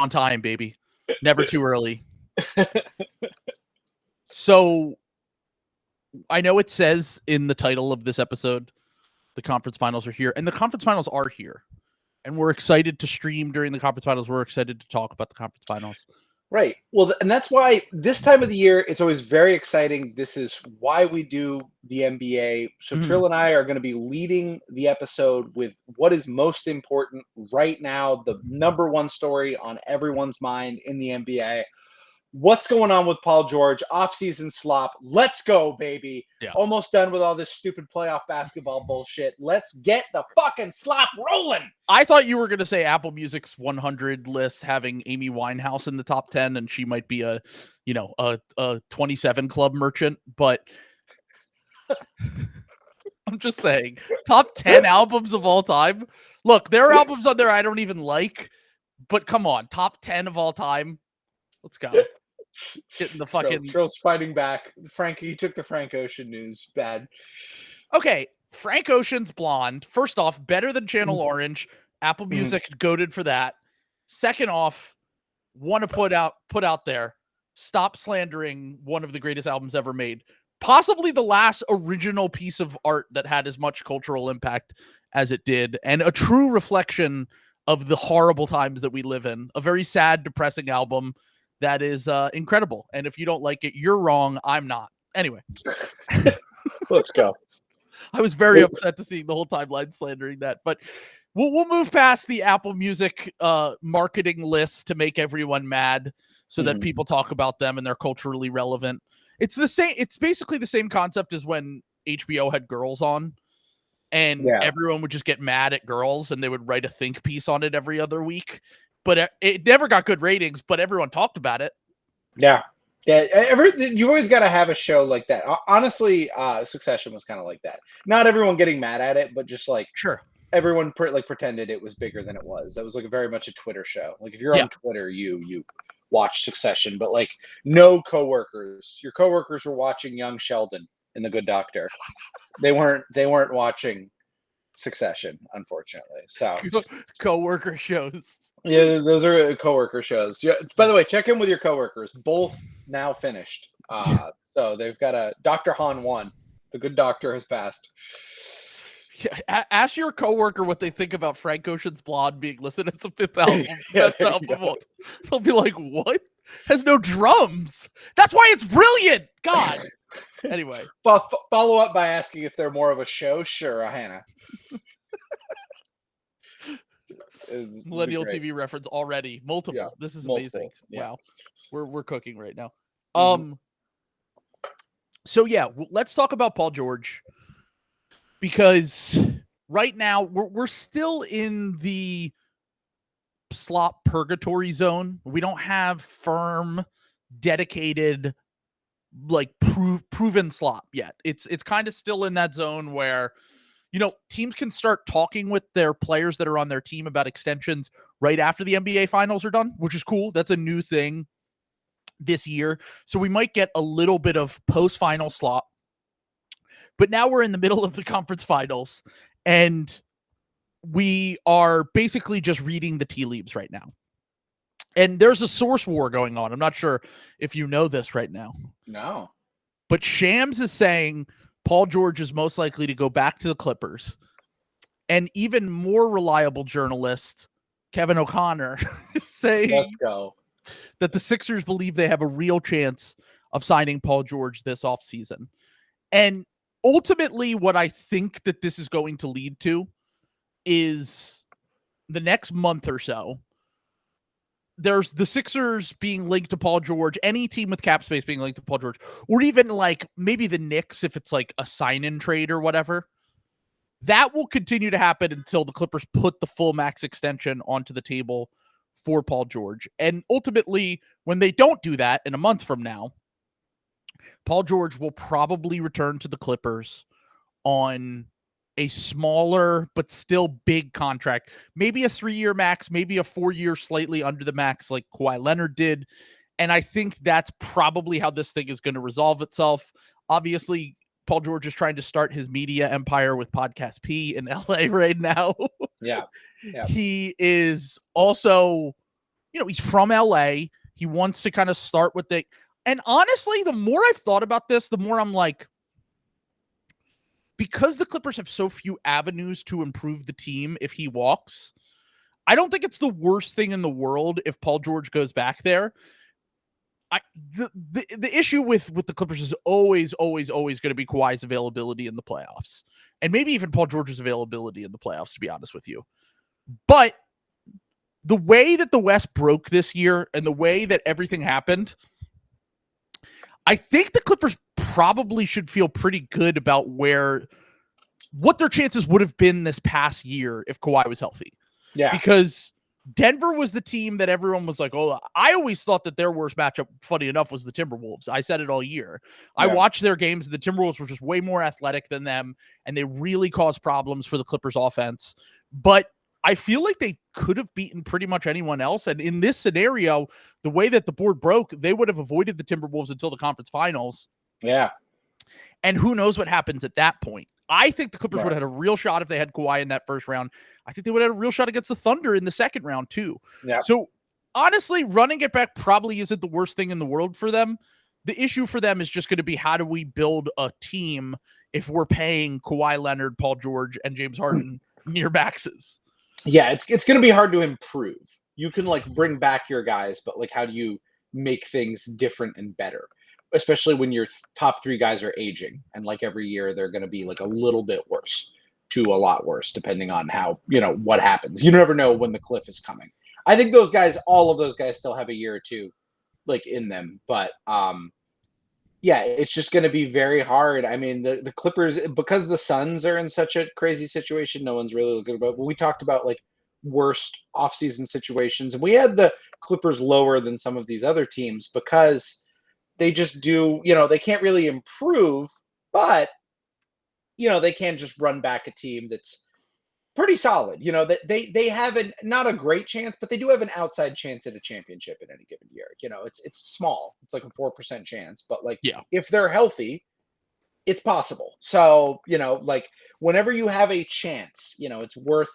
on time, baby. Never too early. So I know it says in the title of this episode, the conference finals are here, and the conference finals are here. And we're excited to stream during the conference finals. We're excited to talk about the conference finals. Right. Well, and that's why this time of the year, it's always very exciting. This is why we do the NBA. So Trill and I are going to be leading the episode with what is most important right now, the number one story on everyone's mind in the NBA. What's going on with Paul George? Offseason slop. Let's go, baby. Yeah. Almost done with all this stupid playoff basketball bullshit. Let's get the fucking slop rolling. I thought you were going to say Apple Music's 100 list having Amy Winehouse in the top 10, and she might be a 27 club merchant, but I'm just saying, top 10 albums of all time. Look, there are albums on there I don't even like, but come on, top 10 of all time. Let's go. Getting the fucking Trill's fighting back. Frankie took the Frank Ocean news. Bad. Okay, Frank Ocean's Blonde. First off, better than Channel Orange. Apple Music goated for that. Second off, want to put out there, stop slandering one of the greatest albums ever made. Possibly the last original piece of art that had as much cultural impact as it did, and a true reflection of the horrible times that we live in. A very sad, depressing album that is incredible. And if you don't like it, you're wrong. I'm not. Anyway. Let's go. I was very upset to see the whole timeline slandering that. But we'll move past the Apple Music marketing list to make everyone mad so that people talk about them and they're culturally relevant. It's the same. It's basically the same concept as when HBO had Girls on. And everyone would just get mad at Girls and they would write a think piece on it every other week. But it never got good ratings, but everyone talked about it. Yeah. You always got to have a show like that. Honestly, Succession was kind of like that. Not everyone getting mad at it, but just like everyone pretended it was bigger than it was. That was like very much a Twitter show. Like if you're on Twitter, you watch Succession, but like no coworkers. Your coworkers were watching Young Sheldon in The Good Doctor. They weren't watching Succession, unfortunately. So coworker shows. Yeah, those are coworker shows. Yeah. By the way, check in with your coworkers. Both now finished. So they've got a Dr. Han 1. The Good Doctor has passed. Yeah, ask your coworker what they think about Frank Ocean's Blonde being listed as the fifth album. They'll be like, "What? Has no drums? That's why it's brilliant." God. Anyway, follow up by asking if they're more of a show. Sure, Hannah. Millennial TV reference already. Multiple. Yeah, this is amazing. Yeah. Wow. We're cooking right now. So yeah, let's talk about Paul George, because right now we're still in the slop purgatory zone. We don't have firm, dedicated, like proven slop yet. It's kind of still in that zone where, you know, teams can start talking with their players that are on their team about extensions right after the NBA finals are done, which is cool. That's a new thing this year. So we might get a little bit of post-final slop. But now we're in the middle of the conference finals, and we are basically just reading the tea leaves right now. And there's a source war going on. I'm not sure if you know this right now. No. But Shams is saying Paul George is most likely to go back to the Clippers. And even more reliable journalist, Kevin O'Connor, is saying let's go. That the Sixers believe they have a real chance of signing Paul George this offseason. And ultimately, what I think that this is going to lead to is the next month or so, there's the Sixers being linked to Paul George, any team with cap space being linked to Paul George, or even like maybe the Knicks if it's like a sign-in trade or whatever. That will continue to happen until the Clippers put the full max extension onto the table for Paul George. And ultimately, when they don't do that in a month from now, Paul George will probably return to the Clippers on a smaller but still big contract, maybe a 3-year max, maybe a 4-year slightly under the max like Kawhi Leonard did. And I think that's probably how this thing is going to resolve itself. Obviously, Paul George is trying to start his media empire with Podcast P in LA right now. Yeah. He is also he's from LA. He wants to kind of start with and honestly, the more I've thought about this, the more I'm like, because the Clippers have so few avenues to improve the team if he walks, I don't think it's the worst thing in the world if Paul George goes back there. The issue with the Clippers is always going to be Kawhi's availability in the playoffs, and maybe even Paul George's availability in the playoffs, to be honest with you. But the way that the West broke this year and the way that everything happened, I think the Clippers probably should feel pretty good about what their chances would have been this past year if Kawhi was healthy. Yeah. Because Denver was the team that everyone was like, oh, I always thought that their worst matchup, funny enough, was the Timberwolves. I said it all year. Yeah. I watched their games, and the Timberwolves were just way more athletic than them, and they really caused problems for the Clippers offense. But I feel like they could have beaten pretty much anyone else. And in this scenario, the way that the board broke, they would have avoided the Timberwolves until the conference finals. Yeah. And who knows what happens at that point. I think the Clippers would have had a real shot if they had Kawhi in that first round. I think they would have had a real shot against the Thunder in the second round too. Yeah. So honestly, running it back probably isn't the worst thing in the world for them. The issue for them is just going to be, how do we build a team if we're paying Kawhi Leonard, Paul George, and James Harden near maxes? Yeah, it's going to be hard to improve. You can bring back your guys, but how do you make things different and better? Especially when your top three guys are aging, and every year they're going to be a little bit worse to a lot worse, depending on how, what happens. You never know when the cliff is coming. I think all of those guys still have a year or two in them, but yeah, it's just going to be very hard. I mean, the Clippers, because the Suns are in such a crazy situation, no one's really looking about, but we talked about worst offseason situations, and we had the Clippers lower than some of these other teams because they just do, they can't really improve, but, they can just run back a team that's pretty solid. They have not a great chance, but they do have an outside chance at a championship in any given year. It's small. It's a 4% chance, but if they're healthy, it's possible. So, whenever you have a chance, it's worth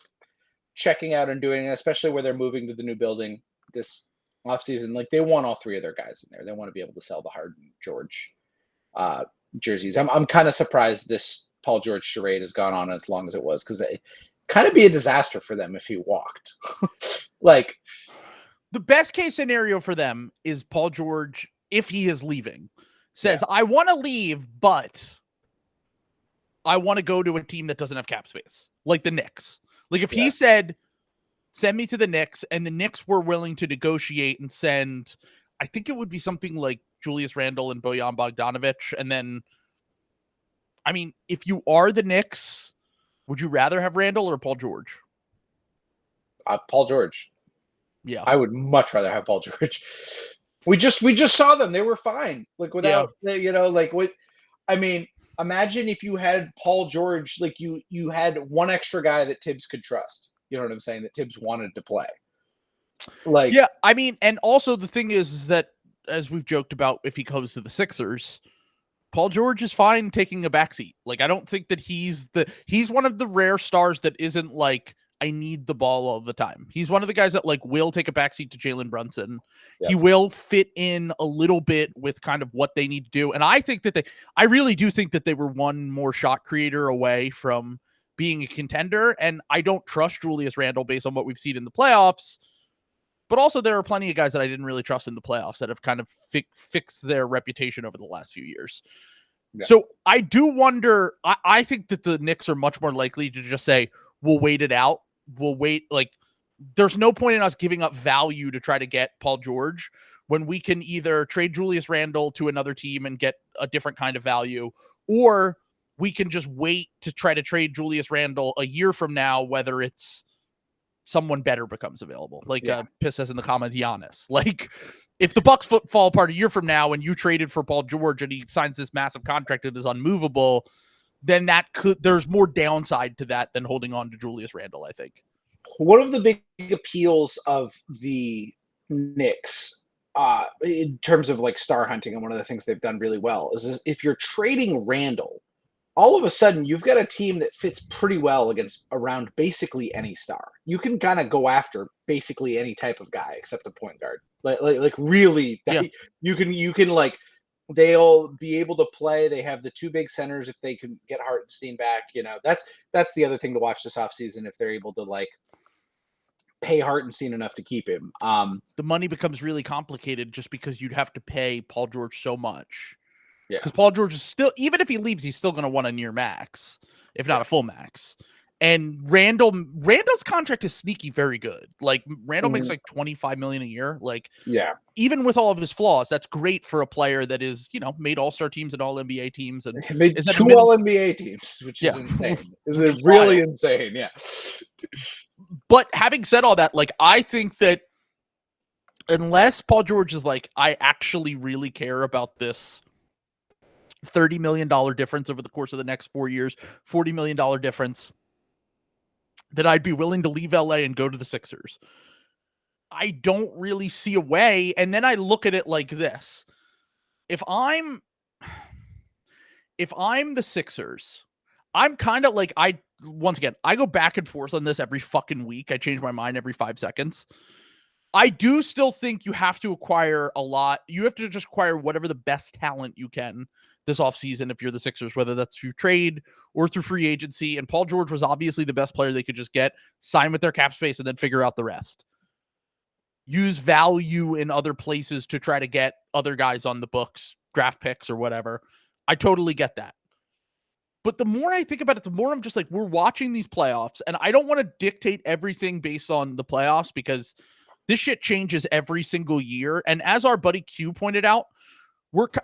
checking out and doing it, especially where they're moving to the new building this offseason. They want all three of their guys in there. They want to be able to sell the Harden George jerseys. I'm kind of surprised this Paul George charade has gone on as long as it was, because it kind of be a disaster for them if he walked. The best case scenario for them is Paul George, if he is leaving, says, I want to leave, but I want to go to a team that doesn't have cap space, like the Knicks. If he said, send me to the Knicks, and the Knicks were willing to negotiate and send, I think it would be something like Julius Randle and Bojan Bogdanovic. And then, I mean, if you are the Knicks, would you rather have Randle or Paul George? Paul George. Yeah. I would much rather have Paul George. We just saw them. They were fine. Without, what, I mean, imagine if you had Paul George, you had one extra guy that Tibbs could trust. You know what I'm saying? That Tibbs wanted to play. Yeah, I mean, and also the thing is that, as we've joked about, if he goes to the Sixers, Paul George is fine taking a backseat. I don't think that he's one of the rare stars that isn't I need the ball all the time. He's one of the guys that will take a backseat to Jalen Brunson. Yep. He will fit in a little bit with kind of what they need to do. And I think that I really do think that they were one more shot creator away from being a contender. And I don't trust Julius Randle based on what we've seen in the playoffs. But also there are plenty of guys that I didn't really trust in the playoffs that have kind of fixed their reputation over the last few years. Yeah. So I do wonder, I think that the Knicks are much more likely to just say, we'll wait it out. We'll wait. There's no point in us giving up value to try to get Paul George when we can either trade Julius Randle to another team and get a different kind of value, or we can just wait to try to trade Julius Randle a year from now, whether it's someone better becomes available. Piss says in the comments, Giannis. If the Bucks fall apart a year from now and you traded for Paul George and he signs this massive contract that is unmovable, then there's more downside to that than holding on to Julius Randle, I think. One of the big appeals of the Knicks, in terms of star hunting, and one of the things they've done really well is if you're trading Randle, all of a sudden you've got a team that fits pretty well around basically any star. You can kind of go after basically any type of guy except a point guard. Like really, you can like they'll be able to play. They have the two big centers if they can get Hartenstein back. That's the other thing to watch this offseason if they're able to like pay Hartenstein enough to keep him. The money becomes really complicated just because you'd have to pay Paul George so much. Yeah, because Paul George is still, even if he leaves, he's still going to want a near max, if not a full max. And Randall's contract is sneaky very good. Like Randall makes like $25 million a year. Like, even with all of his flaws, that's great for a player that is, made all-star teams and all NBA teams, and made two all NBA teams, which is insane. They're really insane. Yeah. But having said all that, like I think that unless Paul George is like, I actually really care about this $30 million difference over the course of the next 4 years, $40 million difference, that I'd be willing to leave LA and go to the Sixers. I don't really see a way. And then I look at it like this. If I'm the Sixers, I'm kind of like, once again, I go back and forth on this every fucking week. I change my mind every 5 seconds. I do still think you have to acquire a lot. You have to just acquire whatever the best talent you can this offseason if you're the Sixers, whether that's through trade or through free agency. And Paul George was obviously the best player they could just get, sign with their cap space, and then figure out the rest. Use value in other places to try to get other guys on the books, draft picks or whatever. I totally get that. But the more I think about it, the more I'm just like, we're watching these playoffs, and I don't want to dictate everything based on the playoffs because this shit changes every single year. And as our buddy Q pointed out,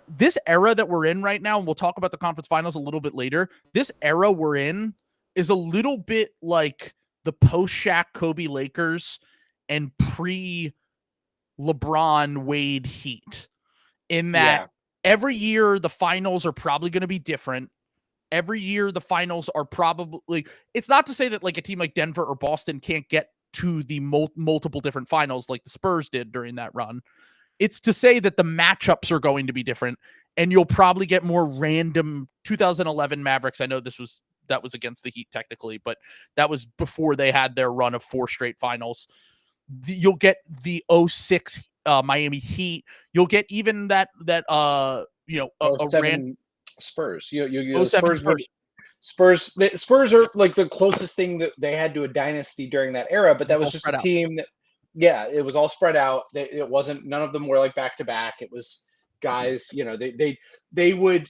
this era that we're in right now, and we'll talk about the conference finals a little bit later, this era we're in is a little bit like the post-Shaq Kobe Lakers and pre-LeBron Wade Heat, in that every year the finals are probably going to be different. Every year the finals are probably, it's not to say that like a team like Denver or Boston can't get to the multiple different finals like the Spurs did during that run. It's to say that the matchups are going to be different, and you'll probably get more random 2011 Mavericks. I know that was against the Heat technically, but that was before they had their run of 4 straight finals. You'll get the 06 Miami Heat. You'll get even that a random Spurs. You Spurs. The Spurs are like the closest thing that they had to a dynasty during that era, but that was just a team that, it was all spread out. It wasn't, none of them were like back to back. It was guys, they would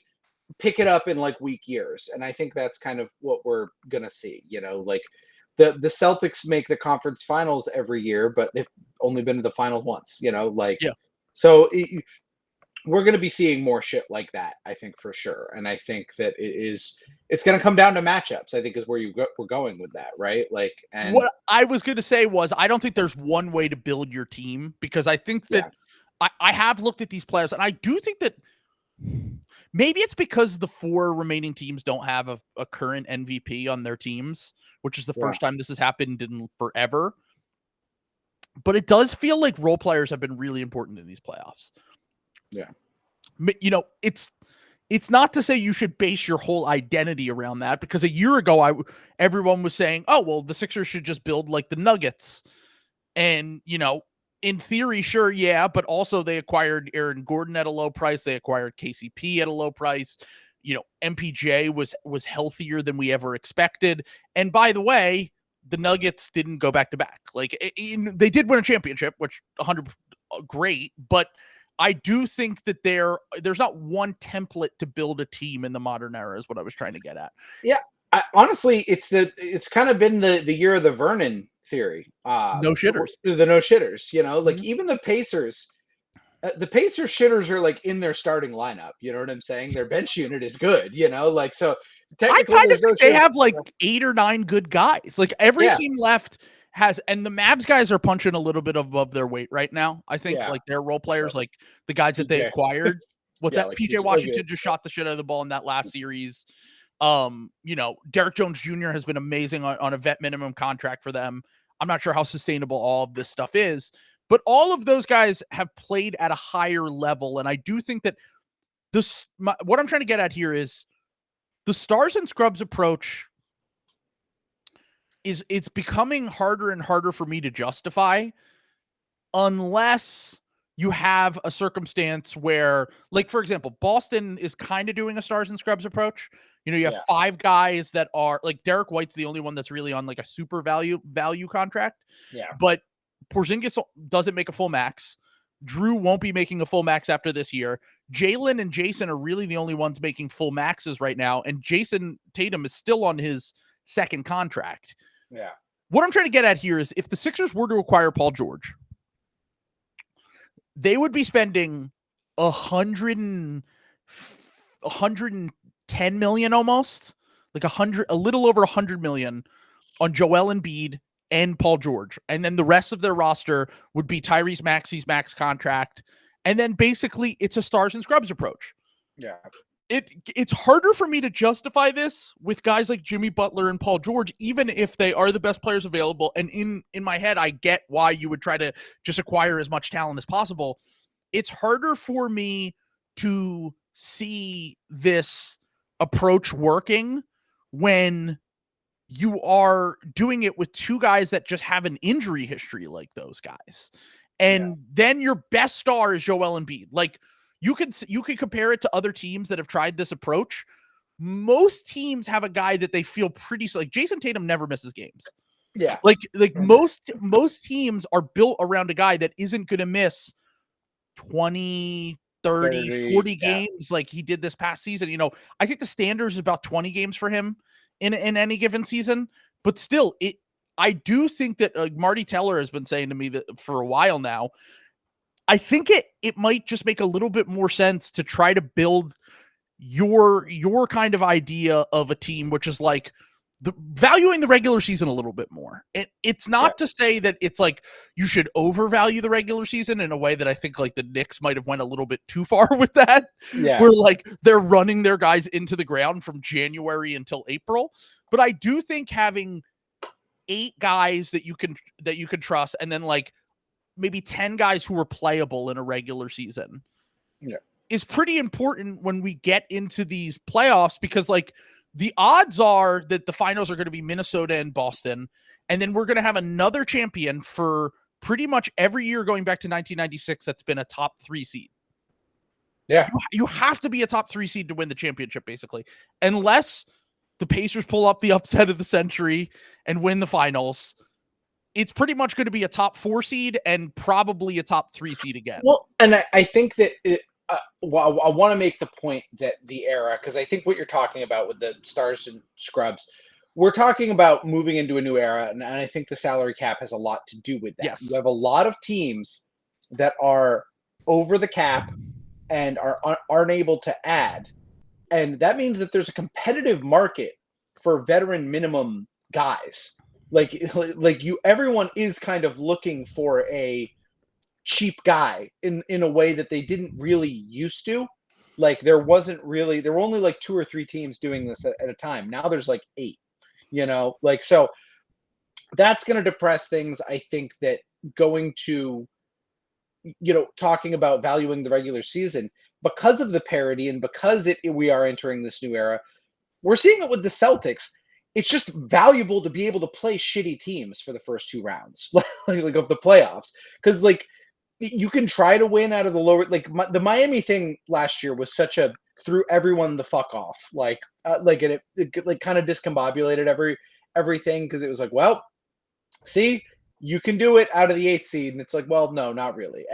pick it up in like weak years. And I think that's kind of what we're going to see, like the Celtics make the conference finals every year, but they've only been to the finals once, so we're going to be seeing more shit like that, I think, for sure. And I think that it's going to come down to matchups, I think, is where we're going with that, right? Like, and what I was going to say was, I don't think there's one way to build your team, because I think that I have looked at these players, and I do think that maybe it's because the 4 remaining teams don't have a current MVP on their teams, which is the first time this has happened in forever. But it does feel like role players have been really important in these playoffs. Yeah. It's not to say you should base your whole identity around that, because a year ago, everyone was saying, oh, well, the Sixers should just build like the Nuggets. And, in theory, sure. Yeah. But also they acquired Aaron Gordon at a low price. They acquired KCP at a low price. MPJ was healthier than we ever expected. And by the way, the Nuggets didn't go back to back. Like they did win a championship, which 100 great, but I do think that there's not one template to build a team in the modern era, is what I was trying to get at. Yeah, honestly, it's kind of been the year of the Vernon theory. No shitters. The no shitters. Like even the Pacers shitters are like in their starting lineup. You know what I'm saying? Their bench unit is good. Like so. I kind of think they have like 8 or 9 good guys. Like every team left has, and the Mavs guys are punching a little bit above their weight right now. I think like their role players, like the guys that they acquired. What's that? Like PJ Washington just shot the shit out of the ball in that last series. Derek Jones Jr. has been amazing on a vet minimum contract for them. I'm not sure how sustainable all of this stuff is, but all of those guys have played at a higher level. And I do think that what I'm trying to get at here is the stars and scrubs approach it's becoming harder and harder for me to justify unless you have a circumstance where, like, for example, Boston is kind of doing a stars and scrubs approach. You know, you have 5 guys that are like Derek White's the only one that's really on like a super value contract. Yeah. But Porzingis doesn't make a full max. Drew won't be making a full max after this year. Jalen and Jason are really the only ones making full maxes right now. And Jason Tatum is still on his second contract. Yeah. What I'm trying to get at here is if the Sixers were to acquire Paul George, they would be spending $110 million almost, like a little over $100 million on Joel Embiid and Paul George. And then the rest of their roster would be Tyrese Maxey's max contract. And then basically it's a stars and scrubs approach. Yeah. It's harder for me to justify this with guys like Jimmy Butler and Paul George, even if they are the best players available. And in my head, I get why you would try to just acquire as much talent as possible. It's harder for me to see this approach working when you are doing it with 2 guys that just have an injury history like those guys. And then your best star is Joel Embiid. Like, you could compare it to other teams that have tried this approach. Most teams have a guy that they feel pretty like Jason Tatum never misses games. Yeah. Like most teams are built around a guy that isn't going to miss 20, 30, 40 games like he did this past season. You know, I think the standard is about 20 games for him in any given season, but still I do think that Marty Teller has been saying to me that for a while now, I think it might just make a little bit more sense to try to build your kind of idea of a team, which is like valuing the regular season a little bit more. It's not to say that it's like you should overvalue the regular season in a way that I think like the Knicks might have went a little bit too far with that. Yeah. Where like they're running their guys into the ground from January until April. But I do think having 8 guys that you can trust and then like maybe 10 guys who are playable in a regular season is pretty important when we get into these playoffs, because like the odds are that the finals are going to be Minnesota and Boston. And then we're going to have another champion for pretty much every year going back to 1996. That's been a top 3 seed. Yeah. You have to be a top 3 seed to win the championship, basically, unless the Pacers pull up the upset of the century and win the finals. It's pretty much going to be a top 4 seed and probably a top 3 seed again. Well, and I think that I want to make the point that the era, because I think what you're talking about with the stars and scrubs, we're talking about moving into a new era, and I think the salary cap has a lot to do with that. Yes. You have a lot of teams that are over the cap and aren't able to add, and that means that there's a competitive market for veteran minimum guys. Everyone is kind of looking for a cheap guy in a way that they didn't really used to. Like there were only like 2 or 3 teams doing this at a time. Now there's like 8, so that's going to depress things. I think that going to, talking about valuing the regular season because of the parity and because we are entering this new era, we're seeing it with the Celtics. It's just valuable to be able to play shitty teams for the first 2 rounds, like of the playoffs. Because like you can try to win out of the lower, like the Miami thing last year was such a threw everyone the fuck off. It kind of discombobulated everything because it was like, well, see, you can do it out of the 8th seed, and it's like, well, no, not really.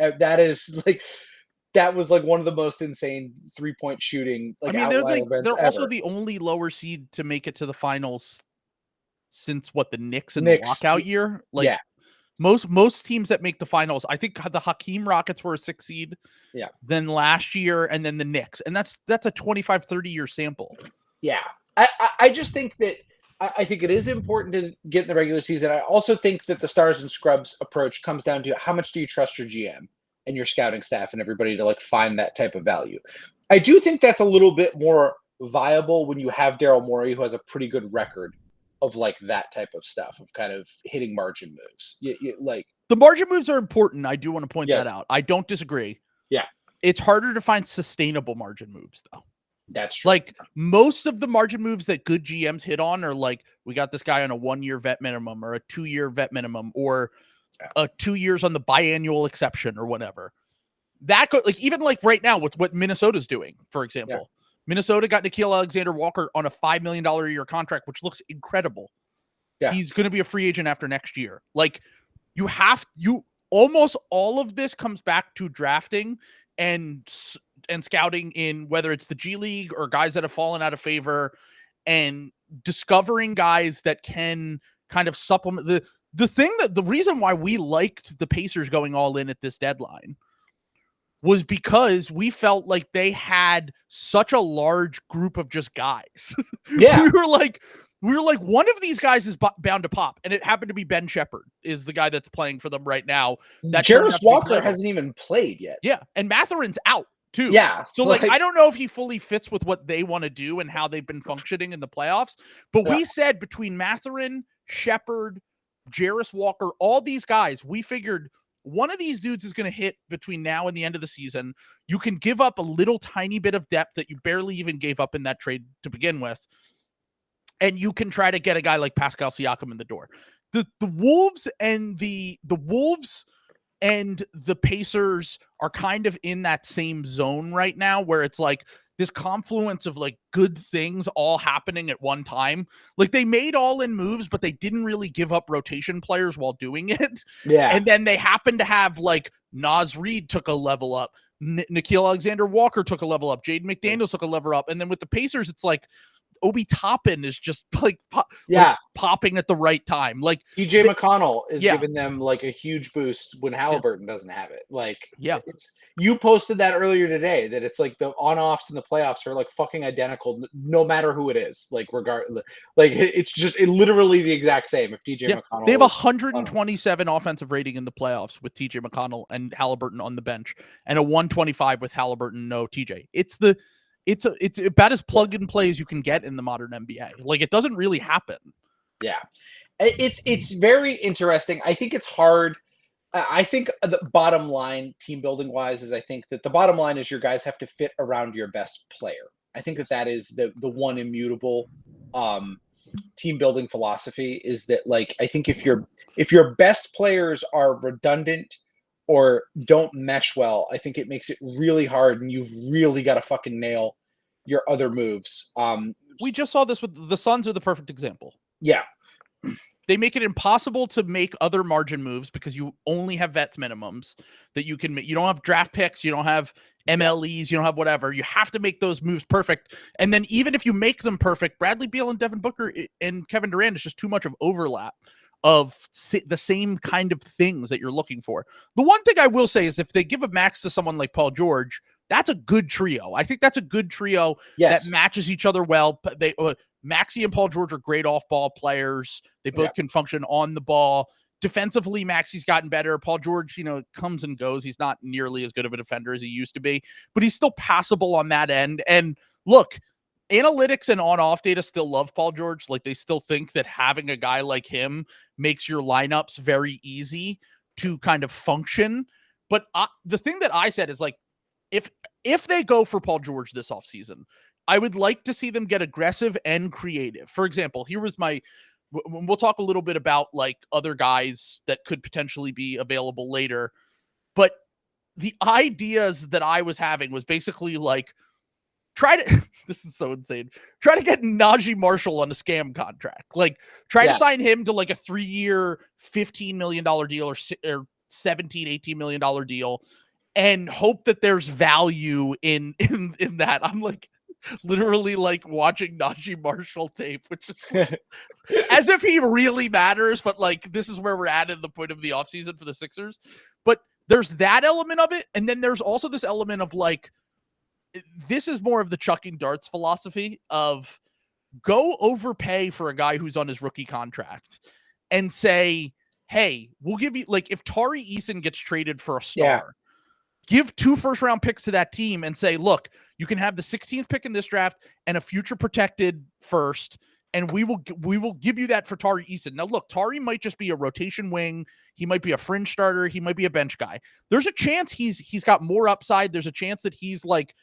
That was like one of the most insane 3-point shooting. Like, I mean, they're also the only lower seed to make it to the finals since the Knicks in the lockout year. Most teams that make the finals, I think the Hakeem Rockets were a 6 seed. Yeah. Then last year, and then the Knicks, and that's a 25-30 year sample. Yeah, I just think that I think it is important to get in the regular season. I also think that the stars and scrubs approach comes down to how much do you trust your GM and your scouting staff and everybody to like find that type of value. I do think that's a little bit more viable when you have Daryl Morey, who has a pretty good record of like that type of stuff, of kind of hitting margin moves. Like the margin moves are important. I do want to point that out. I don't disagree. Yeah. It's harder to find sustainable margin moves though. That's true. Like most of the margin moves that good GMs hit on are like, we got this guy on a 1-year vet minimum or a 2-year vet minimum or a 2 years on the biannual exception or whatever. That could, like, even like right now, what Minnesota's doing, for example. Yeah. Minnesota got Nickeil Alexander-Walker on a $5 million a year contract, which looks incredible. Yeah. He's going to be a free agent after next year. Like, almost all of this comes back to drafting and scouting in whether it's the G League or guys that have fallen out of favor and discovering guys that can kind of supplement the reason why we liked the Pacers going all in at this deadline was because we felt like they had such a large group of just guys. Yeah. we were like, one of these guys is bound to pop. And it happened to be Ben Shepherd is the guy that's playing for them right now. That Jarris Walker hasn't even played yet. Yeah. And Matherin's out too. Yeah. So like, I don't know if he fully fits with what they want to do and how they've been functioning in the playoffs, but we said between Matherin, Shepherd, Jarris Walker, all these guys, we figured one of these dudes is going to hit between now and the end of the season. You can give up a little tiny bit of depth that you barely even gave up in that trade to begin with. And you can try to get a guy like Pascal Siakam in the door. The Wolves and the Wolves and the Pacers are kind of in that same zone right now where it's like this confluence of like good things all happening at one time. Like they made all in moves, but they didn't really give up rotation players while doing it. Yeah. And then they happened to have like Naz Reid took a level up. Nickeil Alexander-Walker took a level up. Jaden McDaniels took a level up. And then with the Pacers, it's like Obi Toppin is just like, popping at the right time. Like TJ McConnell is giving them like a huge boost when Halliburton doesn't have it. Like, you posted that earlier today that it's like the on-offs and the playoffs are like fucking identical, no matter who it is. Like, regardless, like it's just literally the exact same. If TJ McConnell, they have 127 offensive rating in the playoffs with TJ McConnell and Halliburton on the bench, and a 125 with Halliburton, no TJ. It's about as plug and play as you can get in the modern NBA. Like, it doesn't really happen. Yeah. It's very interesting. I think it's hard. I think the bottom line, team building wise, is I think that the bottom line is your guys have to fit around your best player. I think that is the one immutable team building philosophy is that, like, I think if your best players are redundant or don't mesh well, I think it makes it really hard, and you've really got to fucking nail your other moves. We just saw this with the Suns are the perfect example. Yeah. They make it impossible to make other margin moves because you only have vets minimums that you can make. You don't have draft picks. You don't have MLEs. You don't have whatever. You have to make those moves perfect. And then even if you make them perfect, Bradley Beal and Devin Booker and Kevin Durant is just too much of overlap of the same kind of things that you're looking for. The one thing I will say is if they give a max to someone like Paul George, that's a good trio. I think that's a good trio that matches each other well. They Maxey and Paul George are great off-ball players. They both can function on the ball. Defensively, Maxey's gotten better. Paul George, comes and goes. He's not nearly as good of a defender as he used to be, but he's still passable on that end. And look, analytics and on-off data still love Paul George. Like, they still think that having a guy like him makes your lineups very easy to kind of function. But the thing that I said is, like, if they go for Paul George this offseason, I would like to see them get aggressive and creative. For example, here was we'll talk a little bit about like other guys that could potentially be available later. But the ideas that I was having was basically like, this is so insane. Try to get Najee Marshall on a scam contract. Like, try to sign him to like a 3-year, $15 million deal or $17, $18 million deal and hope that there's value in that. I'm like, literally like watching Najee Marshall tape, which is as if he really matters, but like this is where we're at the point of the offseason for the Sixers. But there's that element of it. And then there's also this element of like, this is more of the chucking darts philosophy of go overpay for a guy who's on his rookie contract and say, hey, we'll give you, like, if Tari Eason gets traded for a star, give 2 first-round picks to that team and say, look, you can have the 16th pick in this draft and a future protected first, and we will give you that for Tari Eason. Now, look, Tari might just be a rotation wing. He might be a fringe starter. He might be a bench guy. There's a chance he's got more upside. There's a chance that he's like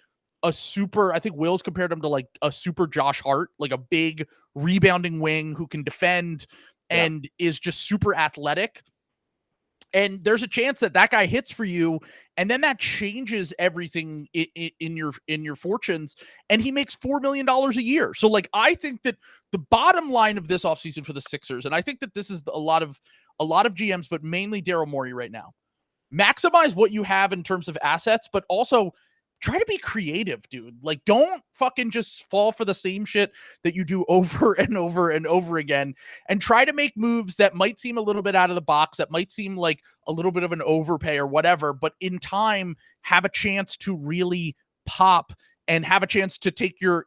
a super, I think Will's compared him to like a super Josh Hart, like a big rebounding wing who can defend and is just super athletic. And there's a chance that guy hits for you, and then that changes everything in your fortunes, and he makes $4 million a year. So like, I think that the bottom line of this offseason for the Sixers, and I think that this is a lot of GMs, but mainly Daryl Morey right now, maximize what you have in terms of assets, but also try to be creative, dude. Like, don't fucking just fall for the same shit that you do over and over and over again, and try to make moves that might seem a little bit out of the box, that might seem like a little bit of an overpay or whatever, but in time have a chance to really pop and have a chance to take your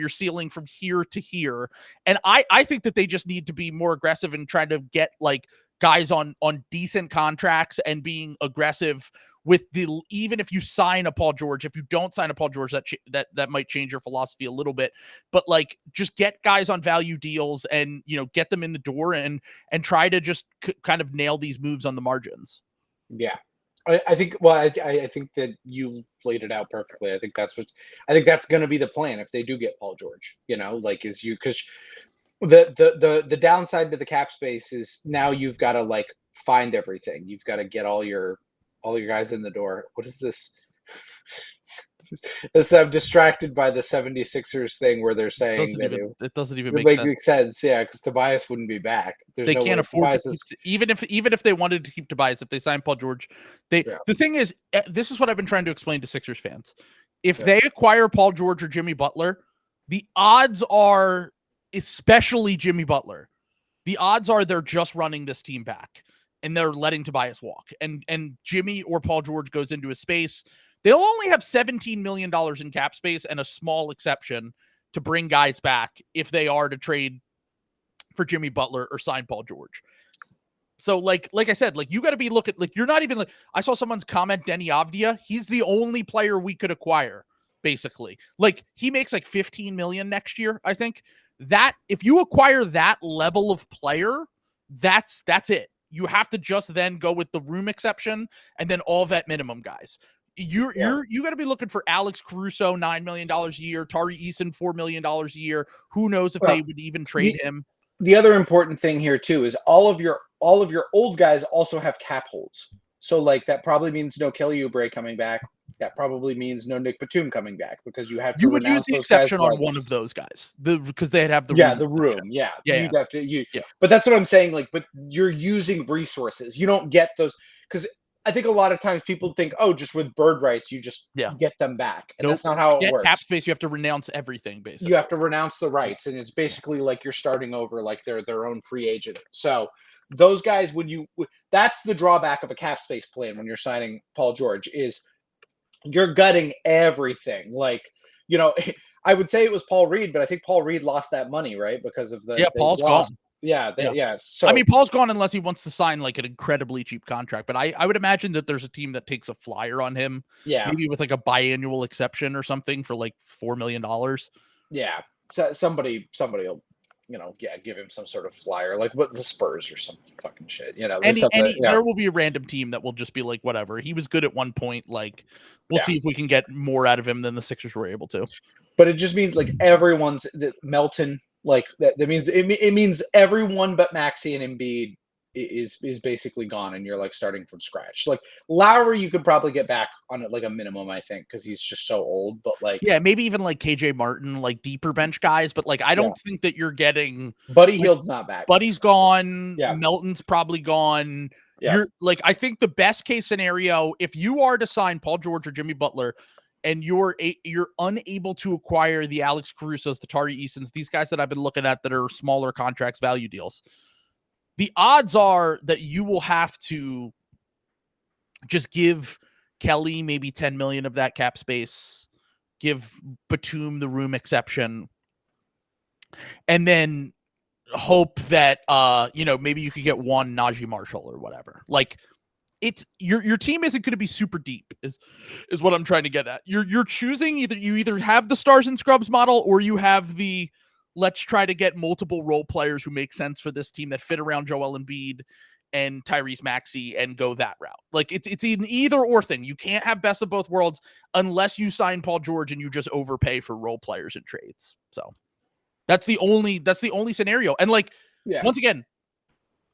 ceiling from here to here. And I think that they just need to be more aggressive and try to get like guys on decent contracts and being aggressive with even if you sign a Paul George. If you don't sign a Paul George, that might change your philosophy a little bit, but like, just get guys on value deals and, get them in the door and try to just kind of nail these moves on the margins. Yeah. I think that you laid it out perfectly. I think that's going to be the plan if they do get Paul George, because the downside to the cap space is now you've got to like find everything. You've got to get all your guys in the door. What is this? I'm distracted by the 76ers thing where they're saying it doesn't even make sense. Yeah, because Tobias wouldn't be back. They can't afford to even if they wanted to keep Tobias, if they signed Paul George, the thing is, this is what I've been trying to explain to Sixers fans. If they acquire Paul George or Jimmy Butler, the odds are, especially Jimmy Butler, the odds are they're just running this team back and they're letting Tobias walk, and Jimmy or Paul George goes into a space. They'll only have $17 million in cap space and a small exception to bring guys back if they are to trade for Jimmy Butler or sign Paul George. So like I said, like, you got to be looking, like, you're not even like, I saw someone's comment, Denny Avdia, he's the only player we could acquire, basically. Like, he makes like 15 million next year, I think. That if you acquire that level of player, that's it. You have to just then go with the room exception and then all that minimum guys. You got to be looking for Alex Caruso, $9 million a year, Tari Eason, $4 million a year. Who knows if they would even trade him? The other important thing here too is all of your old guys also have cap holds. So like, that probably means no Kelly Oubre coming back. That probably means no Nick Batum coming back, because you have to. You would use the exception on one of those guys, because they'd have the room. Yeah. But that's what I'm saying. Like, but you're using resources. You don't get those, because I think a lot of times people think, oh, just with bird rights, you just get them back. And that's not how it works. Cap space, you have to renounce everything, basically. You have to renounce the rights, and it's basically like you're starting over, like they're their own free agent. So those guys, that's the drawback of a cap space plan when you're signing Paul George, is you're gutting everything. Like, I would say it was Paul Reed, but I think Paul Reed lost that money, right? Because of Paul's gone. So I mean, Paul's gone unless he wants to sign like an incredibly cheap contract. But I would imagine that there's a team that takes a flyer on him. Yeah, maybe with like a biannual exception or something for like $4 million. Yeah, so somebody will, give him some sort of flyer, like what the Spurs or some fucking shit. There will be a random team that will just be like, whatever. He was good at one point. Like, we'll see if we can get more out of him than the Sixers were able to. But it just means like everyone's Melton. Like that means it means everyone but Maxey and Embiid is basically gone, and you're like starting from scratch. Like Lowry, you could probably get back on it like a minimum, I think, because he's just so old. But like, maybe even like KJ Martin, like deeper bench guys. But like, I don't think that you're getting Buddy Hield's not back. Buddy's gone. Yeah, Melton's probably gone. Yeah. You're like, I think the best case scenario, if you are to sign Paul George or Jimmy Butler, and you're unable to acquire the Alex Carusos, the Tari Easons, these guys that I've been looking at that are smaller contracts, value deals, the odds are that you will have to just give Kelly maybe 10 million of that cap space, give Batum the room exception, and then hope that maybe you could get one Najee Marshall or whatever. Like, it's your team isn't going to be super deep is what I'm trying to get at. You're choosing you either have the stars and scrubs model, or you have the let's try to get multiple role players who make sense for this team that fit around Joel Embiid and Tyrese Maxey and go that route. Like it's an either or thing. You can't have best of both worlds unless you sign Paul George and you just overpay for role players in trades. So that's the only scenario. And like, once again,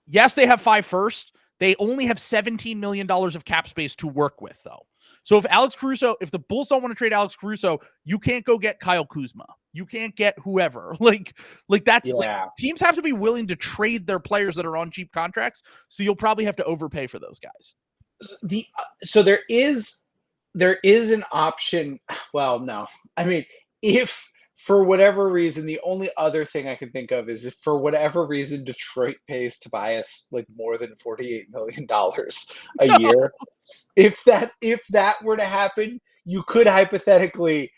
yes, they have 5 firsts. They only have $17 million of cap space to work with, though. So if the Bulls don't want to trade Alex Caruso, you can't go get Kyle Kuzma. You can't get whoever. Like that's like, teams have to be willing to trade their players that are on cheap contracts. So you'll probably have to overpay for those guys. So there is an option. Well, no, I mean, if for whatever reason, the only other thing I can think of is if for whatever reason Detroit pays Tobias like more than $48 million a year. If that were to happen, you could hypothetically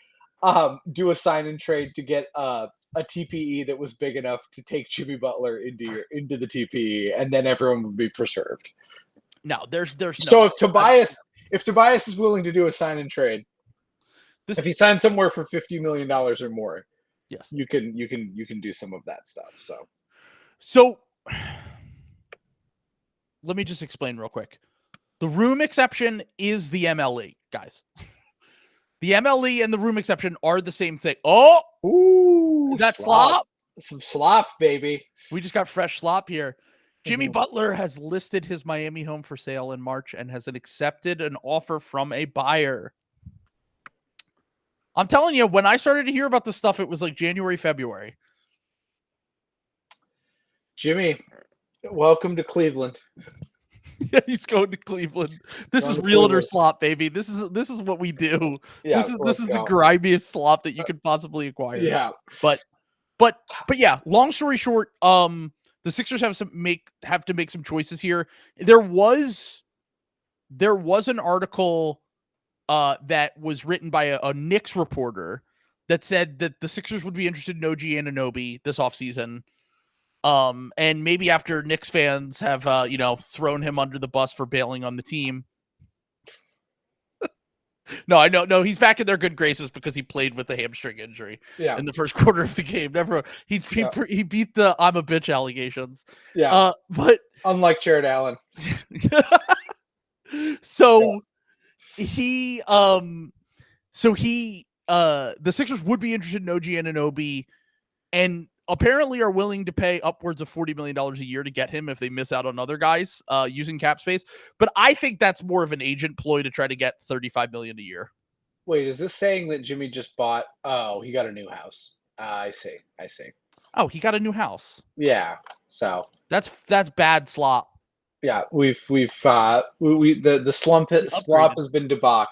do a sign and trade to get a TPE that was big enough to take Jimmy Butler into the TPE, and then everyone would be preserved. No, there's no. So if Tobias is willing to do a sign and trade, if he signs somewhere for $50 million or more, yes, you can do some of that stuff. So let me just explain real quick. The room exception is the MLE, guys. The MLE and the room exception are the same thing. Oh, ooh, is that slop? Some slop, baby. We just got fresh slop here. Jimmy Butler has listed his Miami home for sale in March and has accepted an offer from a buyer. I'm telling you, when I started to hear about this stuff, it was like January, February. Jimmy, welcome to Cleveland. Yeah, he's going to Cleveland. This is realtor slop, baby. This is what we do. Yeah, this is the grimiest slop that you could possibly acquire. Yeah. But yeah, long story short, the Sixers have to make some choices here. There was an article that was written by a Knicks reporter that said that the Sixers would be interested in OG Anunoby this offseason. And maybe after Knicks fans have, thrown him under the bus for bailing on the team. No, he's back in their good graces because he played with the hamstring injury in the first quarter of the game. He beat the I'm a bitch allegations. Yeah. But unlike Jared Allen. So the Sixers would be interested in OG Anunoby and apparently are willing to pay upwards of $40 million a year to get him if they miss out on other guys using cap space. But I think that's more of an agent ploy to try to get $35 million a year. Wait, is this saying that Jimmy just bought? Oh, he got a new house. I see. Oh, he got a new house. Yeah. So that's bad slop. Yeah, the slop has been debunked.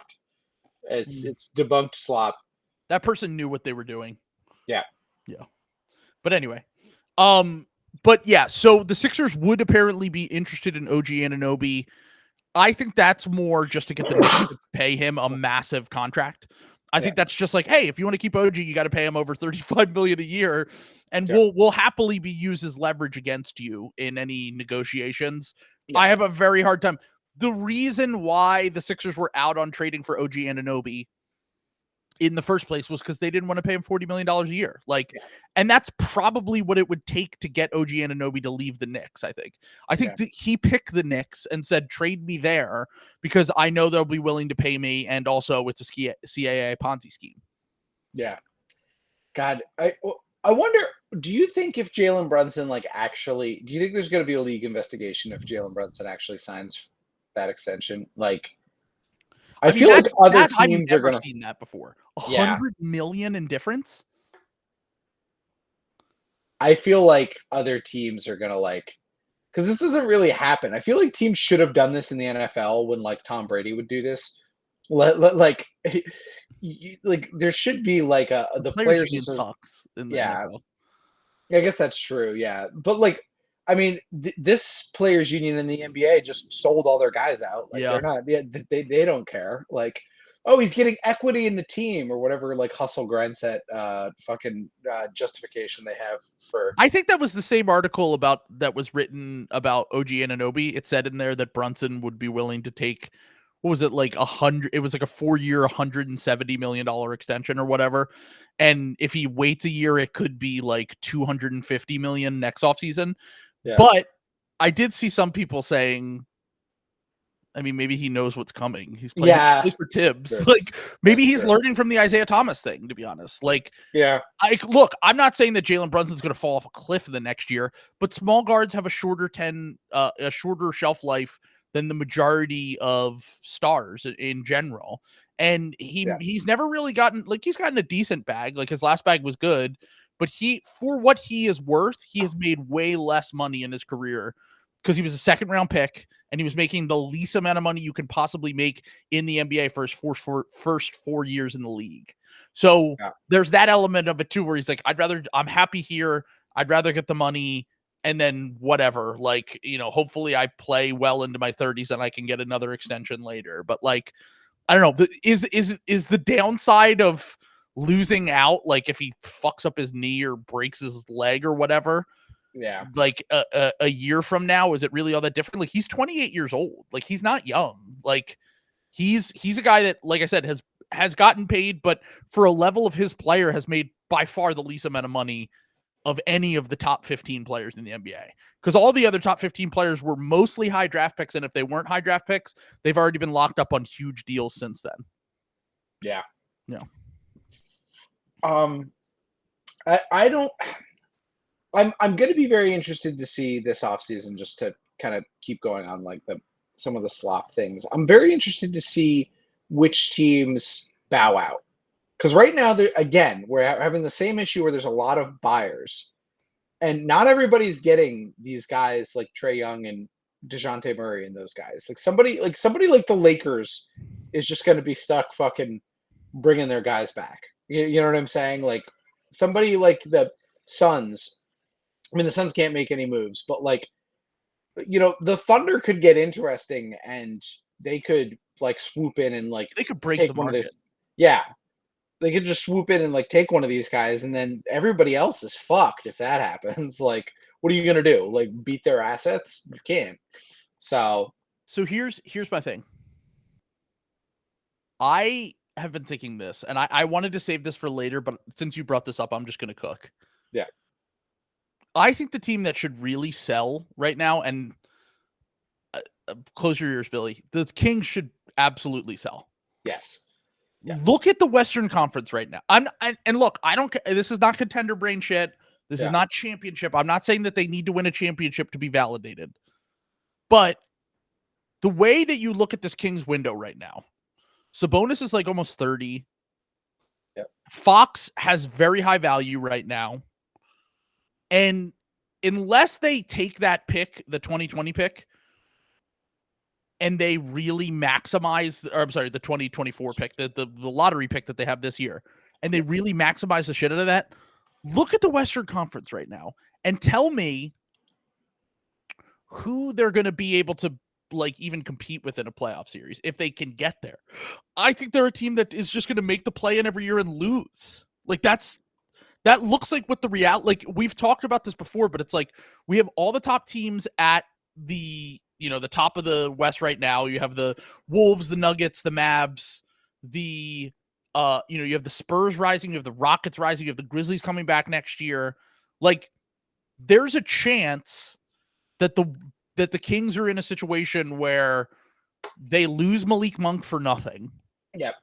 It's debunked slop. That person knew what they were doing. Yeah. But anyway, but yeah, so the Sixers would apparently be interested in OG Anunoby. I think that's more just to get the Knicks to pay him a massive contract. I think that's just like, hey, if you want to keep OG, you got to pay him over $35 million a year, and we'll happily be used as leverage against you in any negotiations. Yeah. I have a very hard time. The reason why the Sixers were out on trading for OG Anunoby in the first place was because they didn't want to pay him $40 million a year. And that's probably what it would take to get OG Anunoby to leave the Knicks. I think that he picked the Knicks and said, trade me there because I know they'll be willing to pay me. And also it's a CAA Ponzi scheme. Yeah. God, I wonder, do you think if Jalen Brunson do you think there's going to be a league investigation if Jalen Brunson actually signs that extension? I feel like other teams are going to seen that before. $100 million in difference. I feel like other teams are going to because this doesn't really happen. I feel like teams should have done this in the NFL when Tom Brady would do this. There should be the players sucks in the NFL. I guess that's true. Yeah. But this players union in the NBA just sold all their guys out. They're not, they don't care. He's getting equity in the team or whatever, hustle grind set, justification they have for. I think that was the same article that was written about OG Anunoby. It said in there that Brunson would be willing to take, what was it, 100? It was a 4-year, $170 million extension or whatever. And if he waits a year, it could be $250 million next offseason. Yeah. But I did see some people saying, I mean, maybe he knows what's coming. He's playing for Tibbs. Sure. Like, maybe he's learning from the Isaiah Thomas thing, to be honest. Like, look, I'm not saying that Jalen Brunson's going to fall off a cliff in the next year, but small guards have a shorter shelf life than the majority of stars in general. And he's never really gotten, like, he's gotten a decent bag. Like, his last bag was good, but for what he is worth, he has made way less money in his career because he was a second round pick and he was making the least amount of money you can possibly make in the NBA for his first 4 years in the league. So there's that element of it too, where he's like, I'm happy here. I'd rather get the money and then whatever, like, hopefully I play well into my 30s and I can get another extension later. But like, I don't know, is the downside of losing out, like if he fucks up his knee or breaks his leg or whatever, like a year from now, is it really all that different? Like, he's 28 years old. Like, he's not young. Like, he's a guy that, like I said, has gotten paid, but for a level of his player has made by far the least amount of money of any of the top 15 players in the NBA. Because all the other top 15 players were mostly high draft picks, and if they weren't high draft picks, they've already been locked up on huge deals since then. Yeah. I'm going to be very interested to see this offseason, just to kind of keep going on like some of the slop things. I'm very interested to see which teams bow out. Because right now, we're having the same issue where there's a lot of buyers. And not everybody's getting these guys like Trae Young and DeJounte Murray and those guys. Like somebody like the Lakers is just going to be stuck fucking bringing their guys back. You know what I'm saying? Like somebody like the Suns. I mean, the Suns can't make any moves, but like, the Thunder could get interesting and they could like swoop in and like they could break the market. They could just swoop in and like take one of these guys, and then everybody else is fucked if that happens. Like, what are you gonna do? Like, beat their assets? You can't. So here's my thing. I have been thinking this, and I wanted to save this for later, but since you brought this up, I'm just gonna cook. Yeah. I think the team that should really sell right now, and close your ears, Billy, the Kings should absolutely sell. Yes. Yeah. Look at the Western Conference right now. And look, I don't. This is not contender brain shit. This is not championship. I'm not saying that they need to win a championship to be validated. But the way that you look at this Kings window right now, Sabonis is like almost 30. Yep. Fox has very high value right now. And unless they take that pick, the 2020 pick, and they really maximize, the 2024 pick, the lottery pick that they have this year, and they really maximize the shit out of that, look at the Western Conference right now and tell me who they're going to be able to like even compete with in a playoff series if they can get there. I think they're a team that is just going to make the play-in every year and lose. Like that looks like what the reality, like we've talked about this before, but it's like we have all the top teams at the top of the West right now. You have the Wolves, the Nuggets, the Mavs, you have the Spurs rising, you have the Rockets rising, you have the Grizzlies coming back next year. Like, there's a chance that the Kings are in a situation where they lose Malik Monk for nothing. Yep.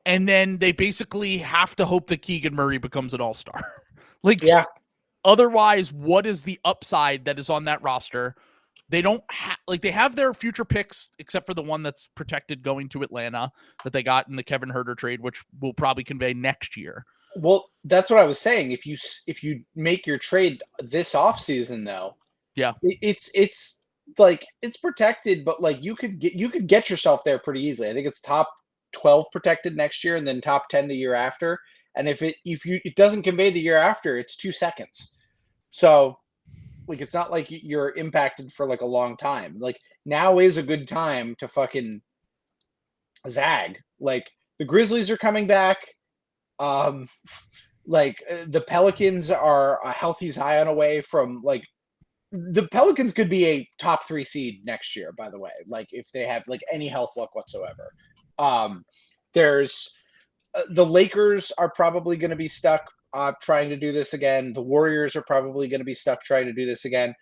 And then they basically have to hope that Keegan Murray becomes an all-star. Otherwise, what is the upside that is on that roster? They don't they have their future picks, except for the one that's protected going to Atlanta that they got in the Kevin Huerter trade, which will probably convey next year. Well, that's what I was saying. If you make your trade this offseason, though, it's like it's protected, but like you could get yourself there pretty easily. I think it's top 12 protected next year, and then top 10 the year after. And if it doesn't convey the year after, it's 2 seconds. So. Like, it's not like you're impacted for like a long time. Like, now is a good time to fucking zag. Like, the Grizzlies are coming back. Like, the Pelicans are a healthy Zion away from, like, the Pelicans could be a top 3 seed next year, by the way. Like, if they have like any health luck whatsoever. There's the Lakers are probably going to be stuck trying to do this again. The Warriors are probably going to be stuck trying to do this again.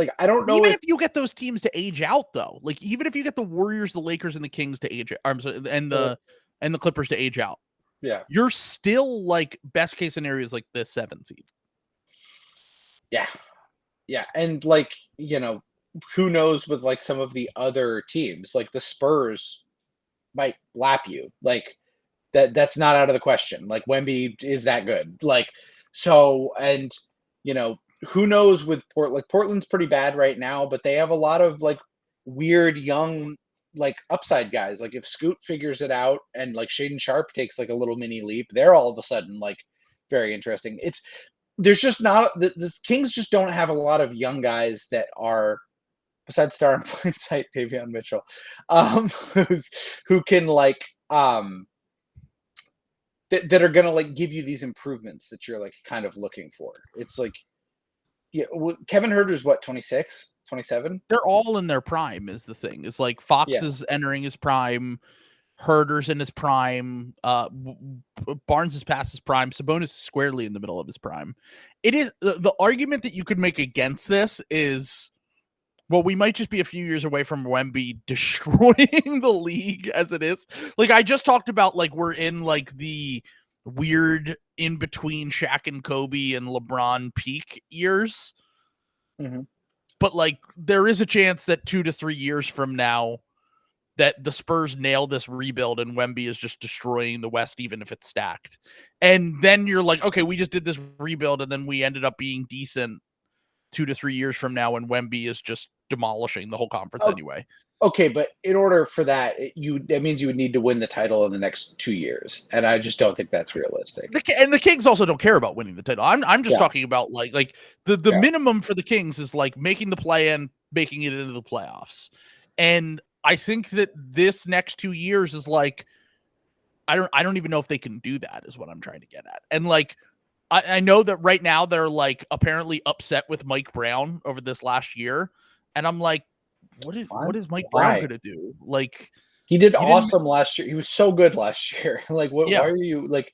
Like, I don't know even if you get those teams to age out, though. Like, even if you get the Warriors, the Lakers, and the Kings to age out, and the Clippers to age out, yeah, you're still like best case scenario is like the 7th seed. Yeah, and like, who knows with like some of the other teams, like the Spurs might lap you. Like that's not out of the question. Like Wemby is that good. Like so, and who knows with Portland? Like Portland's pretty bad right now, but they have a lot of like weird young like upside guys. Like if Scoot figures it out and like Shaden Sharp takes like a little mini leap, they're all of a sudden like very interesting. There's just not the Kings just don't have a lot of young guys that are, besides star in plain sight, Davion Mitchell, who can like that are gonna like give you these improvements that you're like kind of looking for. It's like, Kevin Huerter's what, 26, 27? They're all in their prime is the thing. It's like Fox is entering his prime, Huerter's in his prime, Barnes is past his prime, Sabonis is squarely in the middle of his prime. It is the argument that you could make against this is, well, we might just be a few years away from Wemby destroying the league as it is. Like I just talked about, like we're in like the weird in between Shaq and Kobe and LeBron peak years. Mm-hmm. But like there is a chance that 2 to 3 years from now that the Spurs nail this rebuild and Wemby is just destroying the West, even if it's stacked. And then you're like, okay, we just did this rebuild and then we ended up being decent 2 to 3 years from now, and Wemby is just demolishing the whole conference anyway. Okay, but in order for that, that means you would need to win the title in the next 2 years, and I just don't think that's realistic. And the Kings also don't care about winning the title. I'm just talking about like the minimum for the Kings is like making the play-in, making it into the playoffs, and I think that this next 2 years is like I don't even know if they can do that. Is what I'm trying to get at, and like. I know that right now they're like apparently upset with Mike Brown over this last year. And I'm like, what is Mike Brown going to do? Like he did awesome last year. He was so good last year. Like why are you like,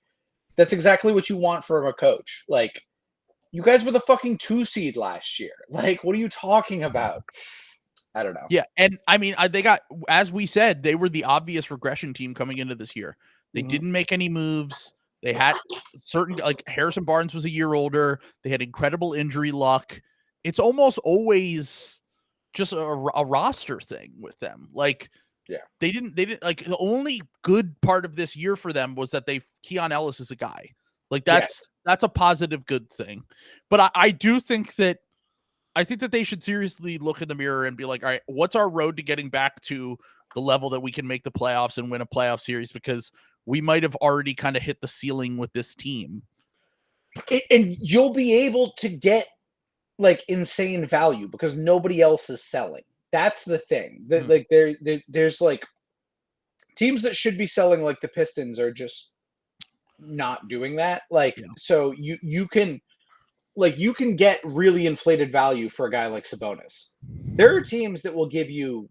that's exactly what you want from a coach. Like you guys were the fucking 2 seed last year. Like, what are you talking about? I don't know. Yeah. And I mean, they got, as we said, they were the obvious regression team coming into this year. They didn't make any moves. They had certain, like Harrison Barnes was a year older. They had incredible injury luck. It's almost always just a roster thing with them. Like, they didn't like the only good part of this year for them was that Keon Ellis is a guy. Like that's a positive, good thing. But I do think that they should seriously look in the mirror and be like, all right, what's our road to getting back to the level that we can make the playoffs and win a playoff series? Because we might have already kind of hit the ceiling with this team. And you'll be able to get like insane value because nobody else is selling. That's the thing. Like there's like teams that should be selling, like the Pistons are just not doing that. Like, so you can get really inflated value for a guy like Sabonis. There are teams that will give you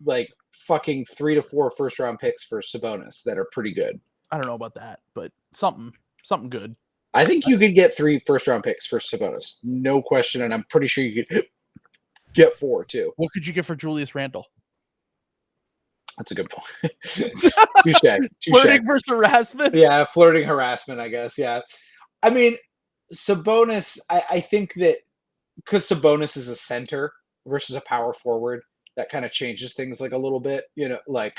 like fucking 3 to 4 first round picks for Sabonis that are pretty good. I don't know about that, but something good. I think you could get 3 first round picks for Sabonis, no question, and I'm pretty sure you could get 4 too. What could you get for Julius Randle? That's a good point. Touche. Flirting versus harassment? Yeah, flirting harassment, I guess. Yeah. I mean, Sabonis, I think that because Sabonis is a center versus a power forward, that kind of changes things like a little bit, like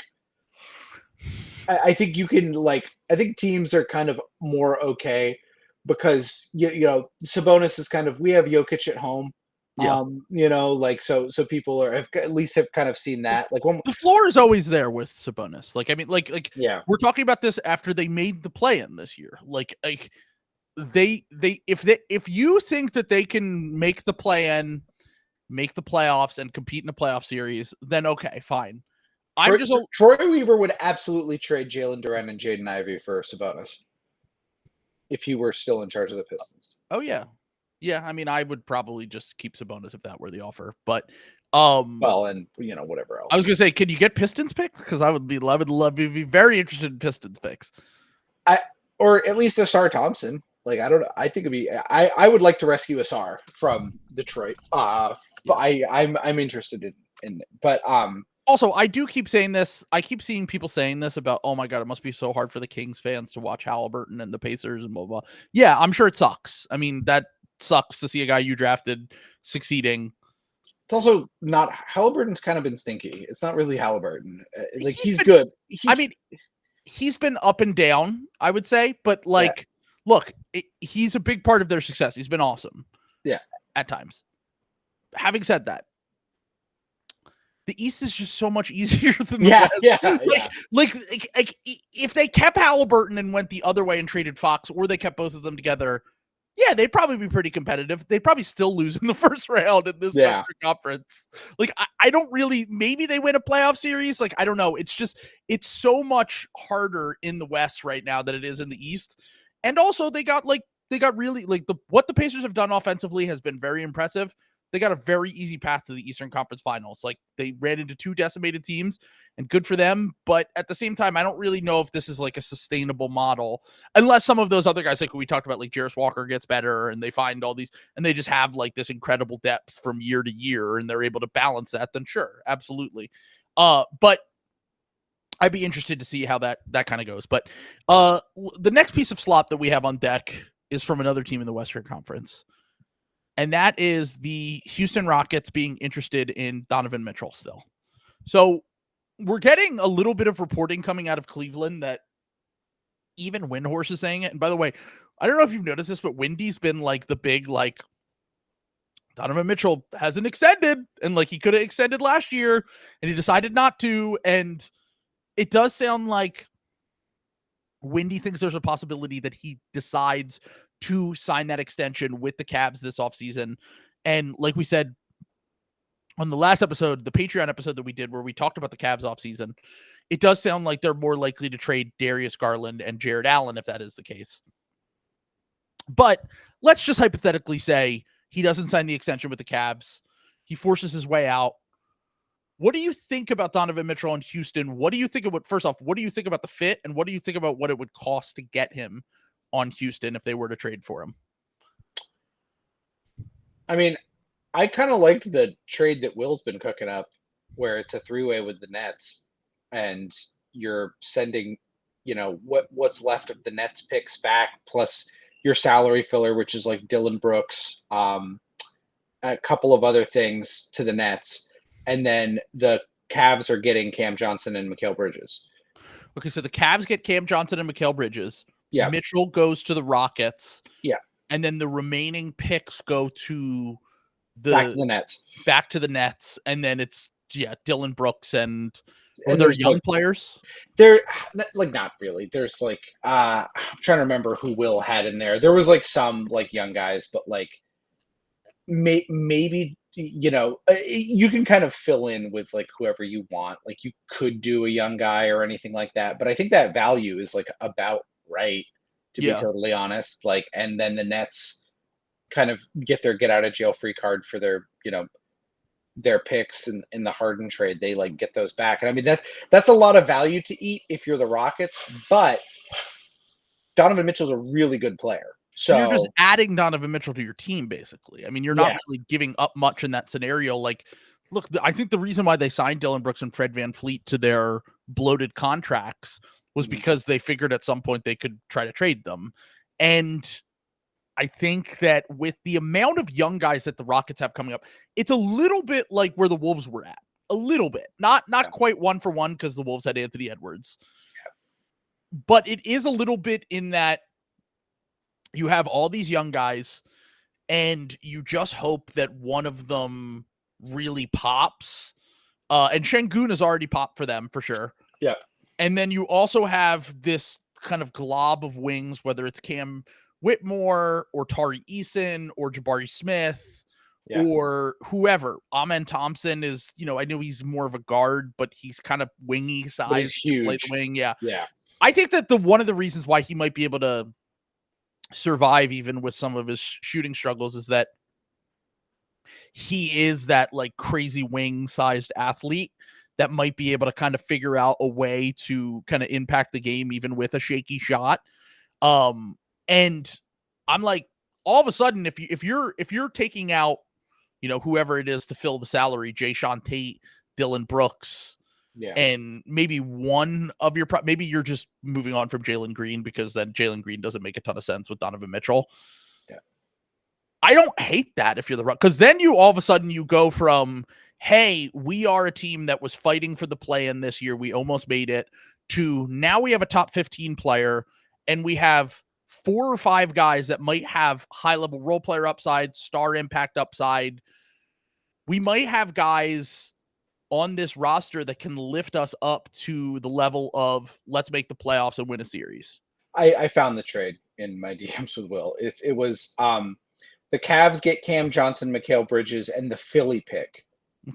I think you can I think teams are kind of more okay because Sabonis is kind of, we have Jokic at home. So people have kind of seen that. Like the floor is always there with Sabonis. Like, I mean, like we're talking about this after they made the play-in this year. Like if you think that they can make the play-in, make the playoffs, and compete in a playoff series, then okay, fine. Troy Weaver would absolutely trade Jalen Duren and Jaden Ivey for Sabonis if he were still in charge of the Pistons. Oh yeah. Yeah, I mean, I would probably just keep Sabonis if that were the offer. But well, and whatever else. I was gonna say, can you get Pistons picks? Because I would be very interested in Pistons picks. Or at least Asar Thompson. Like, I don't know. I think it'd be. I would like to rescue Asar from Detroit but I'm interested in but also, I do keep saying this. I keep seeing people saying this about, oh my God, it must be so hard for the Kings fans to watch Halliburton and the Pacers and blah, blah. Yeah, I'm sure it sucks. I mean, that sucks to see a guy you drafted succeeding. It's also not, Halliburton's kind of been stinky. It's not really Halliburton. Like, he's good. He's been up and down, I would say. But, like, look, he's a big part of their success. He's been awesome. Yeah. At times. Having said that, the East is just so much easier than the West. Like, if they kept Halliburton and went the other way and traded Fox, or they kept both of them together, yeah, they'd probably be pretty competitive. They'd probably still lose in the first round in this Western Conference. Like, I don't really, maybe they win a playoff series. Like, I don't know. It's just, it's so much harder in the West right now than it is in the East. And also they got really, like, what the Pacers have done offensively has been very impressive. They got a very easy path to the Eastern Conference Finals. Like, they ran into 2 decimated teams, and good for them. But at the same time, I don't really know if this is like a sustainable model, unless some of those other guys, like we talked about, like Jarris Walker gets better and they find all these, and they just have like this incredible depth from year to year and they're able to balance that, then sure, absolutely. But I'd be interested to see how that kind of goes. But the next piece of slop that we have on deck is from another team in the Western Conference. And that is the Houston Rockets being interested in Donovan Mitchell still. So we're getting a little bit of reporting coming out of Cleveland that even Windhorse is saying it. And by the way, I don't know if you've noticed this, but Windy's been like the big, like, Donovan Mitchell hasn't extended. And like, he could have extended last year and he decided not to. And it does sound like Windy thinks there's a possibility that he decides to sign that extension with the Cavs this offseason. And like we said on the last episode, the Patreon episode that we did where we talked about the Cavs offseason, it does sound like they're more likely to trade Darius Garland and Jared Allen if that is the case. But let's just hypothetically say he doesn't sign the extension with the Cavs. He forces his way out. What do you think about Donovan Mitchell in Houston? What do you think about, first off, what do you think about the fit? And what do you think about what it would cost to get him on Houston if they were to trade for him? I mean, I kind of liked the trade that Will's been cooking up where it's a 3-way with the Nets and you're sending, what's left of the Nets picks back plus your salary filler, which is like Dylan Brooks, a couple of other things to the Nets. And then the Cavs are getting Cam Johnson and Mikal Bridges. Okay, so the Cavs get Cam Johnson and Mikal Bridges. Yeah. Mitchell goes to the Rockets. Yeah. And then the remaining picks go to back to the Nets. Back to the Nets. And then it's Dylan Brooks and they're young players. They're like not really. There's like I'm trying to remember who Will had in there. There was like some like young guys, but like maybe you can kind of fill in with like whoever you want. Like you could do a young guy or anything like that, but I think that value is like about right, to be totally honest. Like, and then the Nets kind of get their get out of jail free card for their, their picks in the Harden trade. They like get those back. And I mean, that's a lot of value to eat if you're the Rockets, but Donovan Mitchell's a really good player. So you're just adding Donovan Mitchell to your team, basically. I mean, you're not really giving up much in that scenario. Like, look, I think the reason why they signed Dylan Brooks and Fred VanVleet to their bloated contracts was because they figured at some point they could try to trade them. And I think that with the amount of young guys that the Rockets have coming up, it's a little bit like where the Wolves were at. A little bit. Not quite 1-for-1 because the Wolves had Anthony Edwards. Yeah. But it is a little bit in that you have all these young guys and you just hope that one of them really pops. And Şengün has already popped for them for sure. Yeah. And then you also have this kind of glob of wings, whether it's Cam Whitmore or Tari Eason or Jabari Smith or whoever. Amen Thompson is, I know he's more of a guard, but he's kind of wingy size. He's huge. Play the wing. Yeah. Yeah. I think that one of the reasons why he might be able to survive even with some of his shooting struggles is that he is that like crazy wing sized athlete that might be able to kind of figure out a way to kind of impact the game even with a shaky shot. And I'm like, all of a sudden, if you're taking out whoever it is to fill the salary, Jayshawn Tate, Dylan Brooks, and maybe one of your maybe you're just moving on from Jalen Green because then Jalen Green doesn't make a ton of sense with Donovan Mitchell. Yeah. I don't hate that if you're the because then you all of a sudden you go from, hey, we are a team that was fighting for the play-in this year, we almost made it, to now we have a top 15 player and we have 4 or 5 guys that might have high-level role player upside, star impact upside. We might have guys on this roster that can lift us up to the level of let's make the playoffs and win a series. I found the trade in my DMs with Will. It was the Cavs get Cam Johnson, Mikal Bridges, and the Philly pick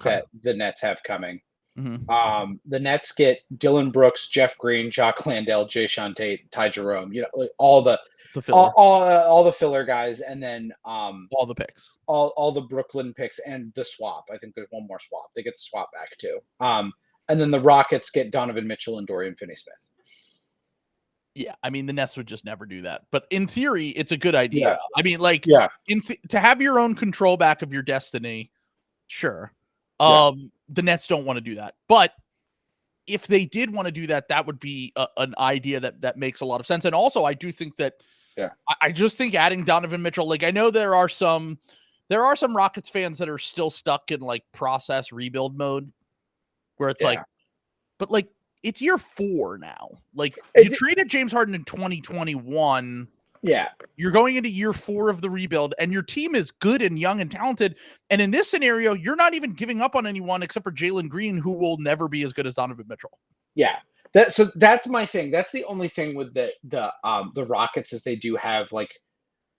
that the Nets have coming. Mm-hmm. The Nets get Dylan Brooks, Jeff Green, Jock Landale, Jayshawn Tate, Ty Jerome. Like all the filler. all the filler guys, and then all the picks, all the Brooklyn picks, and the swap. I think there's one more swap. They get the swap back too. And then the Rockets get Donovan Mitchell and Dorian Finney-Smith. Yeah, I mean the Nets would just never do that, but in theory, it's a good idea. Yeah. I mean, like, to have your own control back of your destiny, sure. The Nets don't want to do that, but if they did want to do that, that would be an idea that makes a lot of sense. And also, I do think that, I just think adding Donovan Mitchell, like I know there are some Rockets fans that are still stuck in like process rebuild mode, where it's like, but like it's year 4 now. Like you traded James Harden in 2021. Yeah. You're going into year 4 of the rebuild and your team is good and young and talented. And in this scenario, you're not even giving up on anyone except for Jalen Green, who will never be as good as Donovan Mitchell. Yeah. So that's my thing. That's the only thing with the Rockets is they do have like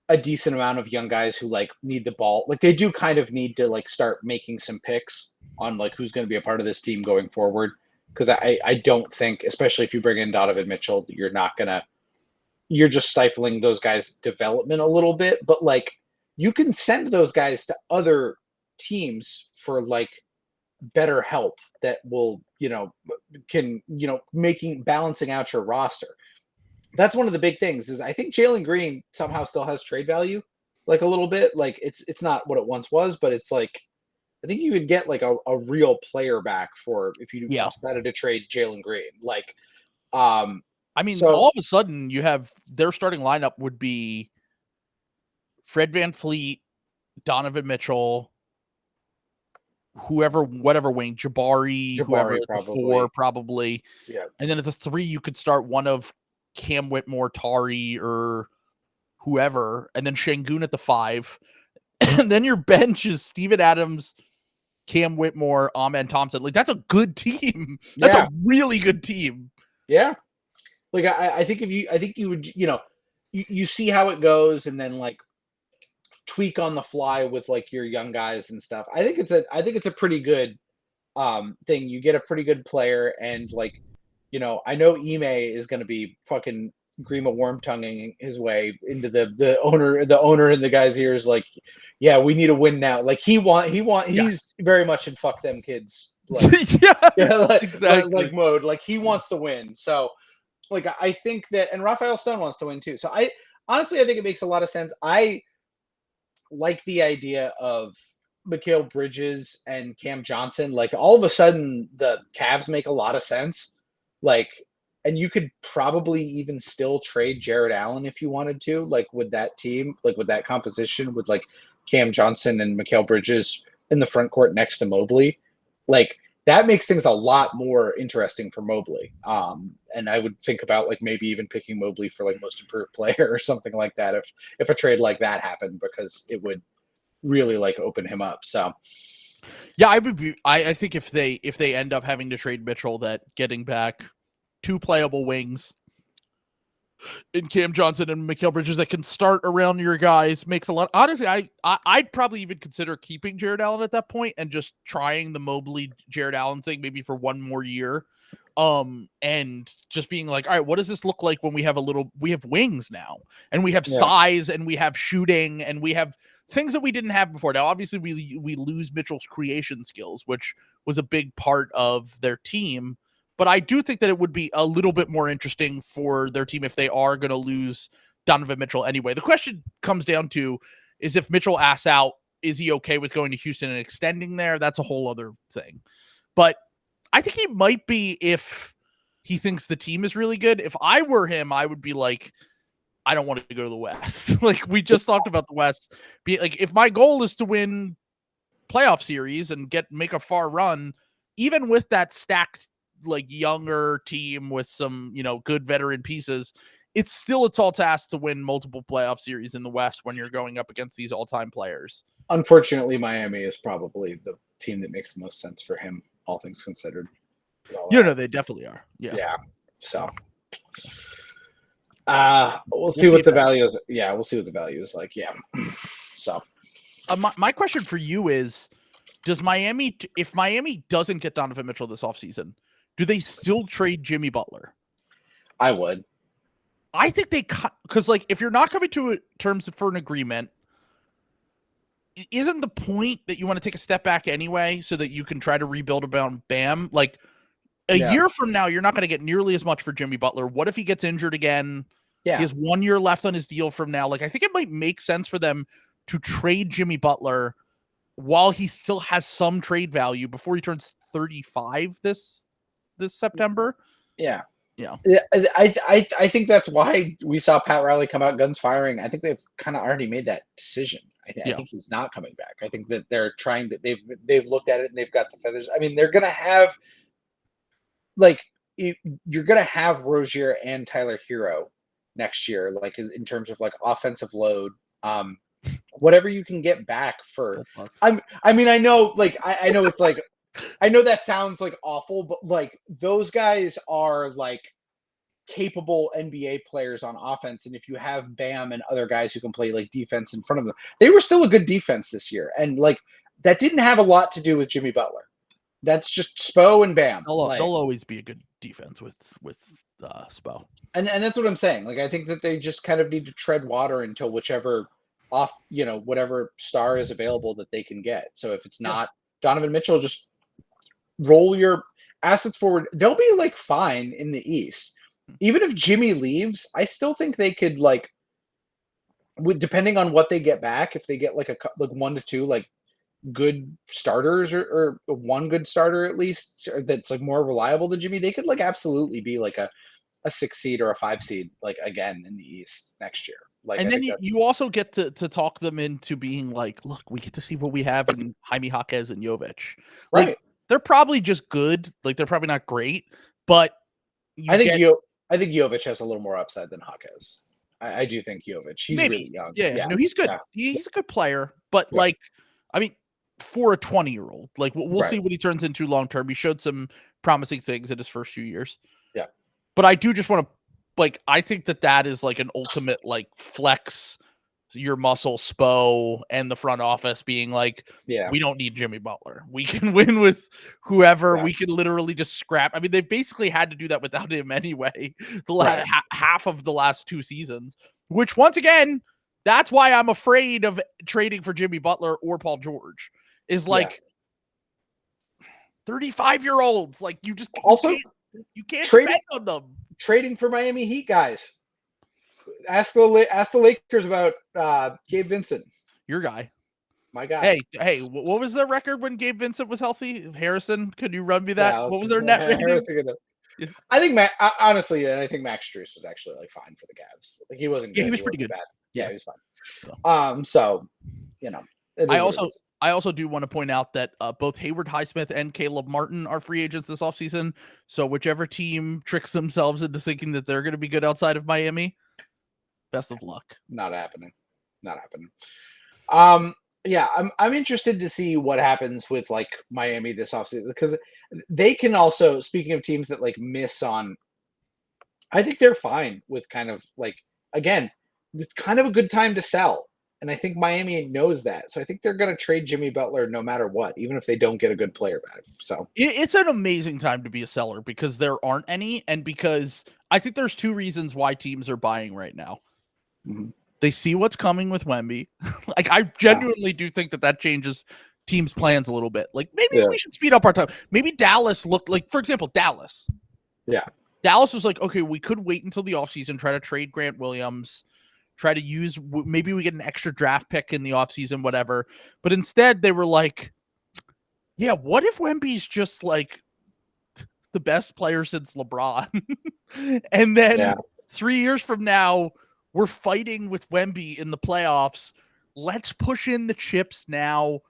a decent amount of young guys who like need the ball. Like they do kind of need to like start making some picks on like who's going to be a part of this team going forward. Because I don't think, especially if you bring in Donovan Mitchell, you're just stifling those guys' development a little bit. But like you can send those guys to other teams for like better help that will, balancing out your roster. That's one of the big things is I think Jalen Green somehow still has trade value, like a little bit. Like it's not what it once was, but it's like I think you could get like a real player back for if you decided to trade Jalen Green. Like, I mean, all of a sudden you have their starting lineup would be Fred VanVleet, Donovan Mitchell, whatever wing, Jabari whoever at the 4 probably. Yeah. And then at the 3, you could start one of Cam Whitmore, Tari, or whoever, and then Şengün at the 5. And then your bench is Steven Adams, Cam Whitmore, Amen Thompson. Like that's a good team. That's a really good team. Yeah. Like I think you would, you see how it goes and then like tweak on the fly with like your young guys and stuff. I think it's a pretty good thing. You get a pretty good player and like, I know Ime is going to be fucking Grima worm-tonguing his way into the owner and the guy's ears like, yeah, we need to win now. Like he's very much in fuck them kids like, exactly. like mode. Like he wants to win. So like I think that, and Raphael Stone wants to win too. So I honestly think it makes a lot of sense. I like the idea of Mikal Bridges and Cam Johnson. Like all of a sudden the Cavs make a lot of sense. Like, and you could probably even still trade Jared Allen if you wanted to, like with that team, like with that composition, with like Cam Johnson and Mikal Bridges in the front court next to Mobley. Like that makes things a lot more interesting for Mobley. And I would think about like maybe even picking Mobley for like most improved player or something like that if a trade like that happened, because it would really like open him up. So yeah, I think if they end up having to trade Mitchell, that getting back 2 playable wings in Cam Johnson and Mikal Bridges that can start around your guys makes a lot. Honestly, I'd probably even consider keeping Jared Allen at that point and just trying the Mobley Jared Allen thing maybe for one more year. And just being like, all right, what does this look like when we have wings now and we have size and we have shooting and we have things that we didn't have before. Now, obviously we lose Mitchell's creation skills, which was a big part of their team. But I do think that it would be a little bit more interesting for their team if they are going to lose Donovan Mitchell anyway. The question comes down to is if Mitchell asks out is he okay with going to Houston and extending there? That's a whole other thing. But I think he might be if he thinks the team is really good. If I were him, I would be like, I don't want to go to the West. Like we just talked about the West. Be like, if my goal is to win playoff series and make a far run, even with that stacked like younger team with some, good veteran pieces, it's still a tall task to win multiple playoff series in the West when you're going up against these all-time players. Unfortunately, Miami is probably the team that makes the most sense for him, all things considered. They definitely are. Yeah. So we'll see what the value is. Yeah, we'll see what the value is like. Yeah. So my question for you is, if Miami doesn't get Donovan Mitchell this offseason, do they still trade Jimmy Butler? I would. I think because if you're not coming to terms for an agreement, isn't the point that you want to take a step back anyway so that you can try to rebuild around Bam? Like a year from now, you're not going to get nearly as much for Jimmy Butler. What if he gets injured again? Yeah. He has 1 year left on his deal from now. Like I think it might make sense for them to trade Jimmy Butler while he still has some trade value before he turns 35 this September. Yeah. Yeah. I think that's why we saw Pat Riley come out guns firing. I think they've kind of already made that decision. I think he's not coming back. I think that they're trying to, they've looked at it and they've got the feathers. I mean, they're going to have you're going to have Rozier and Tyler Hero next year, like in terms of like offensive load. Whatever you can get back for, I know, like, I know it's like, I know that sounds like awful, but like those guys are like capable NBA players on offense. And if you have Bam and other guys who can play like defense in front of them, they were still a good defense this year. And like, that didn't have a lot to do with Jimmy Butler. That's just Spo and Bam. They'll always be a good defense with Spo. And that's what I'm saying. Like, I think that they just kind of need to tread water until whichever whatever star is available that they can get. So if it's not Donovan Mitchell, just roll your assets forward. They'll be like fine in the East. Even if Jimmy leaves, I still think they could depending on what they get back, if they get like 1 to 2 like good starters or one good starter at least that's like more reliable than Jimmy, they could like absolutely be like a 6 seed or a 5 seed like again in the East next year. Like, and then you also get to talk them into being like, look, we get to see what we have in Jaime Jaquez and Jovic. Like, right. They're probably just good. Like they're probably not great, but I think Jovic has a little more upside than Jaquez. I do think Jovic. He's really young. Yeah. No, he's good. Yeah. He's a good player, but for a 20-year-old, like we'll see what he turns into long term. He showed some promising things in his first few years. Yeah. But I do just want to I think that is like an ultimate like flex your muscle Spo and the front office being like, we don't need Jimmy Butler. We can win with whoever. We can literally just scrap. I mean, they basically had to do that without him anyway. Half of the last 2 seasons, which once again, that's why I'm afraid of trading for Jimmy Butler or Paul George is like 35-year-olds. Like you just you can't depend on them. Trading for Miami Heat guys. Ask the Lakers about Gabe Vincent. Your guy. My guy. Hey, what was the record when Gabe Vincent was healthy? Harrison, could you run me that? What was their net rating? I think honestly, and I think Max Strus was actually like fine for the Cavs. Like he wasn't good. He was pretty good. Bad. Yeah, he was fine. So I also do want to point out that both Hayward Highsmith and Caleb Martin are free agents this offseason. So whichever team tricks themselves into thinking that they're going to be good outside of Miami, best of luck. Not happening. Yeah, I'm interested to see what happens with like Miami this offseason because they can also, speaking of teams that like miss on, I think they're fine with kind of like, again, it's kind of a good time to sell. And I think Miami knows that. So I think they're going to trade Jimmy Butler no matter what, even if they don't get a good player back. So it's an amazing time to be a seller because there aren't any. And because I think there's 2 reasons why teams are buying right now. Mm-hmm. They see what's coming with Wemby. Like I genuinely do think that changes teams' plans a little bit. Like maybe we should speed up our time. Maybe Dallas looked like, for example, Dallas. Yeah. Dallas was like, okay, we could wait until the offseason, try to trade Grant Williams, try to use, maybe we get an extra draft pick in the offseason, whatever. But instead they were like, yeah, what if Wemby's just like the best player since LeBron? And then 3 years from now, we're fighting with Wemby in the playoffs. Let's push in the chips now.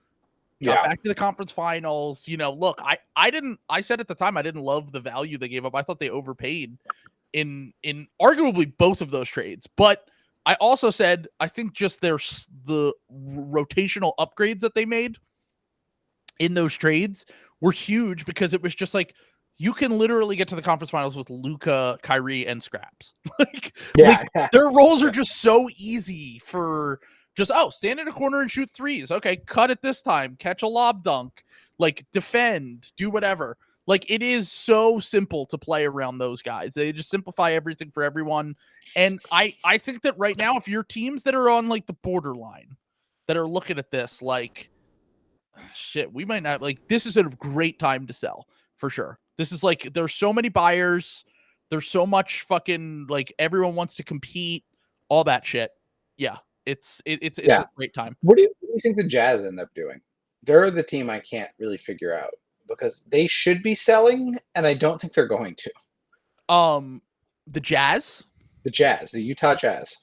Got back to the conference finals. Look, I said at the time I didn't love the value they gave up. I thought they overpaid in arguably both of those trades. But I also said I think just there's the rotational upgrades that they made in those trades were huge, because it was just like you can literally get to the conference finals with Luka, Kyrie, and scraps. Their roles are just so easy for just, stand in a corner and shoot threes. Okay, cut it this time, catch a lob dunk, defend, do whatever. It is so simple to play around those guys. They just simplify everything for everyone. And I think that right now, if you're teams that are on the borderline, that are looking at this shit, we might not, this is a great time to sell for sure. This is there's so many buyers. There's so much fucking everyone wants to compete, all that shit. Yeah. It's a great time. What do you think the Jazz end up doing? They're the team I can't really figure out, because they should be selling, and I don't think they're going to. The Jazz? The Utah Jazz.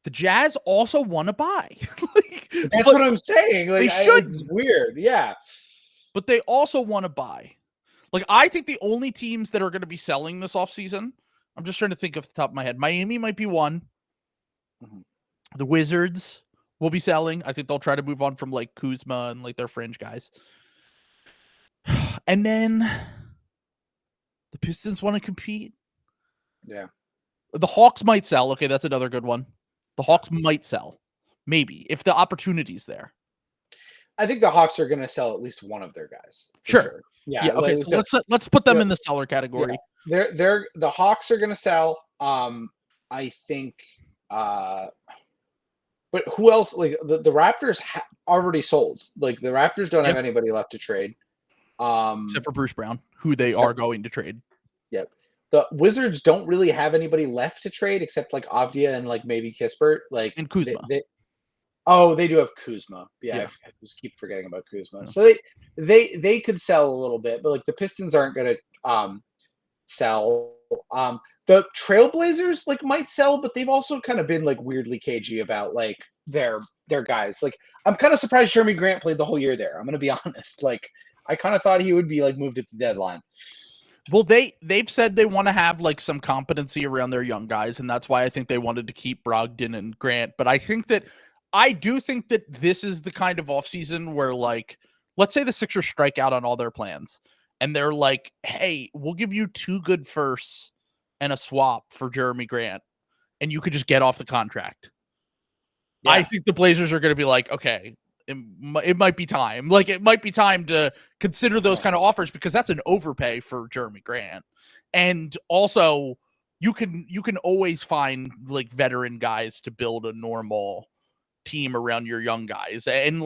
The Jazz also want to buy. That's what I'm saying. They should. It's weird. Yeah. But they also want to buy. I think the only teams that are going to be selling this offseason, I'm just trying to think off the top of my head. Miami might be one. Mm-hmm. The Wizards will be selling. I think they'll try to move on from Kuzma and their fringe guys. And then the Pistons want to compete. Yeah. The Hawks might sell. Okay, that's another good one. The Hawks might sell. Maybe, if the opportunity's there. I think the Hawks are going to sell at least one of their guys. Sure. Yeah. Okay. So let's put them in the seller category. Yeah. The Hawks are going to sell. I think. But who else? The Raptors already sold. The Raptors don't have anybody left to trade. Except for Bruce Brown, who they are going to trade. Yep. The Wizards don't really have anybody left to trade except Avdia and maybe Kispert. And Kuzma. They do have Kuzma. Yeah. I just keep forgetting about Kuzma. Yeah. So they could sell a little bit, but the Pistons aren't going to sell. The Trailblazers might sell, but they've also kind of been weirdly cagey about their guys. I'm kind of surprised Jeremy Grant played the whole year there. I'm going to be honest. I kind of thought he would be moved at the deadline. Well, they've said they want to have some competency around their young guys, and that's why I think they wanted to keep Brogdon and Grant. But I do think that this is the kind of offseason where let's say the Sixers strike out on all their plans, and they're hey, we'll give you 2 good firsts and a swap for Jeremy Grant, and you could just get off the contract. Yeah. I think the Blazers are going to be okay, it might be time. It might be time to consider those kind of offers, because that's an overpay for Jeremy Grant. And also, you can always find veteran guys to build a normal team around your young guys. And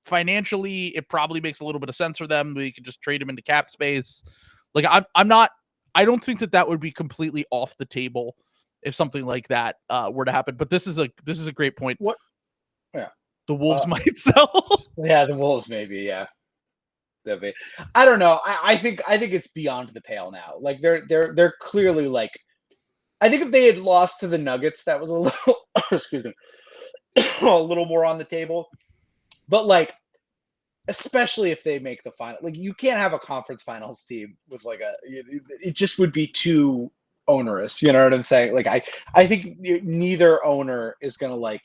financially, it probably makes a little bit of sense for them. We can just trade them into cap space. I don't think that would be completely off the table if something like that were to happen. But this is a great point. What? Yeah. The Wolves might sell. Yeah, the Wolves maybe. Yeah. I don't know. I think it's beyond the pale now. They're clearly I think if they had lost to the Nuggets, that was a little excuse me, a little more on the table. But especially if they make the final, you can't have a conference finals team with it just would be too onerous. You know what I'm saying? I think neither owner is gonna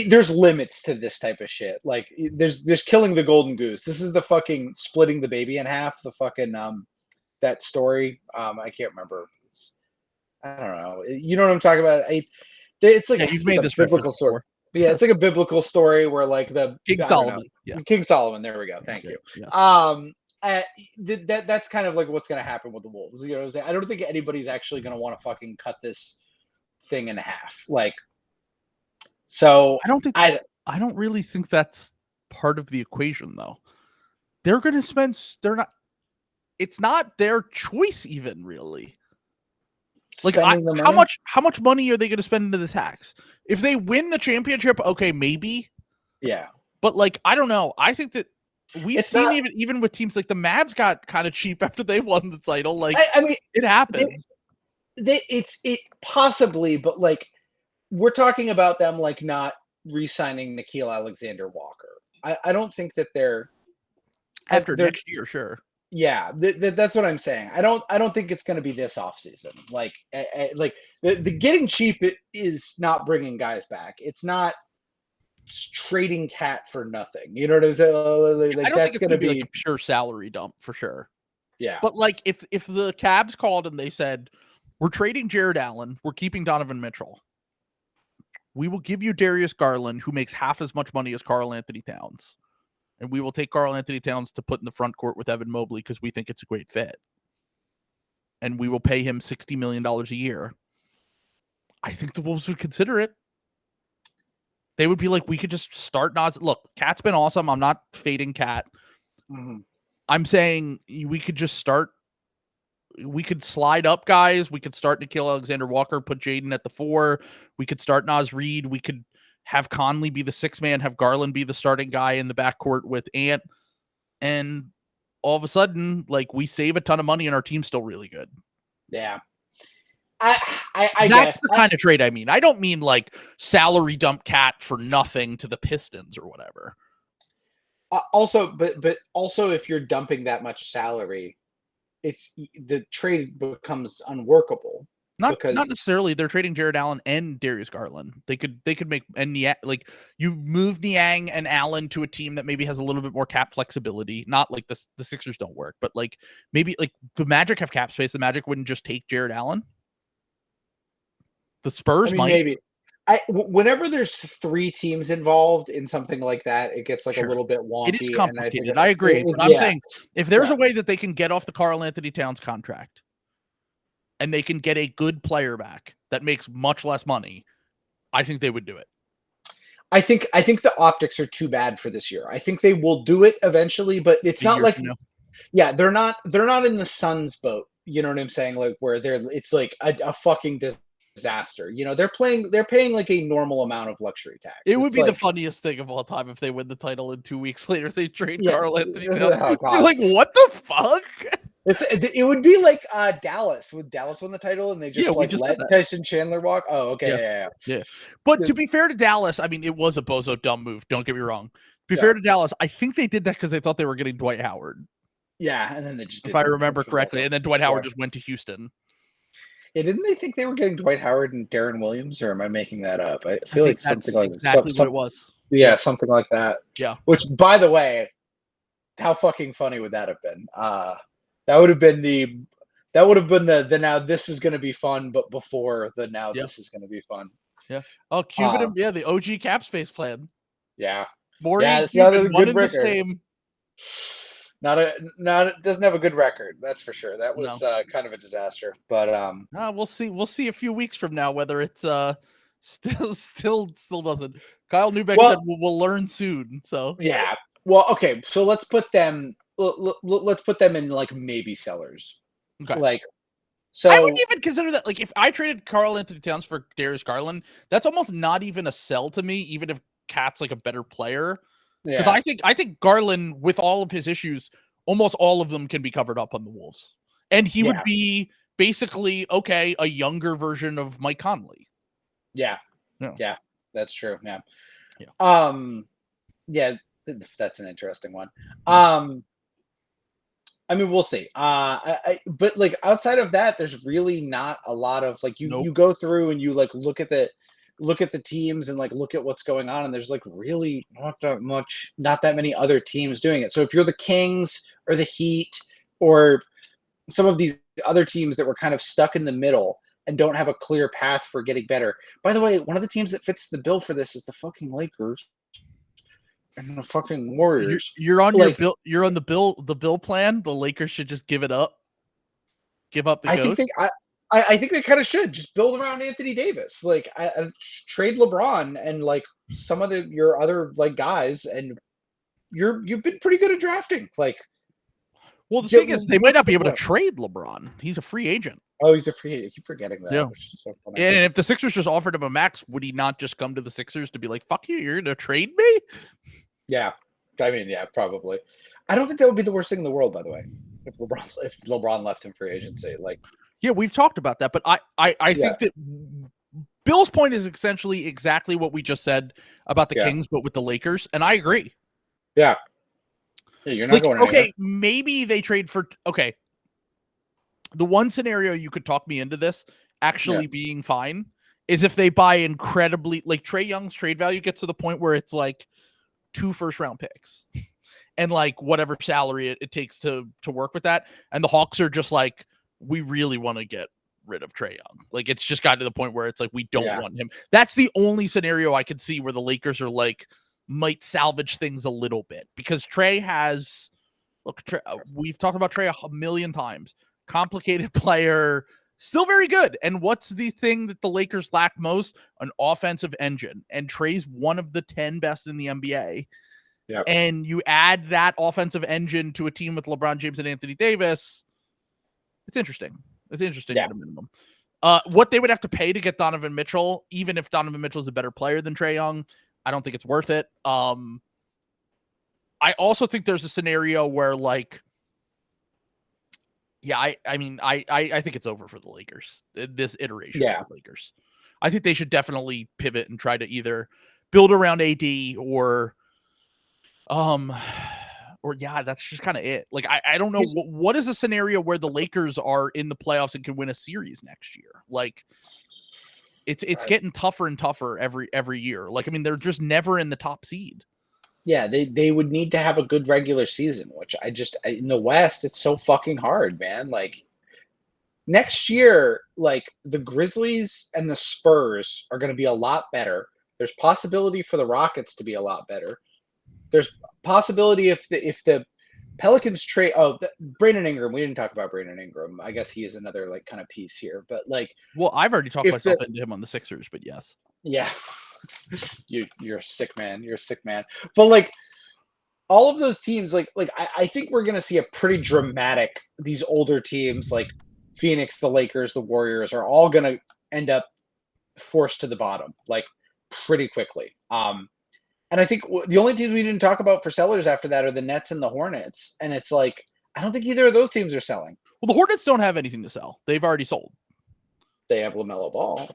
there's limits to this type of shit. There's killing the golden goose. This is the fucking splitting the baby in half. The fucking that story. I can't remember. I don't know. You know what I'm talking about? It's you've made this biblical story. Yeah, it's a biblical story where the King Solomon. Yeah. King Solomon. There we go. Thank you. Yeah. That's kind of what's going to happen with the Wolves. You know, I don't think anybody's actually going to want to fucking cut this thing in half. So I don't really think that's part of the equation, though. They're going to spend. It's not their choice, even really. Like, how much money are they going to spend into the tax? If they win the championship, okay, maybe. Yeah. But like, I don't know. I think that we've seen even with teams like the Mavs got kind of cheap after they won the title. Like, I mean, it happens. It's possibly, but like, we're talking about them like not re-signing Nickeil Alexander-Walker. I don't think that they're after next year, sure. Yeah, that's what I'm saying. I don't think it's going to be this offseason. Like the getting cheap is not bringing guys back. It's not trading Cat for nothing. You know what I'm saying? Like, I don't think it's going to be like a pure salary dump for sure. Yeah, but like if the Cavs called and they said, "We're trading Jared Allen, we're keeping Donovan Mitchell. We will give you Darius Garland, who makes half as much money as Karl Anthony Towns." And we will take Karl Anthony Towns to put in the front court with Evan Mobley because we think it's a great fit. And we will pay him $60 million a year. I think the Wolves would consider it. They would be like, we could just start Nas. Look, Cat's been awesome. I'm not fading Cat. Mm-hmm. I'm saying we could just start. We could slide up guys. We could start Nickeil Alexander-Walker, put Jaden at the 4. We could start Naz Reid. We could have Conley be the 6 man, have Garland be the starting guy in the backcourt with Ant. And all of a sudden, like, we save a ton of money and our team's still really good. Yeah. I that's the kind of trade I mean. I don't mean like salary dump Cat for nothing to the Pistons or whatever. Also, but also if you're dumping that much salary, it's the trade becomes unworkable. Not necessarily. They're trading Jared Allen and Darius Garland. They could make and like you move Niang and Allen to a team that maybe has a little bit more cap flexibility. Not like the Sixers don't work, but like maybe like the Magic have cap space. The Magic wouldn't just take Jared Allen. The Spurs might. Maybe. Whenever there's 3 teams involved in something like that, it gets like a little bit wonky. It is complicated. I agree. But I'm saying if there's a way that they can get off the Karl Anthony Towns contract, and they can get a good player back that makes much less money, I think they would do it. I think the optics are too bad for this year. I think they will do it eventually, but it's not like, yeah, they're not in the Suns boat. You know what I'm saying? Like where it's like a fucking disaster. You know, they're paying like a normal amount of luxury tax. It would be like the funniest thing of all time if they win the title and 2 weeks later they trade Karl Anthony Towns. You're like, what the fuck? It would be like Dallas. Would Dallas win the title and they just let Tyson Chandler walk? Oh, okay, yeah. But to be fair to Dallas, I mean, it was a bozo dumb move. Don't get me wrong. To be fair to Dallas, I think they did that because they thought they were getting Dwight Howard. Yeah, and then they just if I remember correctly, and then Dwight Howard just went to Houston. Yeah, didn't they think they were getting Dwight Howard and Darren Williams, or am I making that up? I feel like something like exactly what it was. Yeah, something like that. Yeah. Which, by the way, how fucking funny would that have been? That would have been the now this is going to be fun, but before the now this is going to be fun. Yeah. Oh, Cuban, the OG cap space plan. Yeah. Morty and Cuban, one in the same. It doesn't have a good record, that's for sure. That was kind of a disaster. But we'll see a few weeks from now whether it's still doesn't. Kyle Neubeck said we'll learn soon. So yeah. Well, okay, so let's put them in like maybe sellers. Okay. Like, so I wouldn't even consider that. Like, if I traded Karl Anthony Towns for Darius Garland, that's almost not even a sell to me, even if Cat's like a better player. Because I think Garland, with all of his issues, almost all of them can be covered up on the Wolves, and he would be basically a younger version of Mike Conley. Yeah, that's true. Yeah, that's an interesting one. I mean, we'll see. But like outside of that, there's really not a lot of like you go through and you like look at the teams and like look at what's going on, and there's like really not that many other teams doing it. So if you're the Kings or the Heat or some of these other teams that were kind of stuck in the middle and don't have a clear path for getting better. By the way, one of the teams that fits the bill for this is the fucking Lakers and the fucking Warriors. You're on your bill. You're on the bill plan. The Lakers should just give it up. Give up the ghost. I think they kind of should just build around Anthony Davis. Like, trade LeBron and like some of your other like guys, and you've been pretty good at drafting. Like, Well, the thing is, they might not be able to trade LeBron. He's a free agent. Oh, he's a free agent. I keep forgetting that. Yeah. Which is so funny. And if the Sixers just offered him a max, would he not just come to the Sixers to be like, fuck you, you're going to trade me? Yeah. I mean, yeah, probably. I don't think that would be the worst thing in the world, by the way, if LeBron left in free agency. Like, yeah, we've talked about that, but I think that Bill's point is essentially exactly what we just said about the Kings, but with the Lakers, and I agree. Yeah. Yeah, you're not going anywhere. Okay, maybe they trade for the one scenario you could talk me into this actually being fine is if they buy incredibly, like Trae Young's trade value gets to the point where it's like 2 first-round picks and like whatever salary it takes to work with that, and the Hawks are just like, we really want to get rid of Trae Young. Like, it's just gotten to the point where it's like, we don't want him. That's the only scenario I could see where the Lakers are like, might salvage things a little bit, because Trae has, we've talked about Trae a million times. Complicated player, still very good. And what's the thing that the Lakers lack most? An offensive engine. And Trae's one of the 10 best in the NBA. Yeah. And you add that offensive engine to a team with LeBron James and Anthony Davis. It's interesting. It's interesting at a minimum. What they would have to pay to get Donovan Mitchell, even if Donovan Mitchell is a better player than Trae Young, I don't think it's worth it. I also think there's a scenario where, like, I mean, I think it's over for the Lakers, this iteration of the Lakers. I think they should definitely pivot and try to either build around AD or that's just kind of it. Like, I don't know what is a scenario where the Lakers are in the playoffs and can win a series next year. Like, it's getting tougher and tougher every year. Like, I mean, they're just never in the top seed. Yeah, they would need to have a good regular season, which in the West, it's so fucking hard, man. Like, next year, like, the Grizzlies and the Spurs are going to be a lot better. There's possibility for the Rockets to be a lot better. There's possibility if the Pelicans trade. Brandon Ingram. We didn't talk about Brandon Ingram. I guess he is another, like, kind of piece here. But, like, well, I've already talked myself into him on the Sixers, but yes. Yeah. You're a sick man. You're a sick man. But, like, all of those teams, like I think we're gonna see a pretty dramatic. These older teams like Phoenix, the Lakers, the Warriors are all gonna end up forced to the bottom, like, pretty quickly. And I think the only teams we didn't talk about for sellers after that are the Nets and the Hornets. And it's like, I don't think either of those teams are selling. Well, the Hornets don't have anything to sell. They've already sold. They have LaMelo Ball.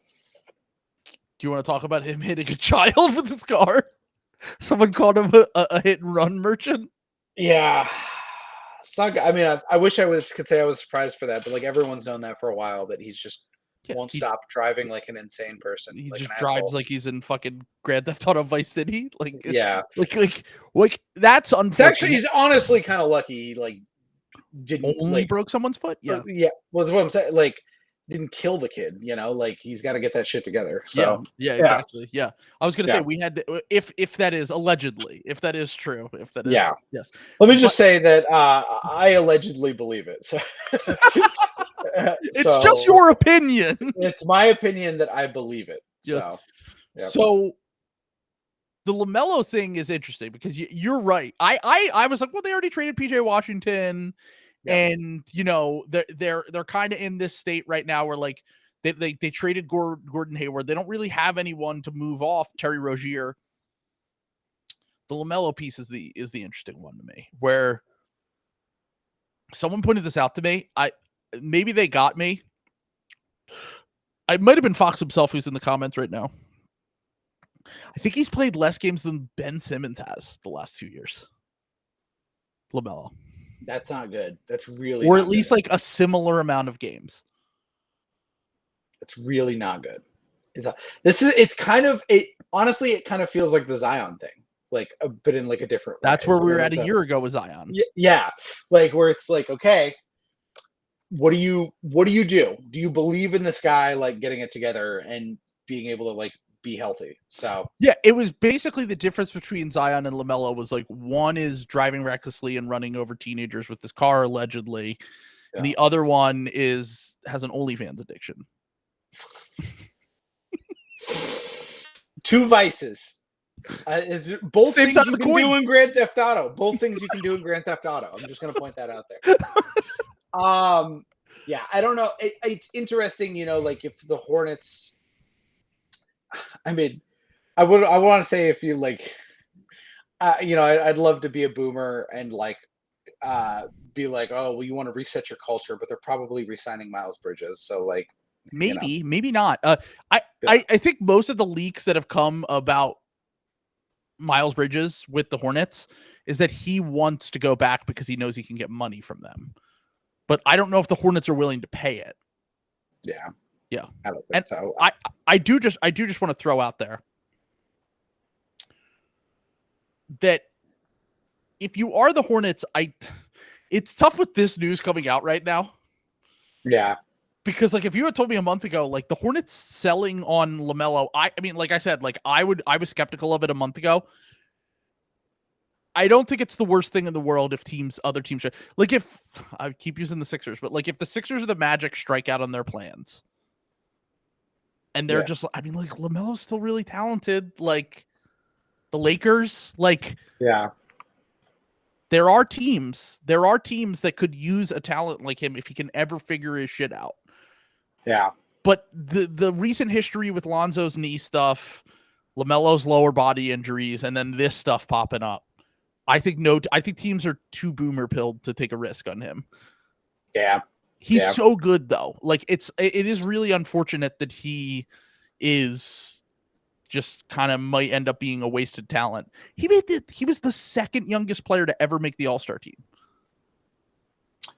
Do you want to talk about him hitting a child with his car? Someone called him a hit and run merchant. Yeah. It's not good. I mean, I wish I could say I was surprised for that, but, like, everyone's known that for a while, that he's just won't stop driving like an insane person. He like just drives like he's in fucking Grand Theft Auto Vice City. Like, like that's unfortunate. He's honestly kind of lucky he, like, didn't only broke someone's foot. Yeah. Yeah. Well, that's what I'm saying. Like, didn't kill the kid, like, he's got to get that shit together. So yeah, exactly. Yeah. I was going to say, we had if that is allegedly, if that is true, if that is, yes. Let me just say that I allegedly believe it. So it's just your opinion. It's my opinion that I believe it. Yes. So, so the LaMelo thing is interesting because you're right. I was like, well, they already traded PJ Washington. And they're kind of in this state right now where, like, they traded Gordon Hayward. They don't really have anyone to move off Terry Rozier. The LaMelo piece is the interesting one to me, where someone pointed this out to me. Maybe they got me. I might have been Fox himself who's in the comments right now. I think he's played less games than Ben Simmons has the last 2 years. LaMelo. That's not good. That's really, or at least good. Like a similar amount of games. It's really not good. Honestly, it kind of feels like the Zion thing, like, but in, like, a different way. That's where we were at a year ago with Zion. Yeah. Like, where it's like, okay, what do you do? Do you believe in this guy, like, getting it together and being able to, like, be healthy? So yeah, it was basically the difference between Zion and LaMelo was, like, one is driving recklessly and running over teenagers with his car allegedly, and the other one has an OnlyFans addiction. Two vices. It's both Same things side you of the can coin. do in Grand Theft Auto. Both things you can do in Grand Theft Auto. I'm just going to point that out there. Yeah, I don't know. It's interesting, like if the Hornets. I mean, I want to say if you like, I'd love to be a boomer and like, be like, oh, well, you want to reset your culture, but they're probably re-signing Miles Bridges. So like, maybe not. I think most of the leaks that have come about Miles Bridges with the Hornets is that he wants to go back because he knows he can get money from them. But I don't know if the Hornets are willing to pay it. Yeah. I don't think so. I do just want to throw out there that if you are the Hornets, it's tough with this news coming out right now. Yeah. Because like if you had told me a month ago, like the Hornets selling on LaMelo, I mean, like I said, like I was skeptical of it a month ago. I don't think it's the worst thing in the world if other teams like if I keep using the Sixers, but like if the Sixers or the Magic strike out on their plans and they're just, I mean, like LaMelo's still really talented. Like the Lakers, like there are teams that could use a talent like him if he can ever figure his shit out. Yeah. But the recent history with Lonzo's knee stuff, LaMelo's lower body injuries, and then this stuff popping up, I think teams are too boomer pilled to take a risk on him. Yeah. He's so good though. Like it is really unfortunate that he is just kind of might end up being a wasted talent. He was the second youngest player to ever make the All-Star team.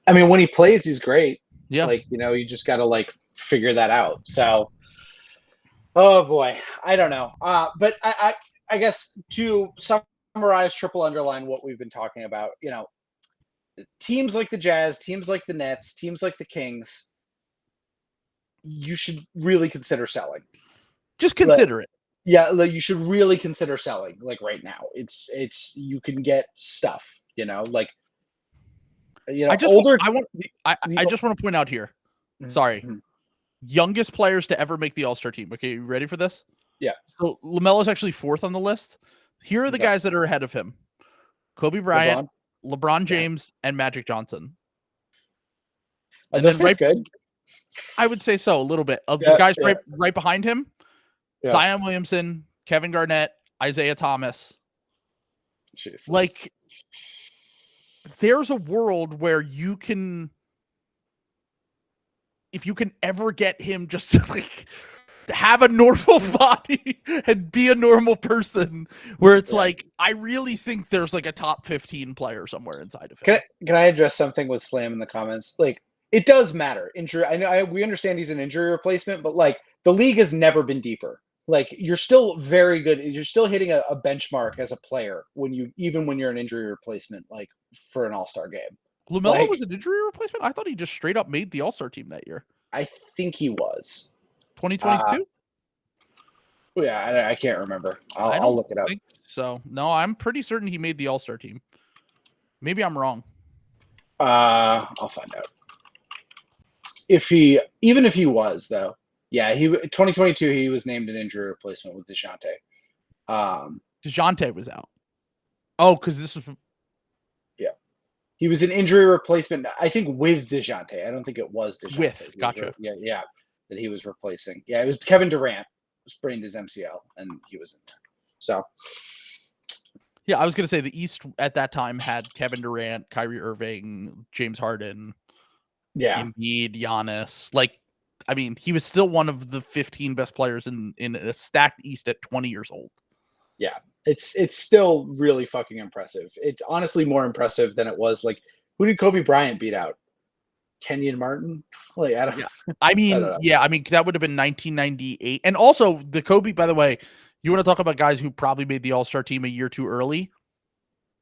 I mean, when he plays, he's great. Yeah. Like, you just got to like figure that out. So, oh boy, I don't know. But I guess to summarize, triple underline what we've been talking about, teams like the Jazz, teams like the Nets, teams like the Kings, you should really consider selling. Just consider it. Yeah, like you should really consider selling. Like right now, it's you can get stuff. Like I just want to point out here. Sorry, youngest players to ever make the All-Star team. Okay, you ready for this? Yeah. So LaMelo's actually fourth on the list. Here are the guys that are ahead of him: Kobe Bryant, LeBron James, and Magic Johnson. And then good. I would say so a little bit. Of the guys right behind him. Yeah. Zion Williamson, Kevin Garnett, Isaiah Thomas. Jesus. Like, there's a world where you can, if you can ever get him just to like have a normal body and be a normal person, where it's like, I really think there's like a top 15 player somewhere inside of him. Can I address something with Slam in the comments? Like, it does matter. Injury. I know we understand he's an injury replacement, but like the league has never been deeper. Like you're still very good. You're still hitting a benchmark as a player even when you're an injury replacement, like for an All-Star game. LaMelo was an injury replacement? I thought he just straight up made the All-Star team that year. I think he was. 2022? Yeah, I can't remember. I'll look it up. So no, I'm pretty certain he made the All-Star team. Maybe I'm wrong. I'll find out. Even if he was though. Yeah, 2022 he was named an injury replacement with DeJounte. DeJounte was out. Oh, because this was he was an injury replacement, I think, with DeJounte. I don't think it was DeJounte. Gotcha. Yeah, that he was replacing. Yeah, it was Kevin Durant who sprained his MCL and he was in there. So yeah, I was gonna say the East at that time had Kevin Durant, Kyrie Irving, James Harden, Embiid, Giannis. Like, I mean, he was still one of the 15 best players in a stacked East at 20 years old. Yeah, it's still really fucking impressive. It's honestly more impressive than it was. Like, who did Kobe Bryant beat out? Kenyon Martin? Like, I don't. Yeah. I mean, that would have been 1998. And also, the Kobe. By the way, you want to talk about guys who probably made the All-Star team a year too early?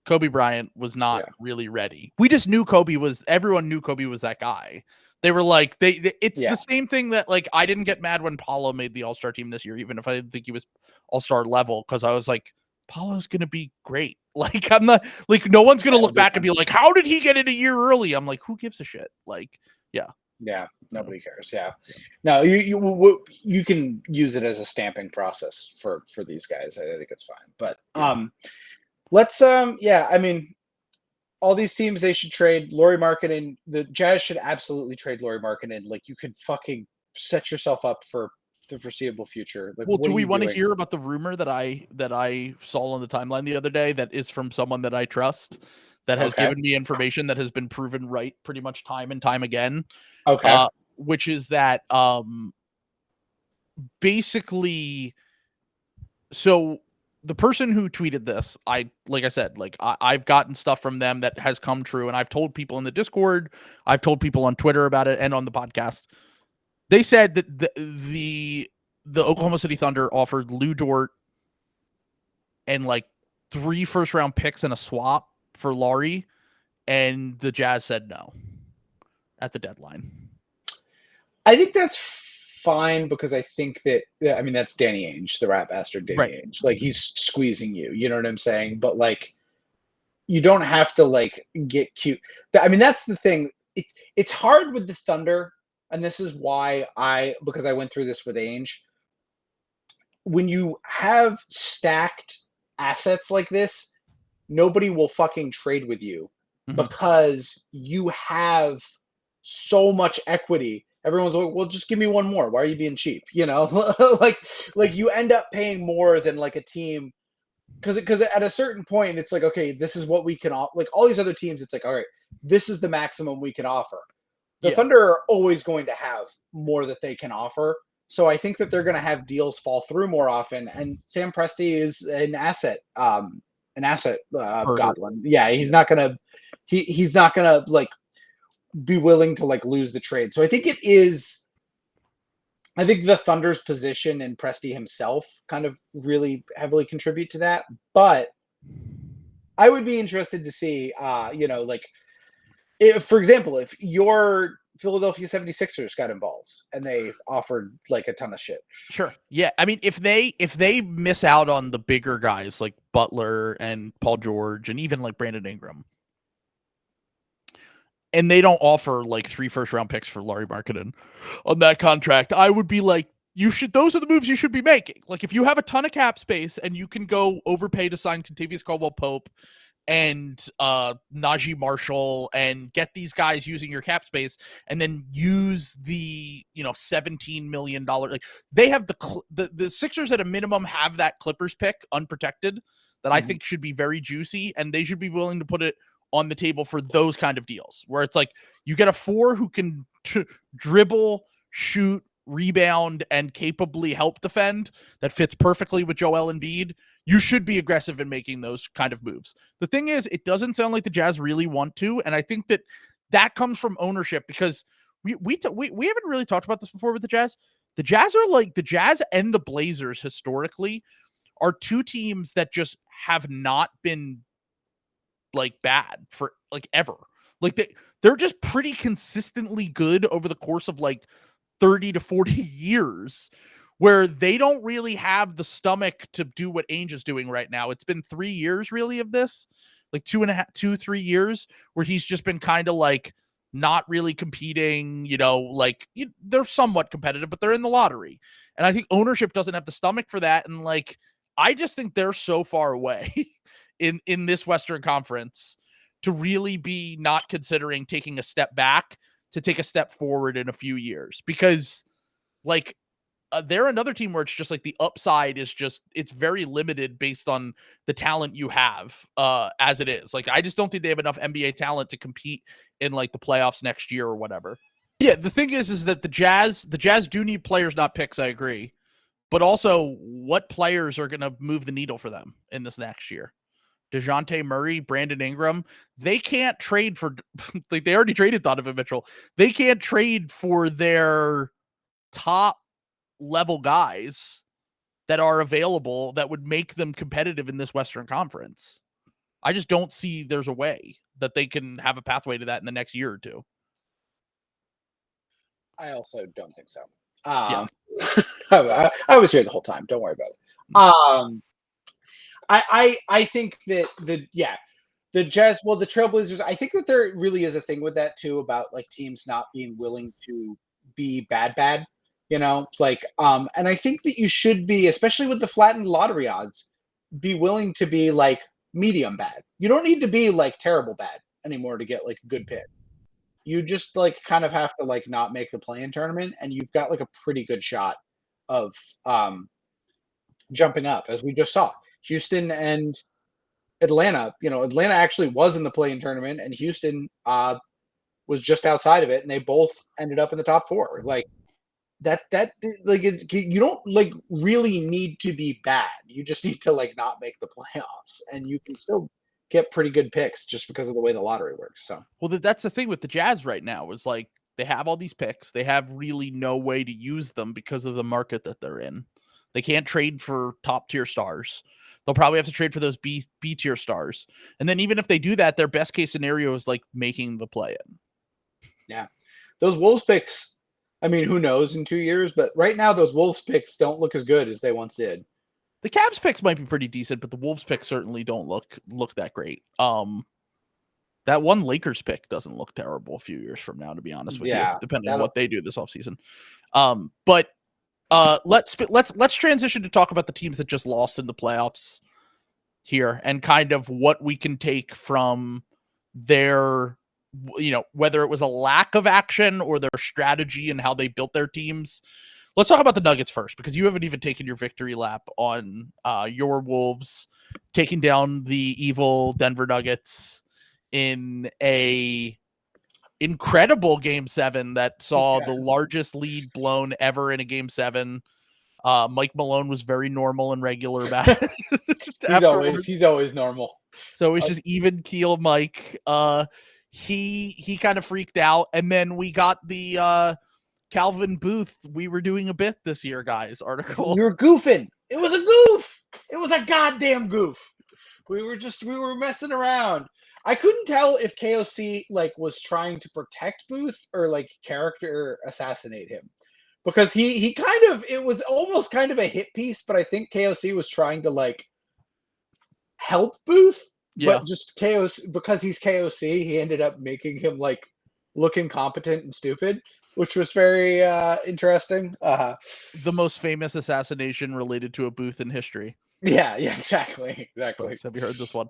Kobe Bryant was not really ready. We just knew everyone knew Kobe was that guy. They were like, it's the same thing that like, I didn't get mad when Paulo made the All-Star team this year, even if I didn't think he was All-Star level. Cause I was like, Paulo's going to be great. Like, I'm not like, no one's going to look back and be like, how did he get it a year early? I'm like, who gives a shit? Like, yeah. Yeah, nobody cares. Yeah, no, you can use it as a stamping process for these guys. I think it's fine. But let's yeah, I mean, all these teams, they should trade Lauri Markkanen. The Jazz should absolutely trade Lauri Markkanen. Like, you could fucking set yourself up for the foreseeable future. Like, well, what do are we you want to doing? hear about the rumor that I saw on the timeline the other day that is from someone that I trust, that has Okay. given me information that has been proven right pretty much time and time again? Okay. Which is that basically, so the person who tweeted this, like I said, like I've gotten stuff from them that has come true, and I've told people in the Discord, I've told people on Twitter about it and on the podcast. They said that the Oklahoma City Thunder offered Lou Dort and like 3 first-round picks and a swap for Lauri, and the Jazz said no at the deadline. I think that's fine, because I think that, I mean, that's Danny Ainge, the rat bastard Danny Ainge. Like, he's squeezing you. You know what I'm saying? But like, you don't have to like get cute. I mean, that's the thing. It's hard with the Thunder, and this is why because I went through this with Ainge. When you have stacked assets like this, nobody will fucking trade with you because you have so much equity. Everyone's like, well, just give me one more. Why are you being cheap? You know, like you end up paying more than like a team, because at a certain point, it's like, okay, this is what we can offer. Like, all these other teams, it's like, all right, this is the maximum we can offer. The Thunder are always going to have more that they can offer. So I think that they're going to have deals fall through more often. And Sam Presti is an asset goblin. Yeah, he's not gonna like be willing to like lose the trade. So I think the Thunder's position and Presti himself kind of really heavily contribute to that. But I would be interested to see, like, if, for example, if your Philadelphia 76ers got involved and they offered like a ton of shit. Sure. Yeah. I mean, if they miss out on the bigger guys like Butler and Paul George and even like Brandon Ingram, and they don't offer like 3 first-round picks for Lauri Markkanen on that contract, I would be like, those are the moves you should be making. Like, if you have a ton of cap space and you can go overpay to sign Kentavious Caldwell-Pope and Najee Marshall and get these guys using your cap space, and then use the $17 million, like, they have the Sixers at a minimum have that Clippers pick unprotected that I think should be very juicy, and they should be willing to put it on the table for those kind of deals where it's like you get a 4 who can dribble, shoot, rebound, and capably help defend that fits perfectly with Joel Embiid. You should be aggressive in making those kind of moves. The thing is, it doesn't sound like the Jazz really want to, and I think that comes from ownership, because we haven't really talked about this before with the Jazz. The Jazz are like, the Jazz and the Blazers historically are 2 teams that just have not been like bad for like ever. Like, they're just pretty consistently good over the course of like 30 to 40 years, where they don't really have the stomach to do what Ainge is doing right now. It's been 3 years really of this, like 3 years where he's just been kind of like not really competing, like they're somewhat competitive, but they're in the lottery. And I think ownership doesn't have the stomach for that. And like, I just think they're so far away in this Western Conference to really be not considering taking a step back to take a step forward in a few years, because like they're another team where it's just like the upside is just, it's very limited based on the talent you have as it is. Like, I just don't think they have enough NBA talent to compete in like the playoffs next year or whatever. Yeah, the thing is that the Jazz do need players, not picks. I agree. But also, what players are going to move the needle for them in this next year? DeJounte Murray, Brandon Ingram, they can't trade for, like, they already traded Donovan Mitchell. They can't trade for their top level guys that are available that would make them competitive in this Western Conference. I just don't see there's a way that they can have a pathway to that in the next year or two. I also don't think so. Yeah. I was here the whole time. Don't worry about it. I think that the The Jazz, well, the Trailblazers, I think that there really is a thing with that too about like teams not being willing to be bad, and I think that you should be, especially with the flattened lottery odds, be willing to be like medium bad. You don't need to be like terrible bad anymore to get like a good pick. You just like kind of have to like not make the play-in tournament, and you've got like a pretty good shot of jumping up, as we just saw. Houston and Atlanta, Atlanta actually was in the play-in tournament, and Houston was just outside of it, and they both ended up in the top 4. Like that, you don't like really need to be bad. You just need to like not make the playoffs, and you can still get pretty good picks just because of the way the lottery works. So, well, that's the thing with the Jazz right now is like they have all these picks. They have really no way to use them because of the market that they're in. They can't trade for top tier stars. They'll probably have to trade for those B tier stars. And then even if they do that, their best case scenario is like making the play-in. Yeah. Those Wolves picks, I mean, who knows in 2 years, but right now those Wolves picks don't look as good as they once did. The Cavs picks might be pretty decent, but the Wolves picks certainly don't look that great. That one Lakers pick doesn't look terrible a few years from now, to be honest with you, depending on what they do this offseason. But let's transition to talk about the teams that just lost in the playoffs here and kind of what we can take from their, whether it was a lack of action or their strategy and how they built their teams. Let's talk about the Nuggets first, because you haven't even taken your victory lap on your Wolves taking down the evil Denver Nuggets in a incredible Game 7 that saw the largest lead blown ever in a Game 7. Mike Malone was very normal and regular about it. he's always normal. So it's just even keel Mike. He kind of freaked out, and then we got the Calvin Booth, we were doing a bit this year, guys, article. We were goofing. It was a goof. It was a goddamn goof. We were messing around. I couldn't tell if KOC like was trying to protect Booth or like character assassinate him. Because he kind of, it was almost kind of a hit piece, but I think KOC was trying to like help Booth. Yeah. But just KOC, because he's KOC, he ended up making him like look incompetent and stupid, which was very interesting. The most famous assassination related to a Booth in history. Yeah, exactly. Folks, have you heard this one?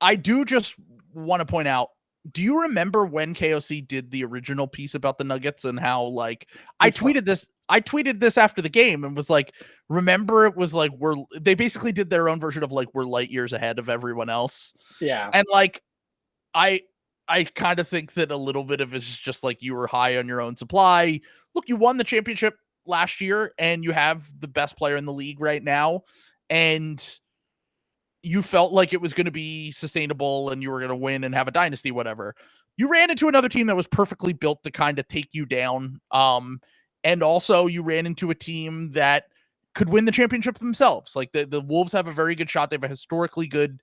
I do just want to point out, do you remember when KOC did the original piece about the Nuggets and how like I tweeted this after the game and was like, remember it was like they basically did their own version of like we're light years ahead of everyone else. Yeah. And like I kind of think that a little bit of it's just like you were high on your own supply. Look, you won the championship last year and you have the best player in the league right now, and you felt like it was going to be sustainable and you were going to win and have a dynasty, whatever. You ran into another team that was perfectly built to kind of take you down. And also you ran into a team that could win the championship themselves. Like the Wolves have a very good shot. They have a historically good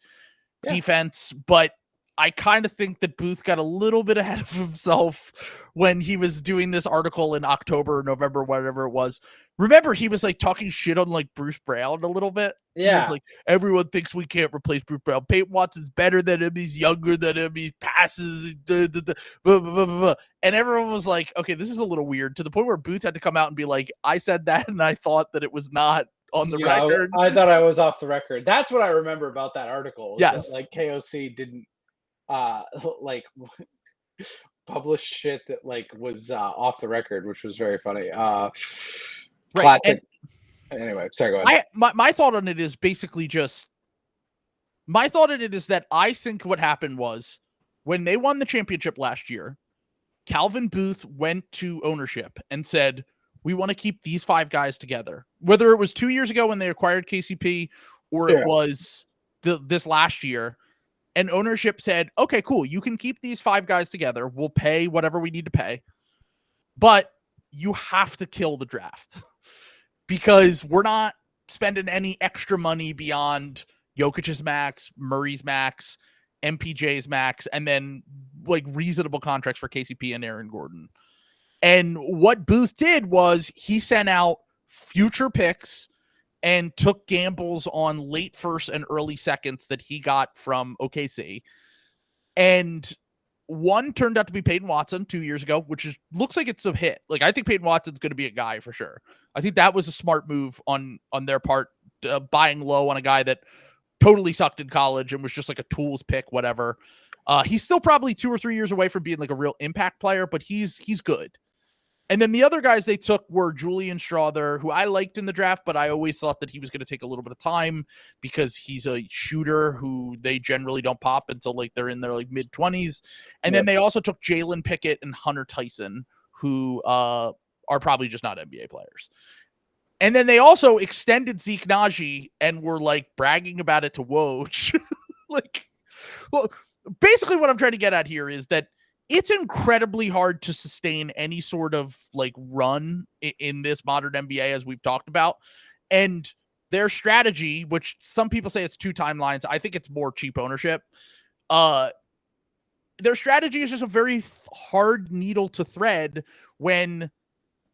defense, but I kind of think that Booth got a little bit ahead of himself when he was doing this article in October or November, whatever it was. Remember, he was like talking shit on like Bruce Brown a little bit. Yeah. He was like, everyone thinks we can't replace Bruce Brown. Peyton Watson's better than him. He's younger than him. He passes. Blah, blah, blah, blah, blah. And everyone was like, okay, this is a little weird, to the point where Booth had to come out and be like, I said that and I thought that it was not on the record. I thought I was off the record. That's what I remember about that article. Yes. That, like KOC didn't like publish shit that like was off the record, which was very funny. Classic. Anyway, sorry, go ahead. My thought on it is basically just that I think what happened was when they won the championship last year, Calvin Booth went to ownership and said, we want to keep these 5 guys together. Whether it was 2 years ago when they acquired KCP or it was this last year, and ownership said, okay, cool, you can keep these 5 guys together. We'll pay whatever we need to pay, but you have to kill the draft because we're not spending any extra money beyond Jokic's max, Murray's max, MPJ's max, and then like reasonable contracts for KCP and Aaron Gordon. And what Booth did was he sent out future picks and took gambles on late first and early seconds that he got from OKC. And one turned out to be Peyton Watson 2 years ago, which looks like it's a hit. Like, I think Peyton Watson's going to be a guy for sure. I think that was a smart move on their part, buying low on a guy that totally sucked in college and was just like a tools pick, whatever. He's still probably 2 or 3 years away from being like a real impact player, but he's good. And then the other guys they took were Julian Strawther, who I liked in the draft, but I always thought that he was going to take a little bit of time because he's a shooter who they generally don't pop until like they're in their like mid-20s. And then they also took Jalen Pickett and Hunter Tyson, who are probably just not NBA players. And then they also extended Zeke Naji and were like bragging about it to Woj. Well, basically what I'm trying to get at here is that it's incredibly hard to sustain any sort of like run in this modern NBA, as we've talked about. And their strategy, which some people say it's 2 timelines, I think it's more cheap ownership. Their strategy is just a very hard needle to thread when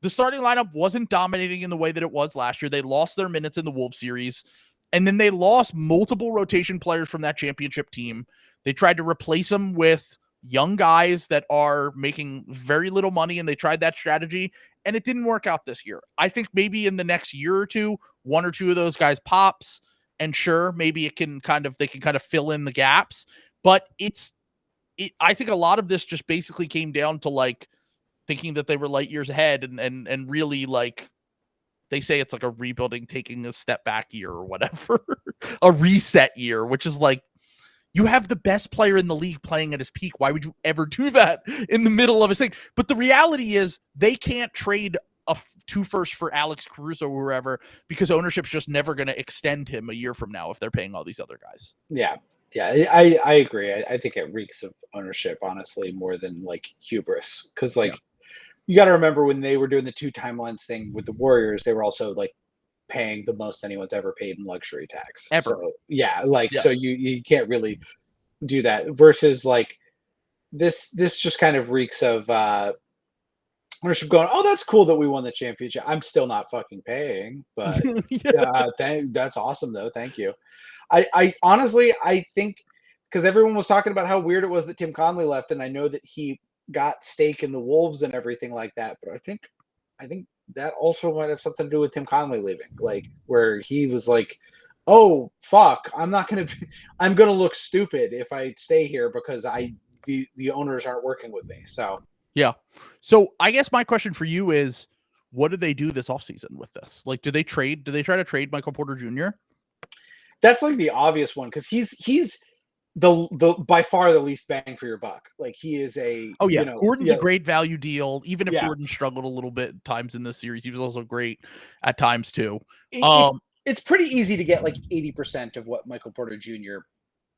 the starting lineup wasn't dominating in the way that it was last year. They lost their minutes in the Wolves series, and then they lost multiple rotation players from that championship team. They tried to replace them with young guys that are making very little money, and they tried that strategy, and it didn't work out this year. I think maybe in the next year or two, 1 or 2 of those guys pops, and sure, maybe they can kind of fill in the gaps. But I think a lot of this just basically came down to like thinking that they were light years ahead, and really, like, they say it's like a rebuilding, taking a step back year or whatever, a reset year, which is like, you have the best player in the league playing at his peak. Why would you ever do that in the middle of his thing? But the reality is they can't trade 2 firsts for Alex Caruso or whoever, because ownership's just never going to extend him a year from now if they're paying all these other guys. Yeah. I agree. I think it reeks of ownership, honestly, more than like hubris. Because you got to remember when they were doing the 2 timelines thing with the Warriors, they were also like paying the most anyone's ever paid in luxury tax ever. So, so you can't really do that versus like this just kind of reeks of ownership going, oh, that's cool that we won the championship. I'm still not fucking paying, but that's awesome though. Thank you. I honestly, I think, because everyone was talking about how weird it was that Tim Conley left, and I know that he got stake in the Wolves and everything like that, but I think that also might have something to do with Tim Conley leaving, like where he was like, oh fuck, I'm going to look stupid if I stay here because the owners aren't working with me. So I guess my question for you is, what do they do this offseason with this? Like, do they try to trade Michael Porter Jr.? That's like the obvious one, because he's the by far the least bang for your buck. Like, he is Gordon's a great value deal, even if Gordon struggled a little bit at times in this series. He was also great at times too. It's pretty easy to get like 80% of what Michael Porter Jr.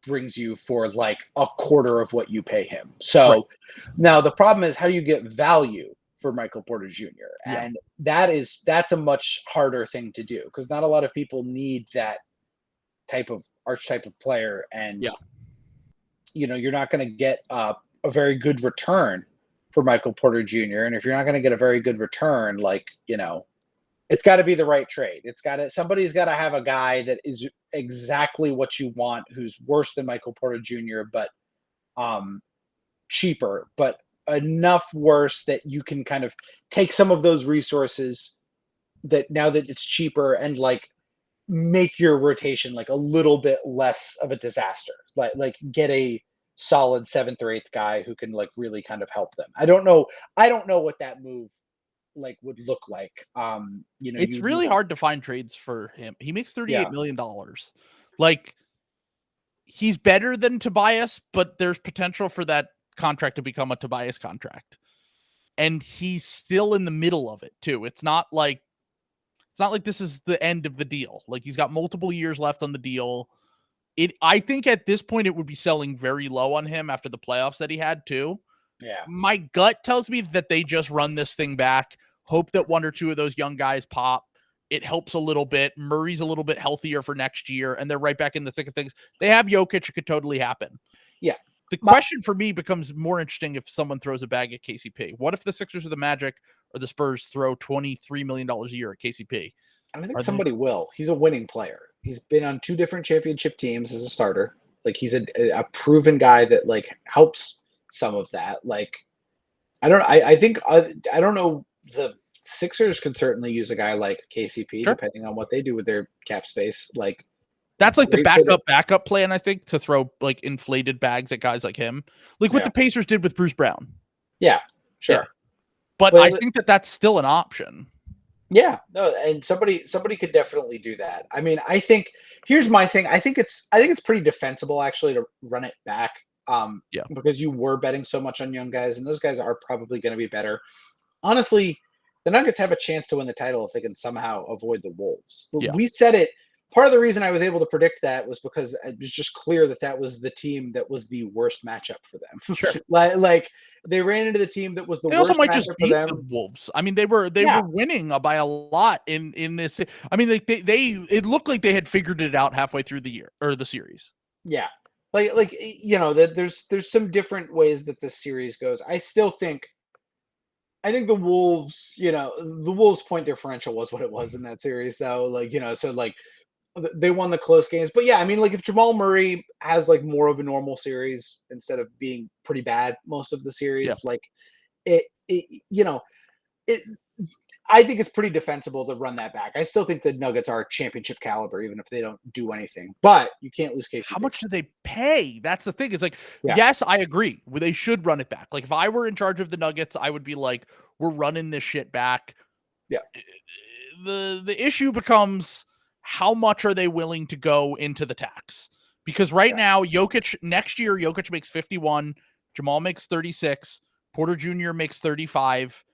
brings you for like a quarter of what you pay him. So now the problem is, how do you get value for Michael Porter Jr.? And that's a much harder thing to do, because not a lot of people need that archetype of player. And you're not going to get a very good return for Michael Porter Jr. And if you're not going to get a very good return, like, it's got to be the right trade. Somebody's got to have a guy that is exactly what you want, who's worse than Michael Porter Jr., but cheaper, but enough worse that you can kind of take some of those resources that, now that it's cheaper, and like make your rotation like a little bit less of a disaster. Like get a solid 7th or 8th guy who can like really kind of help them. I don't know what that move like would look like. It's really hard to find trades for him. He makes $38 million. Like, he's better than Tobias, but there's potential for that contract to become a Tobias contract. And he's still in the middle of it too. It's not like this is the end of the deal. Like, he's got multiple years left on the deal. I think at this point it would be selling very low on him after the playoffs that he had too. Yeah. My gut tells me that they just run this thing back, hope that 1 or 2 of those young guys pop. It helps a little bit. Murray's a little bit healthier for next year, and they're right back in the thick of things. They have Jokic. It could totally happen. Yeah. The question for me becomes more interesting if someone throws a bag at KCP. What if the Sixers or the Magic or the Spurs throw $23 million a year at KCP? I think somebody will. He's a winning player. He's been on 2 different championship teams as a starter. Like, he's a proven guy that, like, helps some of that. Like, I don't know. The Sixers could certainly use a guy like KCP, depending on what they do with their cap space. Like, that's like the backup plan, I think, to throw like inflated bags at guys like him, like what the Pacers did with Bruce Brown. Yeah, sure. Yeah. But I think that's still an option. Yeah, no, and somebody could definitely do that. I mean, I think here's my thing. I think it's pretty defensible actually to run it back. Because you were betting so much on young guys, and those guys are probably going to be better. Honestly, the Nuggets have a chance to win the title if they can somehow avoid the Wolves. Yeah. We said it. Part of the reason I was able to predict that was because it was just clear that was the team that was the worst matchup for them. Sure. like they ran into the team that was the worst matchup for them. They also might just beat the Wolves. I mean, they were winning by a lot in this. I mean, it looked like they had figured it out halfway through the year or the series. Yeah. Like you know, there's some different ways that this series goes. I think the Wolves, you know, the Wolves' point differential was what it was in that series, though. Like, you know, so like they won the close games. But yeah, I mean, like if Jamal Murray has like more of a normal series instead of being pretty bad most of the series, like I think it's pretty defensible to run that back. I still think the Nuggets are championship caliber, even if they don't do anything. But you can't lose KCP. How much do they pay? That's the thing. Is like, yes, I agree. They should run it back. Like, if I were in charge of the Nuggets, I would be like, we're running this shit back. Yeah. The issue becomes how much are they willing to go into the tax? Because now, next year, Jokic makes 51, Jamal makes 36, Porter Jr. makes 35.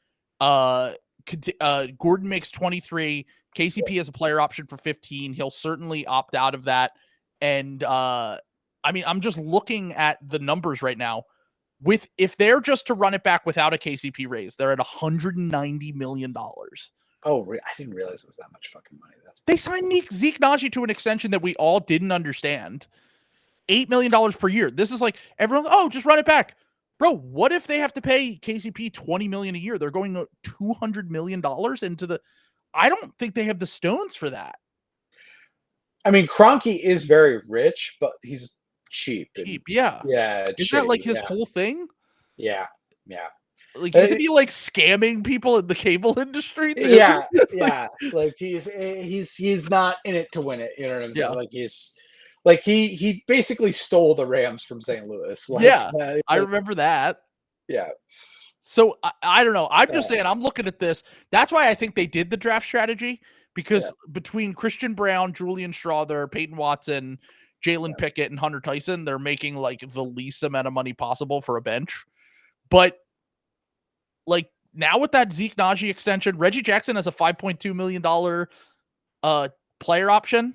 Gordon makes 23. KCP has a player option for 15. He'll certainly opt out of that. And I mean, I'm just looking at the numbers right now. If they're just to run it back without a KCP raise, they're at $190 million. Oh, I didn't realize it was that much fucking money. They signed Zeke Naji to an extension that we all didn't understand. $8 million per year. This is like everyone. Oh, just run it back. Bro, what if they have to pay KCP $20 million a year? They're going $200 million into the. I don't think they have the stones for that. I mean, Kroenke is very rich, but he's cheap. Yeah. Isn't that like his whole thing? Yeah. Like, isn't he like scamming people in the cable industry too? Yeah. Like he's not in it to win it. You know what I'm saying? Like he basically stole the Rams from St. Louis. I remember that. Yeah. So I don't know. I'm just saying, I'm looking at this. That's why I think they did the draft strategy, because between Christian Brown, Julian Strawther, Peyton Watson, Jalen Pickett, and Hunter Tyson, they're making like the least amount of money possible for a bench. But like now with that Zeke Naji extension, Reggie Jackson has a $5.2 million player option.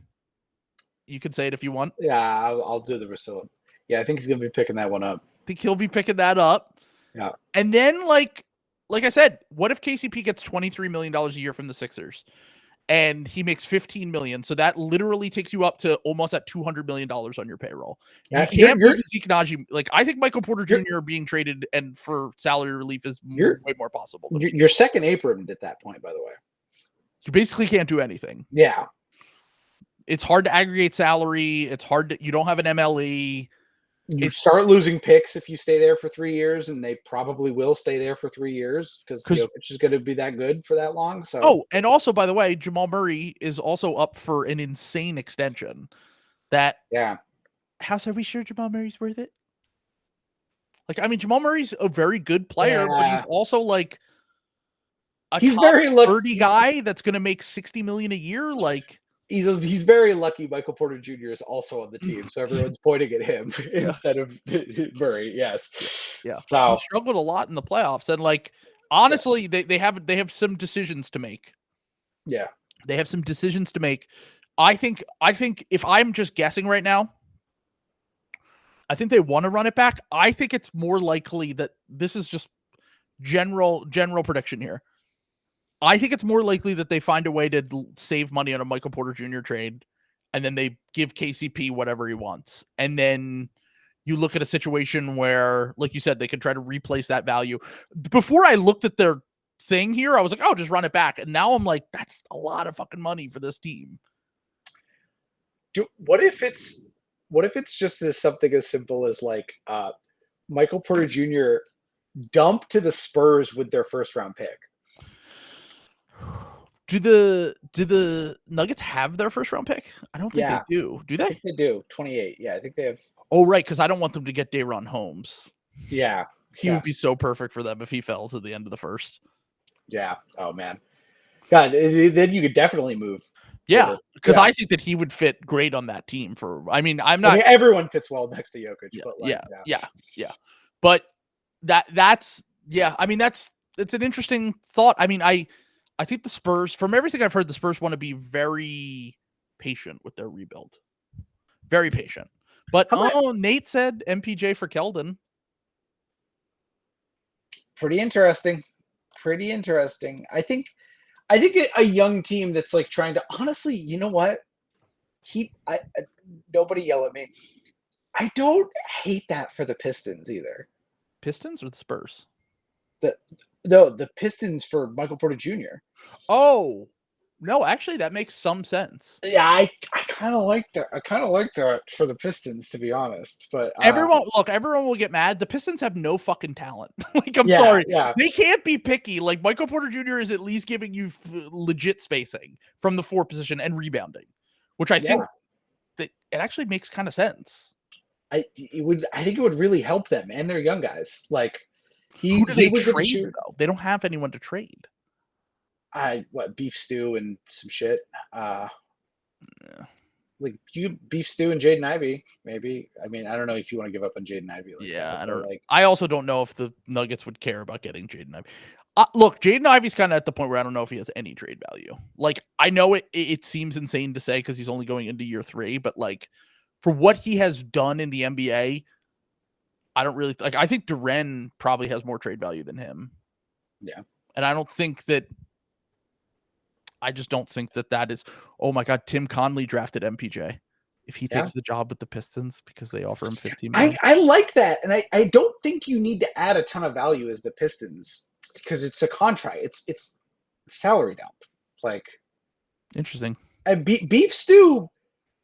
You can say it if you want. Yeah, I'll do the Rusilla. Yeah, I think he's going to be picking that one up. I think he'll be picking that up. Yeah. And then, like I said, what if KCP gets $23 million a year from the Sixers and he makes $15 million? So that literally takes you up to almost at $200 million on your payroll. You can't move Zeke Naji. Like, I think Michael Porter Jr. being traded and for salary relief is way more possible. Your second apron at that point, by the way. You basically can't do anything. Yeah. It's hard to aggregate salary. It's hard to, you don't have an MLE. You start losing picks if you stay there for 3 years, and they probably will stay there for 3 years because Jokic is going to be that good for that long. So, and also, by the way, Jamal Murray is also up for an insane extension. How are we sure Jamal Murray's worth it? Like, I mean, Jamal Murray's a very good player, but he's also like he's very lucky 30 guy that's going to make $60 million a year. Like, he's very lucky. Michael Porter Jr. is also on the team, so everyone's pointing at him instead of Murray. Yes, So he struggled a lot in the playoffs, and like honestly, they have some decisions to make. Yeah, they have some decisions to make. I think if I'm just guessing right now, I think they want to run it back. I think it's more likely that this is just general prediction here. I think it's more likely that they find a way to save money on a Michael Porter Jr. trade, and then they give KCP whatever he wants. And then you look at a situation where, like you said, they could try to replace that value. Before I looked at their thing here, I was like, oh, just run it back. And now I'm like, that's a lot of fucking money for this team. What if it's just something as simple as like Michael Porter Jr. dump to the Spurs with their first round pick? Do the Nuggets have their first round pick? I don't think they do. Do they? I think they do. 28. Yeah, I think they have. Oh, right, because I don't want them to get Day'Ron Holmes. Yeah. He would be so perfect for them if he fell to the end of the first. Yeah. Oh, man. God, then you could definitely move. Yeah, because I think that he would fit great on that team. Everyone fits well next to Jokic. Yeah, but yeah. But that's it's an interesting thought. I mean, I think the Spurs, from everything I've heard, the Spurs want to be very patient with their rebuild. Very patient. But Nate said MPJ for Keldon. Pretty interesting. I think a young team that's like trying to, honestly, you know what? Nobody yell at me. I don't hate that for the Pistons either. Pistons or the Spurs? The Pistons for Michael Porter Jr. Oh, no, actually, that makes some sense. Yeah, I kind of like that. I kind of like that for the Pistons, to be honest. But everyone will get mad. The Pistons have no fucking talent. I'm sorry. Yeah. They can't be picky. Like, Michael Porter Jr. is at least giving you legit spacing from the 4 position and rebounding, which I think that it actually makes kind of sense. I think it would really help them and their young guys. Like, who do they trade though? They don't have anyone to trade. Beef stew and some shit. Like beef stew and Jaden Ivey, maybe. I mean, I don't know if you want to give up on Jaden Ivey. I don't. I also don't know if the Nuggets would care about getting Jaden Ivey. Look, Jaden Ivey's kind of at the point where I don't know if he has any trade value. Like, I know it seems insane to say because he's only going into year 3, but like for what he has done in the NBA, I don't really like. I think Duren probably has more trade value than him. Yeah, and I just don't think that is. Oh my God, Tim Conley drafted MPJ. If he takes the job with the Pistons because they offer him $15 million. I like that, and I don't think you need to add a ton of value as the Pistons because it's a contract. It's salary dump. Like, interesting. And Beef Stew,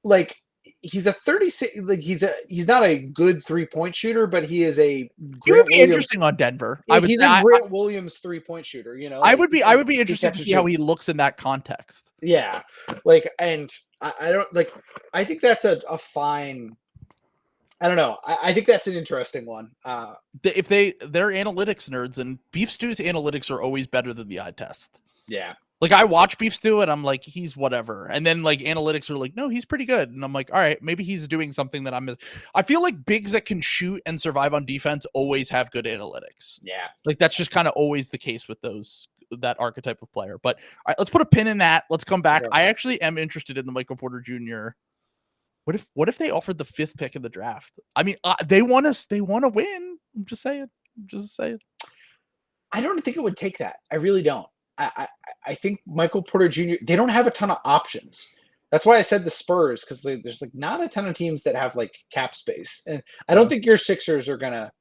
like, he's a 36. Like, he's not a good 3-point shooter, but he is a. He would be interesting on Denver. He's a Grant Williams 3-point shooter. You know, I would be interested to see how he looks in that context. Yeah, like, and I don't like. I think that's a fine. I don't know. I think that's an interesting one. If they're analytics nerds, and Beef Stew's analytics are always better than the eye test. Yeah. Like, I watch Beef Stew and I'm like, he's whatever. And then like analytics are like, no, he's pretty good. And I'm like, all right, maybe he's doing something that I feel like bigs that can shoot and survive on defense always have good analytics. Yeah. Like, that's just kind of always the case with that archetype of player. But all right, let's put a pin in that. Let's come back. I actually am interested in the Michael Porter Jr. What if they offered the 5th pick in the draft? I mean, they want to win. I'm just saying. I don't think it would take that. I really don't. I think Michael Porter Jr., they don't have a ton of options. That's why I said the Spurs, because there's like not a ton of teams that have like cap space. And I don't think your Sixers are going to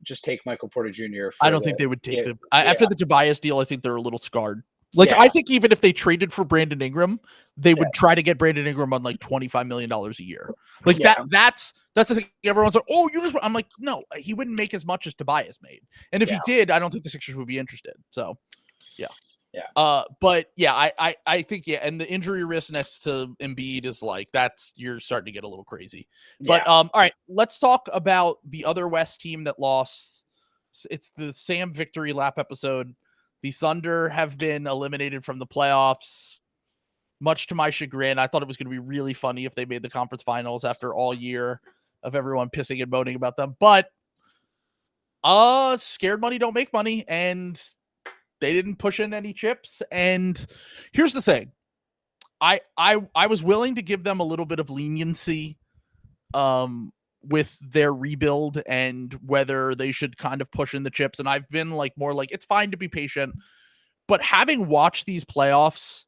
just take Michael Porter Jr. I don't think they would take him. After the Tobias deal, I think they're a little scarred. Like, I think even if they traded for Brandon Ingram, they would try to get Brandon Ingram on like $25 million a year. Like, that's the thing. Everyone's like, oh, I'm like, no, he wouldn't make as much as Tobias made. And if he did, I don't think the Sixers would be interested. So, yeah. But yeah, I think, and the injury risk next to Embiid is like, you're starting to get a little crazy. But all right, let's talk about the other West team that lost. It's the Sam victory lap episode. The Thunder have been eliminated from the playoffs, much to my chagrin. I thought it was going to be really funny if they made the conference finals after all year of everyone pissing and moaning about them. But scared money don't make money, and they didn't push in any chips. And here's the thing. I was willing to give them a little bit of leniency with their rebuild and whether they should kind of push in the chips. And I've been like more like, it's fine to be patient. But having watched these playoffs,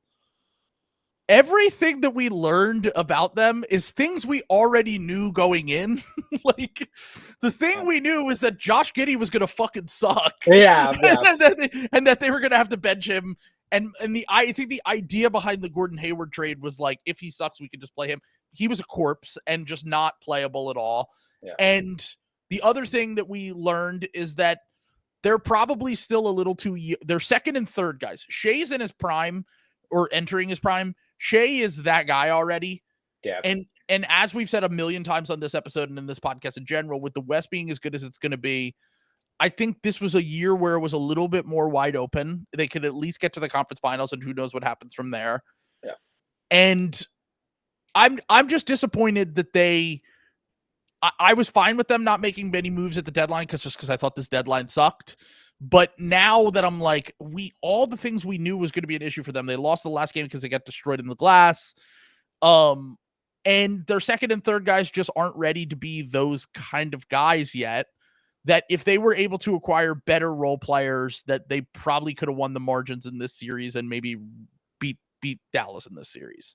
everything that we learned about them is things we already knew going in. Like, the thing we knew was that Josh Giddey was going to fucking suck. Yeah. and that they were going to have to bench him. And I think the idea behind the Gordon Hayward trade was like, if he sucks, we can just play him. He was a corpse and just not playable at all. Yeah. And the other thing that we learned is that they're probably still a little too. They're second and third guys. Shea's in his prime or entering his prime. Shea is that guy already. Yeah. And as we've said a million times on this episode and in this podcast in general, with the West being as good as it's going to be, I think this was a year where it was a little bit more wide open. They could at least get to the conference finals, and who knows what happens from there. Yeah. And I'm just disappointed that I was fine with them not making many moves at the deadline because I thought this deadline sucked. But now that I'm like, all the things we knew was going to be an issue for them. They lost the last game because they got destroyed in the glass. And their second and third guys just aren't ready to be those kind of guys yet. That if they were able to acquire better role players, that they probably could have won the margins in this series and maybe beat Dallas in this series.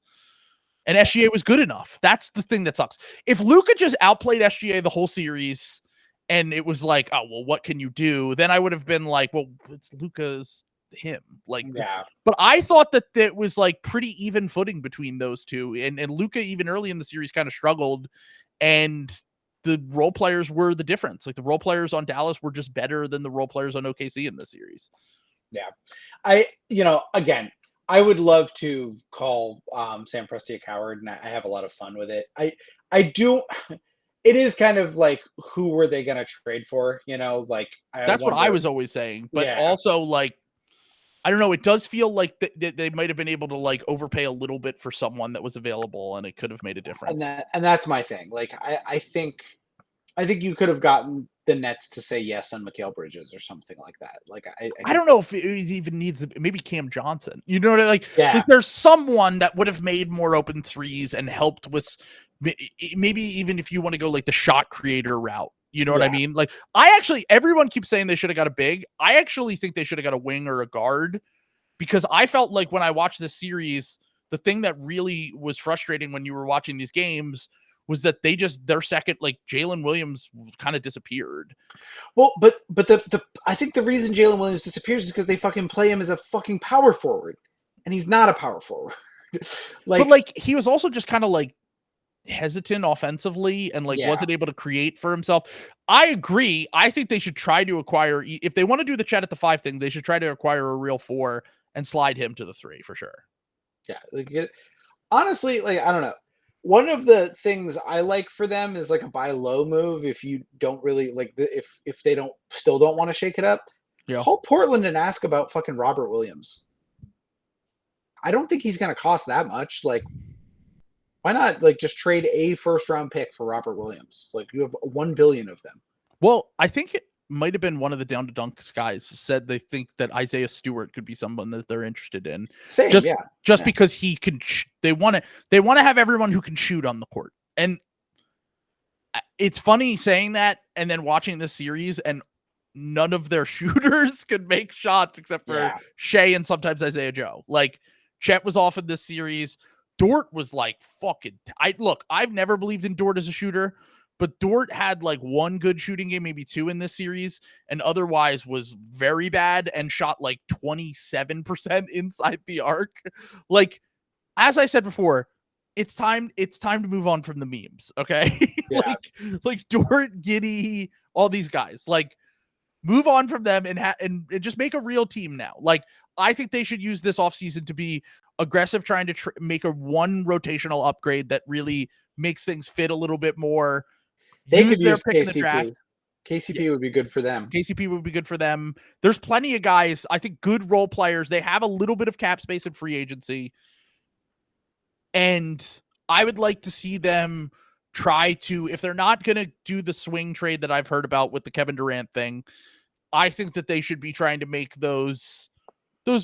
And SGA was good enough. That's the thing that sucks. If Luka just outplayed SGA the whole series and it was like, oh, well, what can you do? Then I would have been like, well, it's Luka's him. Like, yeah. But I thought that it was like pretty even footing between those two. And Luka, even early in the series, kind of struggled. And the role players were the difference. Like, the role players on Dallas were just better than the role players on OKC in this series. Yeah. Again, I would love to call Sam Presti a coward, and I have a lot of fun with it. I do. It is kind of like, who were they going to trade for? Like, that's what I was always saying. But also, like, I don't know. It does feel like they might have been able to like overpay a little bit for someone that was available, and it could have made a difference. And that's my thing. Like, I think you could have gotten the Nets to say yes on Mikal Bridges or something like that. Like, I don't know if it even needs maybe Cam Johnson. You know what I like? Yeah. Like, there's someone that would have made more open threes and helped with maybe even if you want to go like the shot creator route. You know what I mean? Like, everyone keeps saying they should have got a big. I actually think they should have got a wing or a guard, because I felt like when I watched this series, the thing that really was frustrating when you were watching these games was that their second, like, Jalen Williams kind of disappeared. Well, but I think the reason Jalen Williams disappears is because they fucking play him as a fucking power forward, and he's not a power forward. But like, he was also just kind of like hesitant offensively and like wasn't able to create for himself. I agree. I think they should try to acquire, if they want to do the chat at the 5 thing, they should try to acquire a real 4 and slide him to the 3 for sure. Yeah. Like, honestly, like, I don't know. One of the things I like for them is like a buy low move. If you don't really like if they still don't want to shake it up, call Portland and ask about fucking Robert Williams. I don't think he's going to cost that much. Like, why not like just trade a first round pick for Robert Williams? Like, you have 1 billion of them. Well, I think it might have been one of the Down to Dunk guys said they think that Isaiah Stewart could be someone that they're interested in. Just because he can. They want to have everyone who can shoot on the court, and it's funny saying that and then watching this series, and none of their shooters could make shots except for Shea and sometimes Isaiah Joe. Like, Chet was off in this series. Dort was like fucking. I've never believed in Dort as a shooter, but Dort had like 1 good shooting game, maybe 2 in this series, and otherwise was very bad and shot like 27% inside the arc. Like, as I said before, it's time to move on from the memes. Okay. Yeah. like Dort, Giddey, all these guys, like, move on from them and just make a real team now. Like, I think they should use this offseason to be aggressive, trying to make a 1 rotational upgrade that really makes things fit a little bit more. They could use pick KCP. In the draft. KCP would be good for them. KCP would be good for them. There's plenty of guys, I think, good role players. They have a little bit of cap space in free agency. And I would like to see them try to, if they're not going to do the swing trade that I've heard about with the Kevin Durant thing, I think that they should be trying to make those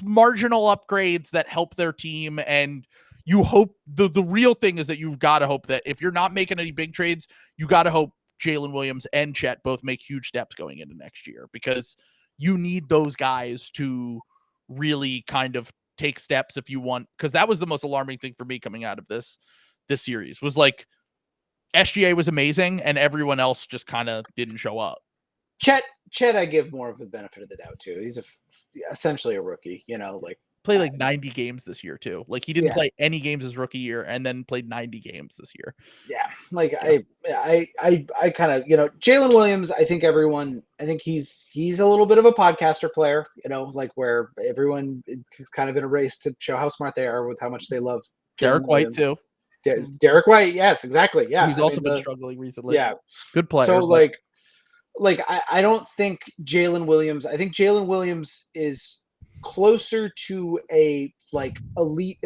marginal upgrades that help their team. And you hope the real thing is that you've got to hope that if you're not making any big trades, you got to hope Jalen Williams and Chet both make huge steps going into next year, because you need those guys to really kind of take steps if you want, because that was the most alarming thing for me coming out of this series was like SGA was amazing and everyone else just kind of didn't show up. Chet, I give more of the benefit of the doubt too. He's essentially a rookie, like played like 90 games this year too. Like he didn't play any games his rookie year and then played 90 games this year. Yeah. Like I kind of, Jalen Williams, I think he's a little bit of a podcaster player, like where everyone is kind of in a race to show how smart they are with how much they love Derek White too. Derek White. Yes, exactly. Yeah. He's also been struggling recently. Yeah. Good player. So I don't think Jalen Williams, I think Jalen Williams is closer to a like elite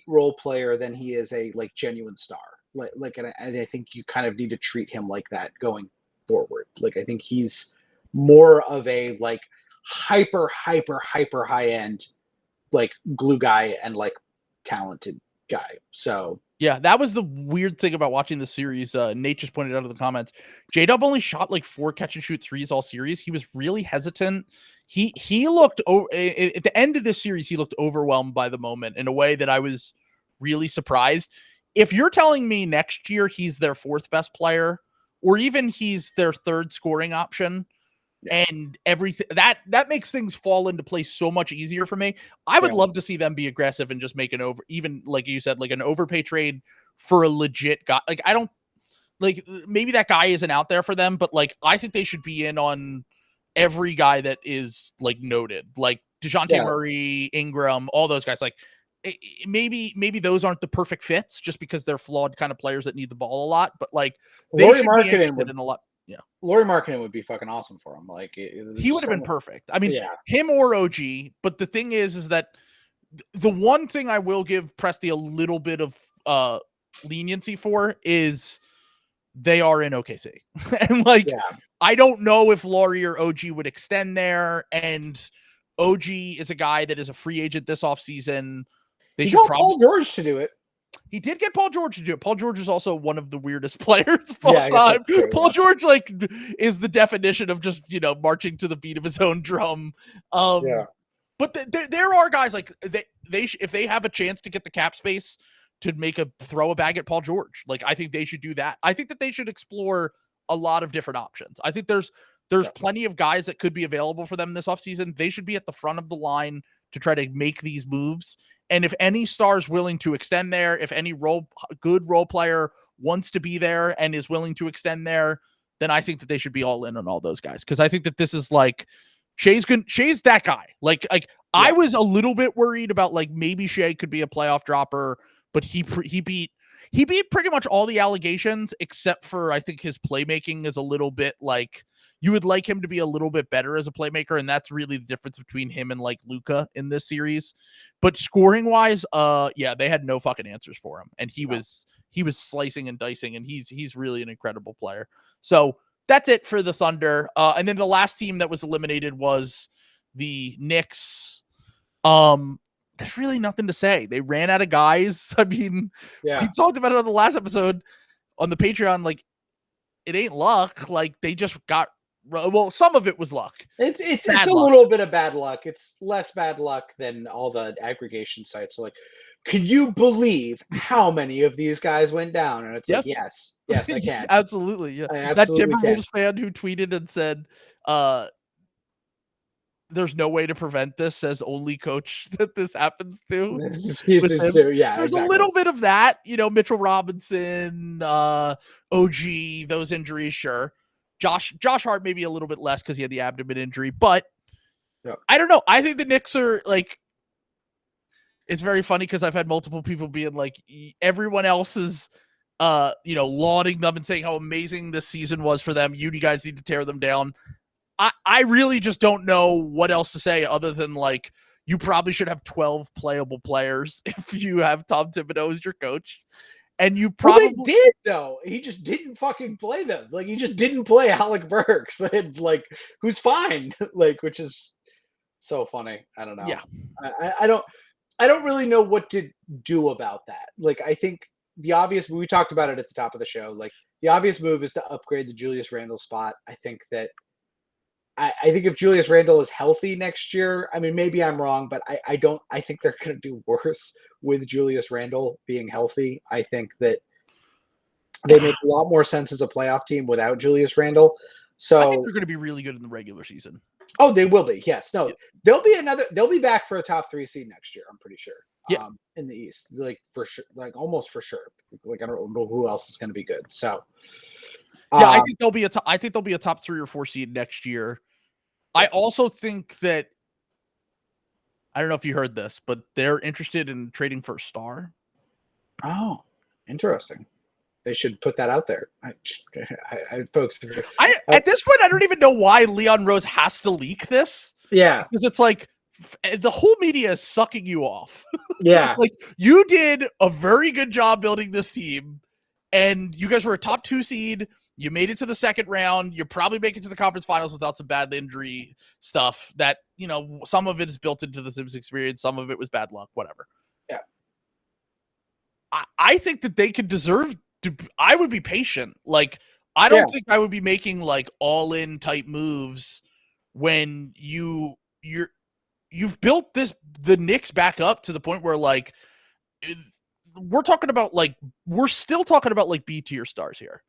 role player than he is a like genuine star. And I think you kind of need to treat him like that going forward. Like I think he's more of a like hyper high end like glue guy and like talented guy. So yeah, that was the weird thing about watching the series. Nate just pointed out in the comments, J-Dub only shot like 4 catch and shoot threes all series. He was really hesitant. He looked at the end of this series, he looked overwhelmed by the moment in a way that I was really surprised. If you're telling me next year he's their 4th best player, or even he's their 3rd scoring option, and everything that makes things fall into place so much easier for me. I would love to see them be aggressive and just make an even like you said, like an overpay trade for a legit guy. Like I don't like maybe that guy isn't out there for them, but like I think they should be in on every guy that is like noted, like DeJounte Murray, Ingram, all those guys. Like maybe those aren't the perfect fits just because they're flawed kind of players that need the ball a lot, but like they should be interested in a lot. Yeah, Lauri Markkanen would be fucking awesome for him. Like he would have been perfect. I mean, him or OG. But the thing is that the one thing I will give Presti a little bit of leniency for is they are in OKC, and like I don't know if Lauri or OG would extend there. And OG is a guy that is a free agent this offseason. They should probably Paul George to do it. He did get Paul George to do it. Paul George is also one of the weirdest players of all time. Paul George like is the definition of just, marching to the beat of his own drum. But there are guys like if they have a chance to get the cap space to throw a bag at Paul George, like I think they should do that. I think that they should explore a lot of different options. I think there's plenty of guys that could be available for them this offseason. They should be at the front of the line to try to make these moves. And if any star is willing to extend there, if any good role player wants to be there and is willing to extend there, then I think that they should be all in on all those guys. Because I think that this is like Shea's that guy. I was a little bit worried about like maybe Shea could be a playoff dropper, but he beat pretty much all the allegations except for I think his playmaking is a little bit like you would like him to be a little bit better as a playmaker, and that's really the difference between him and like Luka in this series. But scoring wise, they had no fucking answers for him, and he was slicing and dicing, and he's really an incredible player. So that's it for the Thunder. And then the last team that was eliminated was the Knicks. There's really nothing to say. They ran out of guys. I mean, we talked about it on the last episode on the Patreon. Like, it ain't luck. Like, they just got. Well, some of it was luck. It's a little bit of bad luck. It's less bad luck than all the aggregation sites. So like, could you believe how many of these guys went down? And it's like, yes, I can. Absolutely, yeah. That Timberwolves fan who tweeted and said, there's no way to prevent this, says only coach that this happens to. There's exactly. A little bit of that, Mitchell Robinson, OG, those injuries, sure. Josh Hart maybe a little bit less because he had the abdomen injury, but I don't know. I think the Knicks are like, it's very funny because I've had multiple people being like, everyone else is, lauding them and saying how amazing this season was for them. You guys need to tear them down. I really just don't know what else to say other than like, you probably should have 12 playable players if you have Tom Thibodeau as your coach. And you probably did though. He just didn't fucking play them. Like he just didn't play Alec Burks, and like who's fine. Like, which is so funny. I don't know. Yeah, I don't really know what to do about that. Like, I think the obvious. We talked about it at the top of the show. Like the obvious move is to upgrade the Julius Randle spot. I think that I think if Julius Randle is healthy next year, I mean, maybe I'm wrong, but I think they're going to do worse with Julius Randle being healthy. I think that they make a lot more sense as a playoff team without Julius Randle. So I think they're going to be really good in the regular season. Oh, they will be. Yes. No, yeah. They'll be back for a top 3 seed next year. I'm pretty sure. Yeah. In the East, like for sure, like almost for sure. Like I don't know who else is going to be good. So, yeah, I think they'll be a top 3 or 4 seed next year. Yeah. I also think that I don't know if you heard this, but they're interested in trading for a star. Oh, interesting. They should put that out there. Folks. At this point, I don't even know why Leon Rose has to leak this. Yeah. Because it's like the whole media is sucking you off. Yeah. Like you did a very good job building this team and you guys were a top 2 seed. You made it to the second round. You probably make it to the conference finals without some bad injury stuff that, some of it is built into the Sims experience. Some of it was bad luck, whatever. Yeah. I think that they could deserve I would be patient. Like, I don't think I would be making like all-in type moves when you've built the Knicks back up to the point where like we're still talking about like B tier stars here.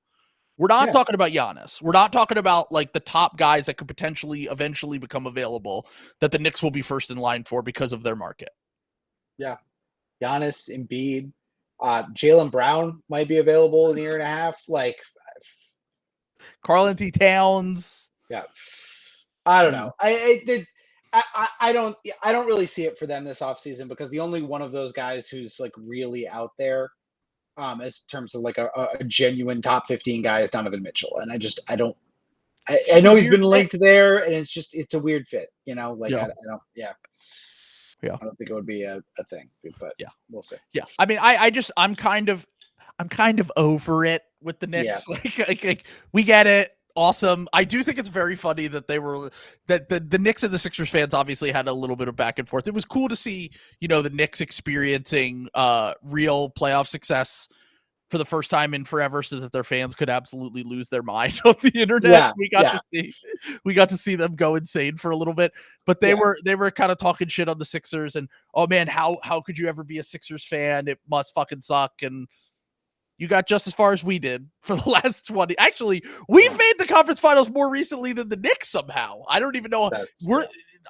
We're not talking about Giannis. We're not talking about like the top guys that could potentially eventually become available that the Knicks will be first in line for because of their market. Yeah. Giannis, Embiid. Jaylen Brown might be available in a year and a half. Like Karl-Anthony Towns. Yeah. I don't know. I don't really see it for them this offseason because the only one of those guys who's like really out there as terms of like a genuine top 15 guy is Donovan Mitchell. And I know he's been linked there and it's a weird fit, I don't think it would be a thing, but we'll see. Yeah. I mean, I'm kind of over it with the Knicks. Yeah. Like we get it. Awesome. I do think it's very funny that the Knicks and the Sixers fans obviously had a little bit of back and forth. It was cool to see, the Knicks experiencing real playoff success for the first time in forever so that their fans could absolutely lose their mind on the internet. Yeah, we got to see them go insane for a little bit, but they were kind of talking shit on the Sixers and, oh man, how could you ever be a Sixers fan? It must fucking suck. And you got just as far as we did for the last 20. Actually, we've made the conference finals more recently than the Knicks somehow. I don't even know.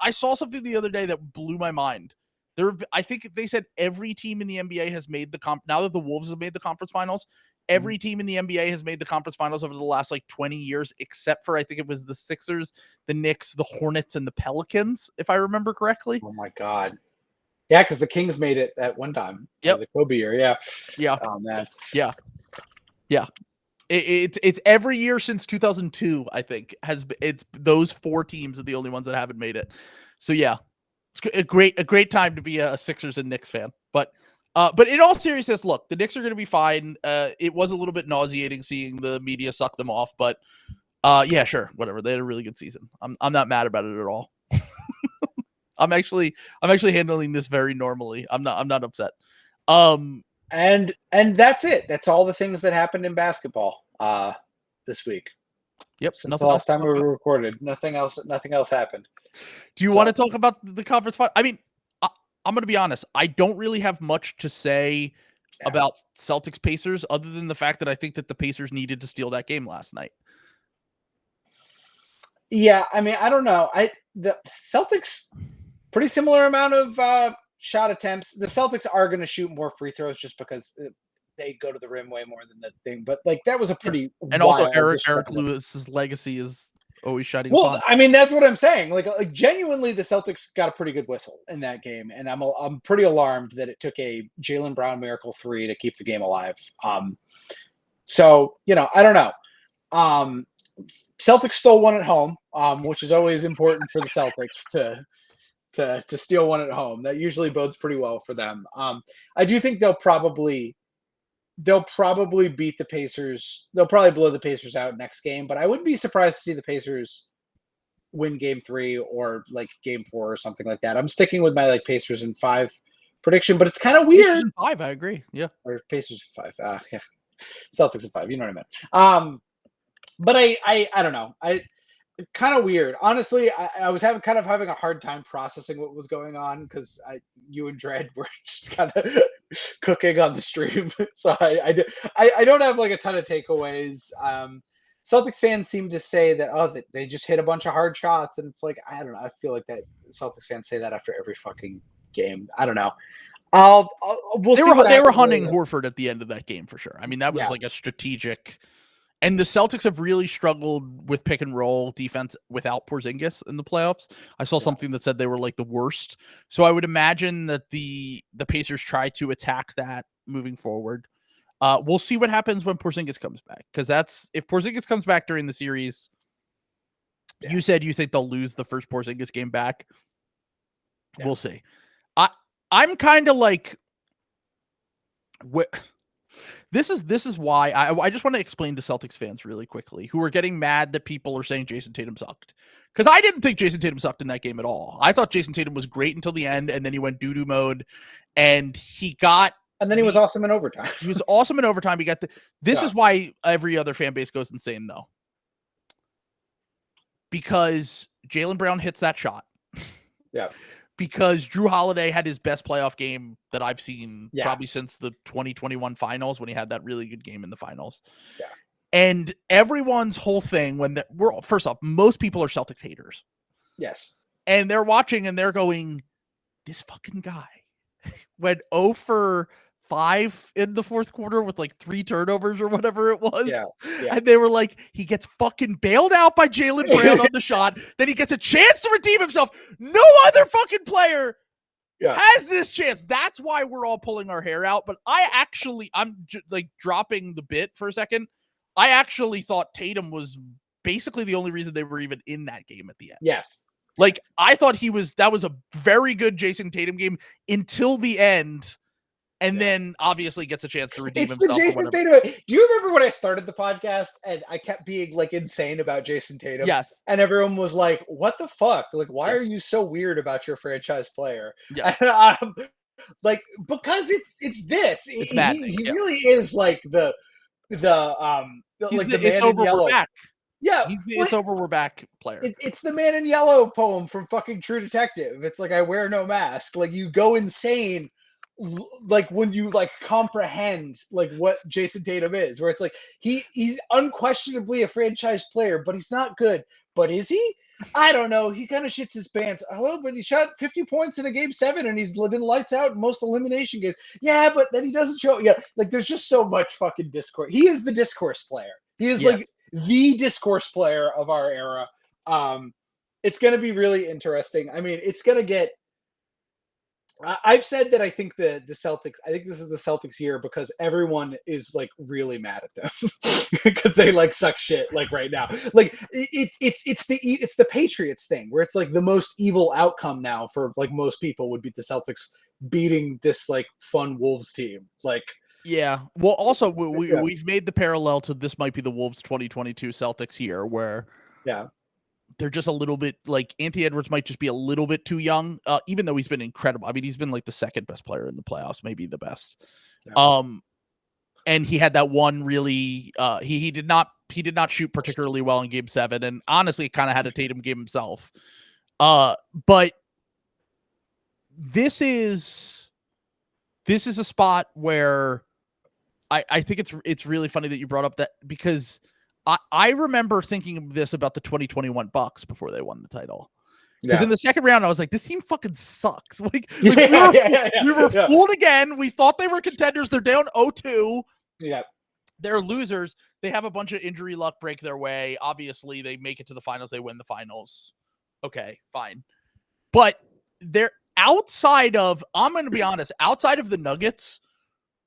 I saw something the other day that blew my mind. I think they said every team in the NBA has made now that the Wolves have made the conference finals, every team in the NBA has made the conference finals over the last like 20 years, except for I think it was the Sixers, the Knicks, the Hornets, and the Pelicans, if I remember correctly. Oh my God. Yeah, because the Kings made it at one time. Yeah, the Kobe year. Yeah. Yeah. Oh man. Yeah. Yeah. It's every year since 2002. I think it's those 4 teams are the only ones that haven't made it. So yeah, it's a great time to be a Sixers and Knicks fan. But in all seriousness, look, the Knicks are going to be fine. It was a little bit nauseating seeing the media suck them off, but yeah, sure, whatever. They had a really good season. I'm not mad about it at all. I'm actually handling this very normally. I'm not upset. And that's it. That's all the things that happened in basketball this week. Yep. Since the last time we recorded, nothing else happened. Do you want to talk about the conference final? I mean, I'm going to be honest. I don't really have much to say about Celtics Pacers other than the fact that I think that the Pacers needed to steal that game last night. Yeah, I mean, I don't know. The Celtics pretty similar amount of shot attempts. The Celtics are going to shoot more free throws just because they go to the rim way more than the thing. But like that was a pretty and also Eric Lewis's legacy is always shining. Well, I mean that's what I'm saying. Like genuinely, the Celtics got a pretty good whistle in that game, and I'm pretty alarmed that it took a Jaylen Brown miracle 3 to keep the game alive. So I don't know. Celtics stole one at home, which is always important for the Celtics to steal one at home. That usually bodes pretty well for them. I do think they'll probably beat the Pacers. They'll probably blow the Pacers out next game, but I wouldn't be surprised to see the Pacers win game 3 or like game 4 or something like that. I'm sticking with my like Pacers in 5 prediction, but it's kind of weird. Pacers in 5, I agree. Yeah. Or Pacers in 5. Yeah. Celtics in 5, you know what I meant. But I don't know. Kind of weird. Honestly, I was having a hard time processing what was going on because you and Dredd were just kind of cooking on the stream. So I don't have like a ton of takeaways. Celtics fans seem to say that they just hit a bunch of hard shots, and it's like I don't know. I feel like that Celtics fans say that after every fucking game. I don't know. We'll see. They were hunting Horford at the end of that game for sure. I mean, that was like a strategic. And the Celtics have really struggled with pick and roll defense without Porzingis in the playoffs. I saw something that said they were like the worst. So I would imagine that the Pacers try to attack that moving forward. We'll see what happens when Porzingis comes back, because if Porzingis comes back during the series, you said you think they'll lose the first Porzingis game back. Yeah. We'll see. I'm kind of like, this is why I just want to explain to Celtics fans really quickly who are getting mad that people are saying Jason Tatum sucked. Because I didn't think Jason Tatum sucked in that game at all. I thought Jason Tatum was great until the end, and then he went doo-doo mode, and he was awesome in overtime. He was awesome in overtime. This is why every other fan base goes insane, though. Because Jaylen Brown hits that shot. Yeah. Because Drew Holiday had his best playoff game that I've seen probably since the 2021 finals, when he had that really good game in the finals. Yeah. And everyone's whole thing first off, most people are Celtics haters. Yes. And they're watching and they're going, this fucking guy went 0 for 5 in the fourth quarter with like 3 turnovers or whatever it was. Yeah. And they were like, he gets fucking bailed out by Jaylen Brown on the shot. Then he gets a chance to redeem himself. No other fucking player has this chance. That's why we're all pulling our hair out. But I'm like dropping the bit for a second. I actually thought Tatum was basically the only reason they were even in that game at the end. Yes. Like, I thought that was a very good Jason Tatum game until the end. And then obviously gets a chance to redeem himself. The Jason Tatum. Do you remember when I started the podcast and I kept being like insane about Jason Tatum? Yes. And everyone was like, what the fuck? Like, why are you so weird about your franchise player? Yeah. And, like, because it's this. It's he really is like the man in yellow. We're back. Yeah. It's over, we're back player. It's the Man in Yellow poem from fucking True Detective. It's like, I wear no mask. Like, you go insane like when you like comprehend like what Jason Tatum is, where it's like he's unquestionably a franchise player, but he's not good. But is he? I don't know. He kind of shits his pants. Oh, but he shot 50 points in a game 7 and he's been lights out in most elimination games. Yeah, but then he doesn't show. Yeah, like there's just so much fucking discourse. He is the discourse player. He is like the discourse player of our era. It's going to be really interesting. I mean, it's going to get. I've said that I think the Celtics. I think this is the Celtics year because everyone is like really mad at them because they like suck shit like right now. Like it's the Patriots thing where it's like the most evil outcome now for like most people would be the Celtics beating this like fun Wolves team. Like yeah. Well, also we've made the parallel to this might be the Wolves 2022 Celtics year where they're just a little bit like Anthony Edwards might just be a little bit too young, even though he's been incredible. I mean, he's been like the second best player in the playoffs, maybe the best. Yeah. And he had that one really, he did not shoot particularly well in game 7. And honestly, kind of had a Tatum game himself. But this is a spot where I think it's really funny that you brought up that because I remember thinking of this about the 2021 Bucks before they won the title. Because in the second round, I was like, this team fucking sucks. We were fooled again. We thought they were contenders. They're down 0-2. Yeah. They're losers. They have a bunch of injury luck break their way. Obviously, they make it to the finals. They win the finals. Okay, fine. But they're outside of, I'm going to be honest, outside of the Nuggets,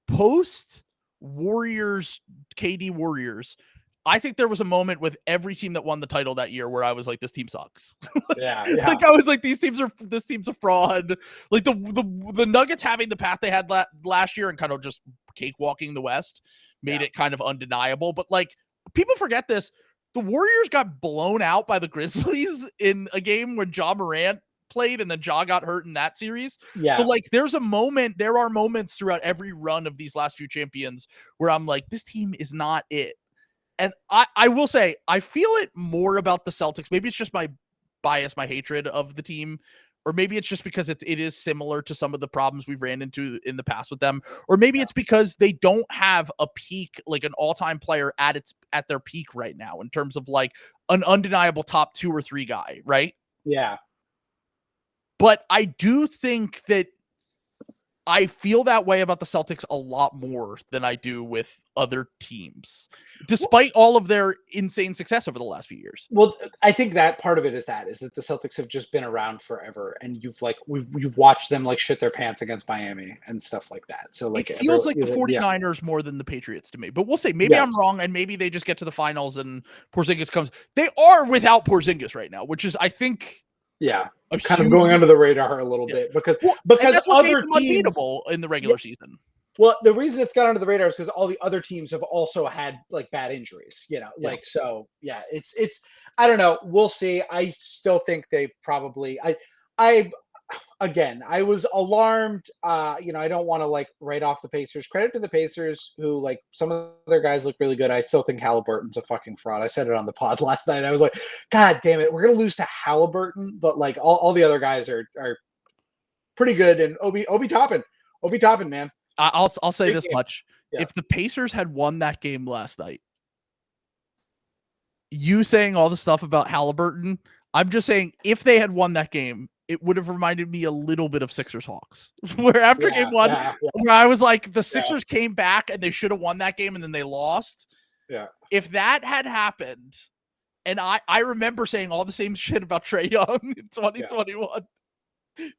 post Warriors, KD Warriors, I think there was a moment with every team that won the title that year where I was like, this team sucks. Like I was like, this team's a fraud. Like the Nuggets having the path they had last year and kind of just cakewalking the West made it kind of undeniable. But like people forget this. The Warriors got blown out by the Grizzlies in a game when Ja Morant played and then Ja got hurt in that series. Yeah. So like there are moments throughout every run of these last few champions where I'm like, this team is not it. And I will say, I feel it more about the Celtics. Maybe it's just my bias, my hatred of the team, or maybe it's just because it is similar to some of the problems we've ran into in the past with them, or maybe it's because they don't have a peak, like an all-time player at their peak right now in terms of like an undeniable top 2 or 3 guy, right? Yeah. But I do think that I feel that way about the Celtics a lot more than I do with other teams, despite all of their insane success over the last few years. Well, I think that part of it is that the Celtics have just been around forever, and you've watched them like shit their pants against Miami and stuff like that. So like it feels like the 49ers more than the Patriots to me, but we'll see. Maybe I'm wrong, and maybe they just get to the finals and Porzingis comes. They are without Porzingis right now, which is, I think, kind of going under the radar a little bit because that's what other made them teams unbeatable in the regular season. Well, the reason it's got under the radar is because all the other teams have also had like bad injuries, it's I don't know. We'll see. I still think they probably I was alarmed. I don't want to like write off the Pacers. Credit to the Pacers who like some of their guys look really good. I still think Halliburton's a fucking fraud. I said it on the pod last night. I was like, God damn it, we're gonna lose to Halliburton, but like all the other guys are pretty good. And Obi Toppin, man. I'll say this much. Yeah. If the Pacers had won that game last night, you saying all the stuff about Halliburton, I'm just saying if they had won that game, it would have reminded me a little bit of Sixers Hawks, where after game one, where I was like, the Sixers came back and they should have won that game and then they lost. Yeah. If that had happened, and I remember saying all the same shit about Trae Young in 2021.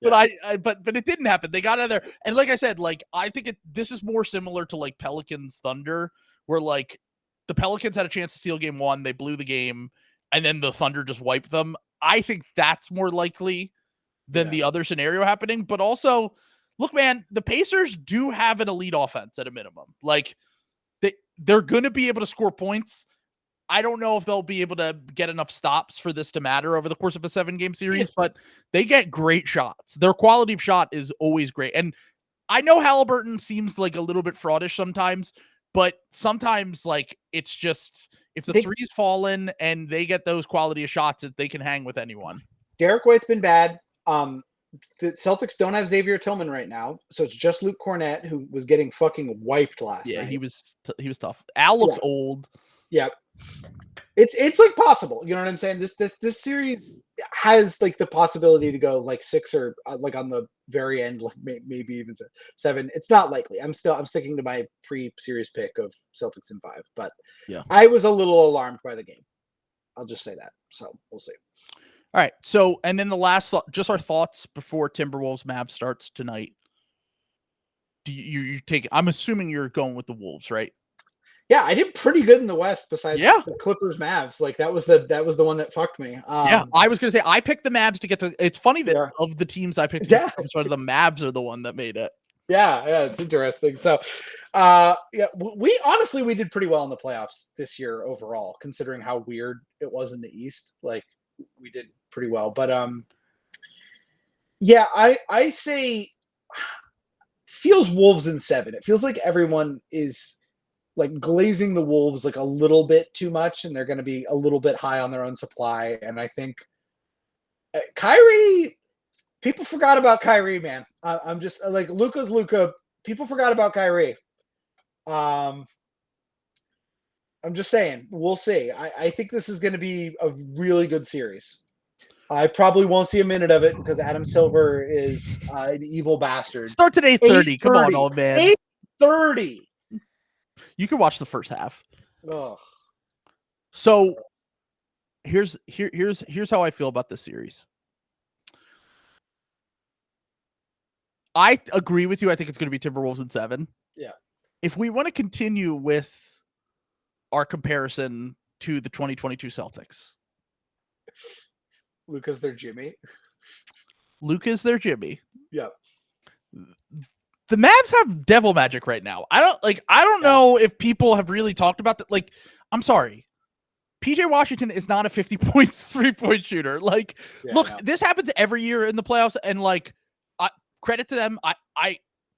But but it didn't happen. They got out of there. And like I said, like I think this is more similar to like Pelicans Thunder, where like the Pelicans had a chance to steal game 1, they blew the game, and then the Thunder just wiped them. I think that's more likely than the other scenario happening. But also, look, man, the Pacers do have an elite offense at a minimum. Like they're gonna be able to score points. I don't know if they'll be able to get enough stops for this to matter over the course of a 7-game series, but they get great shots. Their quality of shot is always great. And I know Halliburton seems like a little bit fraudish sometimes, but sometimes like it's just if the threes fall in and they get those quality of shots, that they can hang with anyone. Derek White's been bad. The Celtics don't have Xavier Tillman right now, so it's just Luke Cornett, who was getting fucking wiped last night. Yeah, he was tough. Al looks old. Yeah. It's like possible, you know what I'm saying? This series has like the possibility to go like 6 or like on the very end, like maybe even 7. It's not likely. I'm sticking to my pre-series pick of Celtics in 5, but I was a little alarmed by the game. I'll just say that. So we'll see. All right. So and then the last, just our thoughts before Timberwolves Mavs starts tonight. Do you take? I'm assuming you're going with the Wolves, right? Yeah, I did pretty good in the West besides the Clippers Mavs. Like that was the one that fucked me. I was going to say I picked the Mavs to get to. It's funny that of the teams I picked, the Mavs are the one that made it. Yeah, it's interesting. So, we did pretty well in the playoffs this year overall, considering how weird it was in the East. Like we did pretty well, but I say feels Wolves in 7. It feels like everyone is like glazing the Wolves like a little bit too much, and they're going to be a little bit high on their own supply. And I think Kyrie, people forgot about Kyrie, man. I'm just like Luka's Luka. People forgot about Kyrie. I'm just saying, we'll see. I think this is going to be a really good series. I probably won't see a minute of it because Adam Silver is an evil bastard. Starts at 8:30. Come on, old man. 8:30. You can watch the first half. Ugh. So here's how I feel about this series. I agree with you. I think it's going to be Timberwolves in 7. Yeah. If we want to continue with our comparison to the 2022 Celtics, Luka's their Jimmy. Yeah. The Mavs have devil magic right now. I don't know if people have really talked about that. Like, I'm sorry. PJ Washington is not a 50-point 3-point shooter. Like, look, this happens every year in the playoffs, and like, credit to them.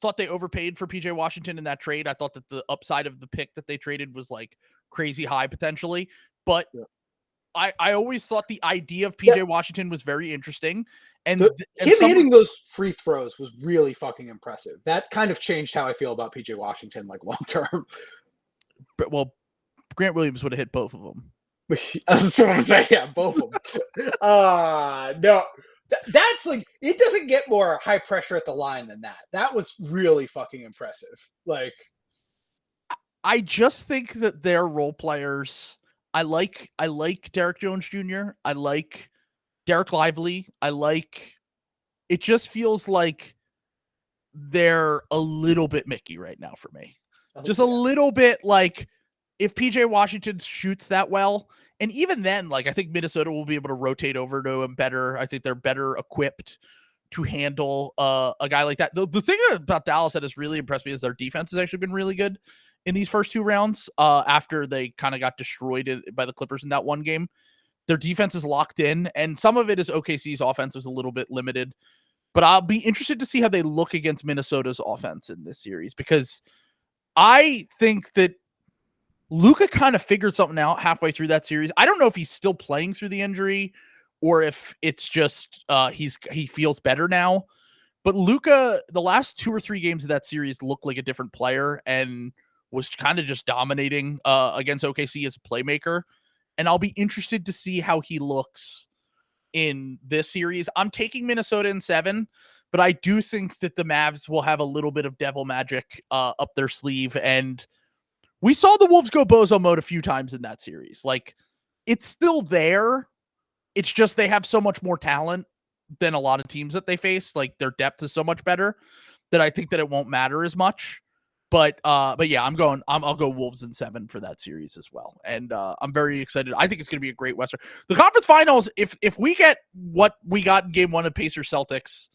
thought they overpaid for PJ Washington in that trade. I thought that the upside of the pick that they traded was like crazy high potentially, but I always thought the idea of PJ Washington was very interesting. And him hitting those free throws was really fucking impressive. That kind of changed how I feel about PJ Washington, like long term. Well, Grant Williams would have hit both of them. That's what I'm saying. Yeah, both of them. No, that's like, it doesn't get more high pressure at the line than that. That was really fucking impressive. Like, I just think that they're role players. I like Derek Jones Jr. I like Derek Lively. It just feels like they're a little bit Mickey right now for me. Just a little bit like, if PJ Washington shoots that well, and even then, like, I think Minnesota will be able to rotate over to him better. I think they're better equipped to handle a guy like that. The thing about Dallas that has really impressed me is their defense has actually been really good in these first two rounds after they kind of got destroyed by the Clippers in that one game. Their defense is locked in, and some of it is OKC's offense was a little bit limited. But I'll be interested to see how they look against Minnesota's offense in this series, because I think that Luka kind of figured something out halfway through that series. I don't know if he's still playing through the injury or if it's just he feels better now. But Luka, the last 2 or 3 games of that series looked like a different player and was kind of just dominating against OKC as a playmaker. And I'll be interested to see how he looks in this series. I'm taking Minnesota in 7, but I do think that the Mavs will have a little bit of devil magic up their sleeve. And we saw the Wolves go bozo mode a few times in that series. Like, it's still there. It's just they have so much more talent than a lot of teams that they face. Like, their depth is so much better that I think that it won't matter as much. But yeah, I'll go Wolves in 7 for that series as well. And I'm very excited. I think it's going to be a great Western. The conference finals, if we get what we got in game 1 of Pacers Celtics,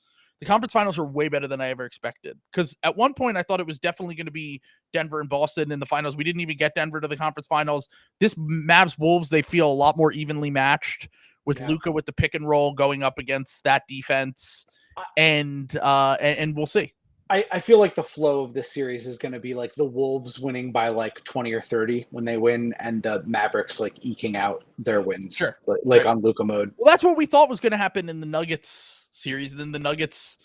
the conference finals are way better than I ever expected. Because at one point I thought it was definitely going to be Denver and Boston in the finals. We didn't even get Denver to the conference finals. This Mavs Wolves, they feel a lot more evenly matched with Luka with the pick and roll going up against that defense. And we'll see. I feel like the flow of this series is going to be like the Wolves winning by like 20 or 30 when they win, and the Mavericks like eking out their wins, on Luka mode. Well, that's what we thought was going to happen in the Nuggets series. And then the Nuggets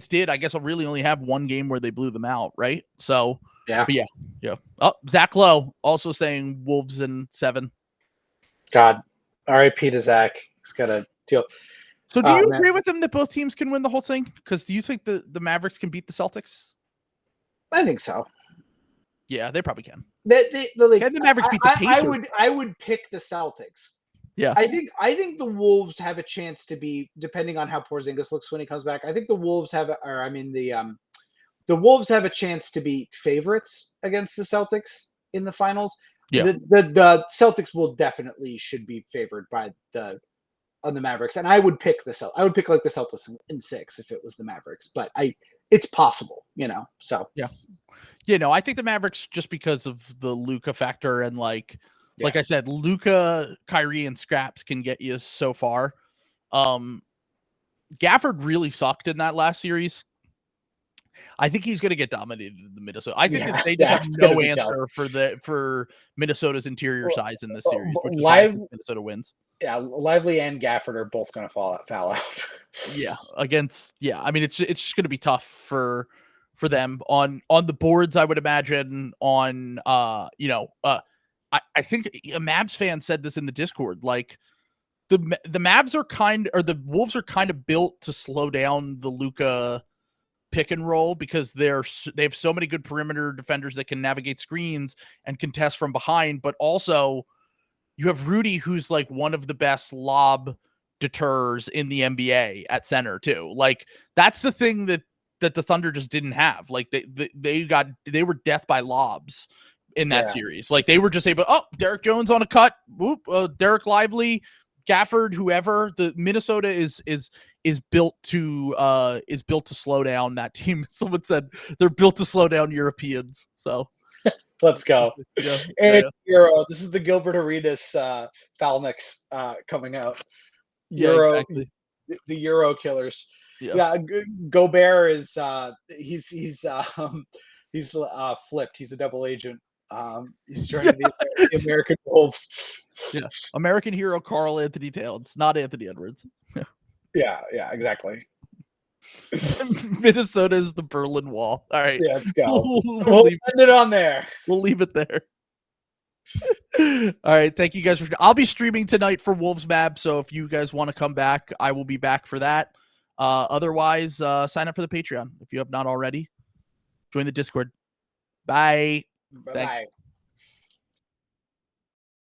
did, I guess, really only have one game where they blew them out, right? So yeah. Oh, Zach Lowe also saying Wolves in 7. God, R.I.P. to Zach. He's got a deal. So do you agree with him that both teams can win the whole thing? Because do you think the Mavericks can beat the Celtics? I think so. Yeah, they probably can. Can the Mavericks beat the Pacers? I would pick the Celtics. Yeah. I think the Wolves have a chance to be, depending on how Porzingis looks when he comes back. I think the Wolves have the Wolves have a chance to be favorites against the Celtics in the finals. Yeah. The Celtics should be favored by on the Mavericks, and I would pick the Celtics in 6 if it was the Mavericks, but it's possible, so yeah. I think the Mavericks, just because of the Luka factor, and like I said, Luka, Kyrie, and Scraps can get you so far. Gafford really sucked in that last series. I think he's going to get dominated in the Minnesota. I think that they just have no answer for Minnesota's interior size in this series, which is why Minnesota wins. Yeah, Lively and Gafford are both going to foul out. I mean, it's just going to be tough for them on the boards. I would imagine on I think a Mavs fan said this in the Discord. Like the Mavs are the Wolves are kind of built to slow down the Luka pick and roll, because they have so many good perimeter defenders that can navigate screens and contest from behind, but also you have Rudy, who's like one of the best lob deterrers in the NBA at center too. Like, that's the thing that the Thunder just didn't have. Like, they were death by lobs in that series. Like, they were just able, Derek Jones on a cut, Derek Lively, Gafford, whoever. The Minnesota is built to slow down that team. Someone said they're built to slow down Europeans. So let's go. Euro. This is the Gilbert Arenas Falnix coming out. Euro, exactly. The Euro killers. Gobert is he's flipped. He's a double agent. He's joining the American Wolves. Yeah, American hero Karl Anthony Towns, not Anthony Edwards. Yeah, exactly. Minnesota is the Berlin Wall. All right. Yeah, let's go. We'll end it on there. We'll leave it there. All right. Thank you guys for. I'll be streaming tonight for Wolves Mavs. So if you guys want to come back, I will be back for that. Otherwise, sign up for the Patreon if you have not already. Join the Discord. Bye. Bye.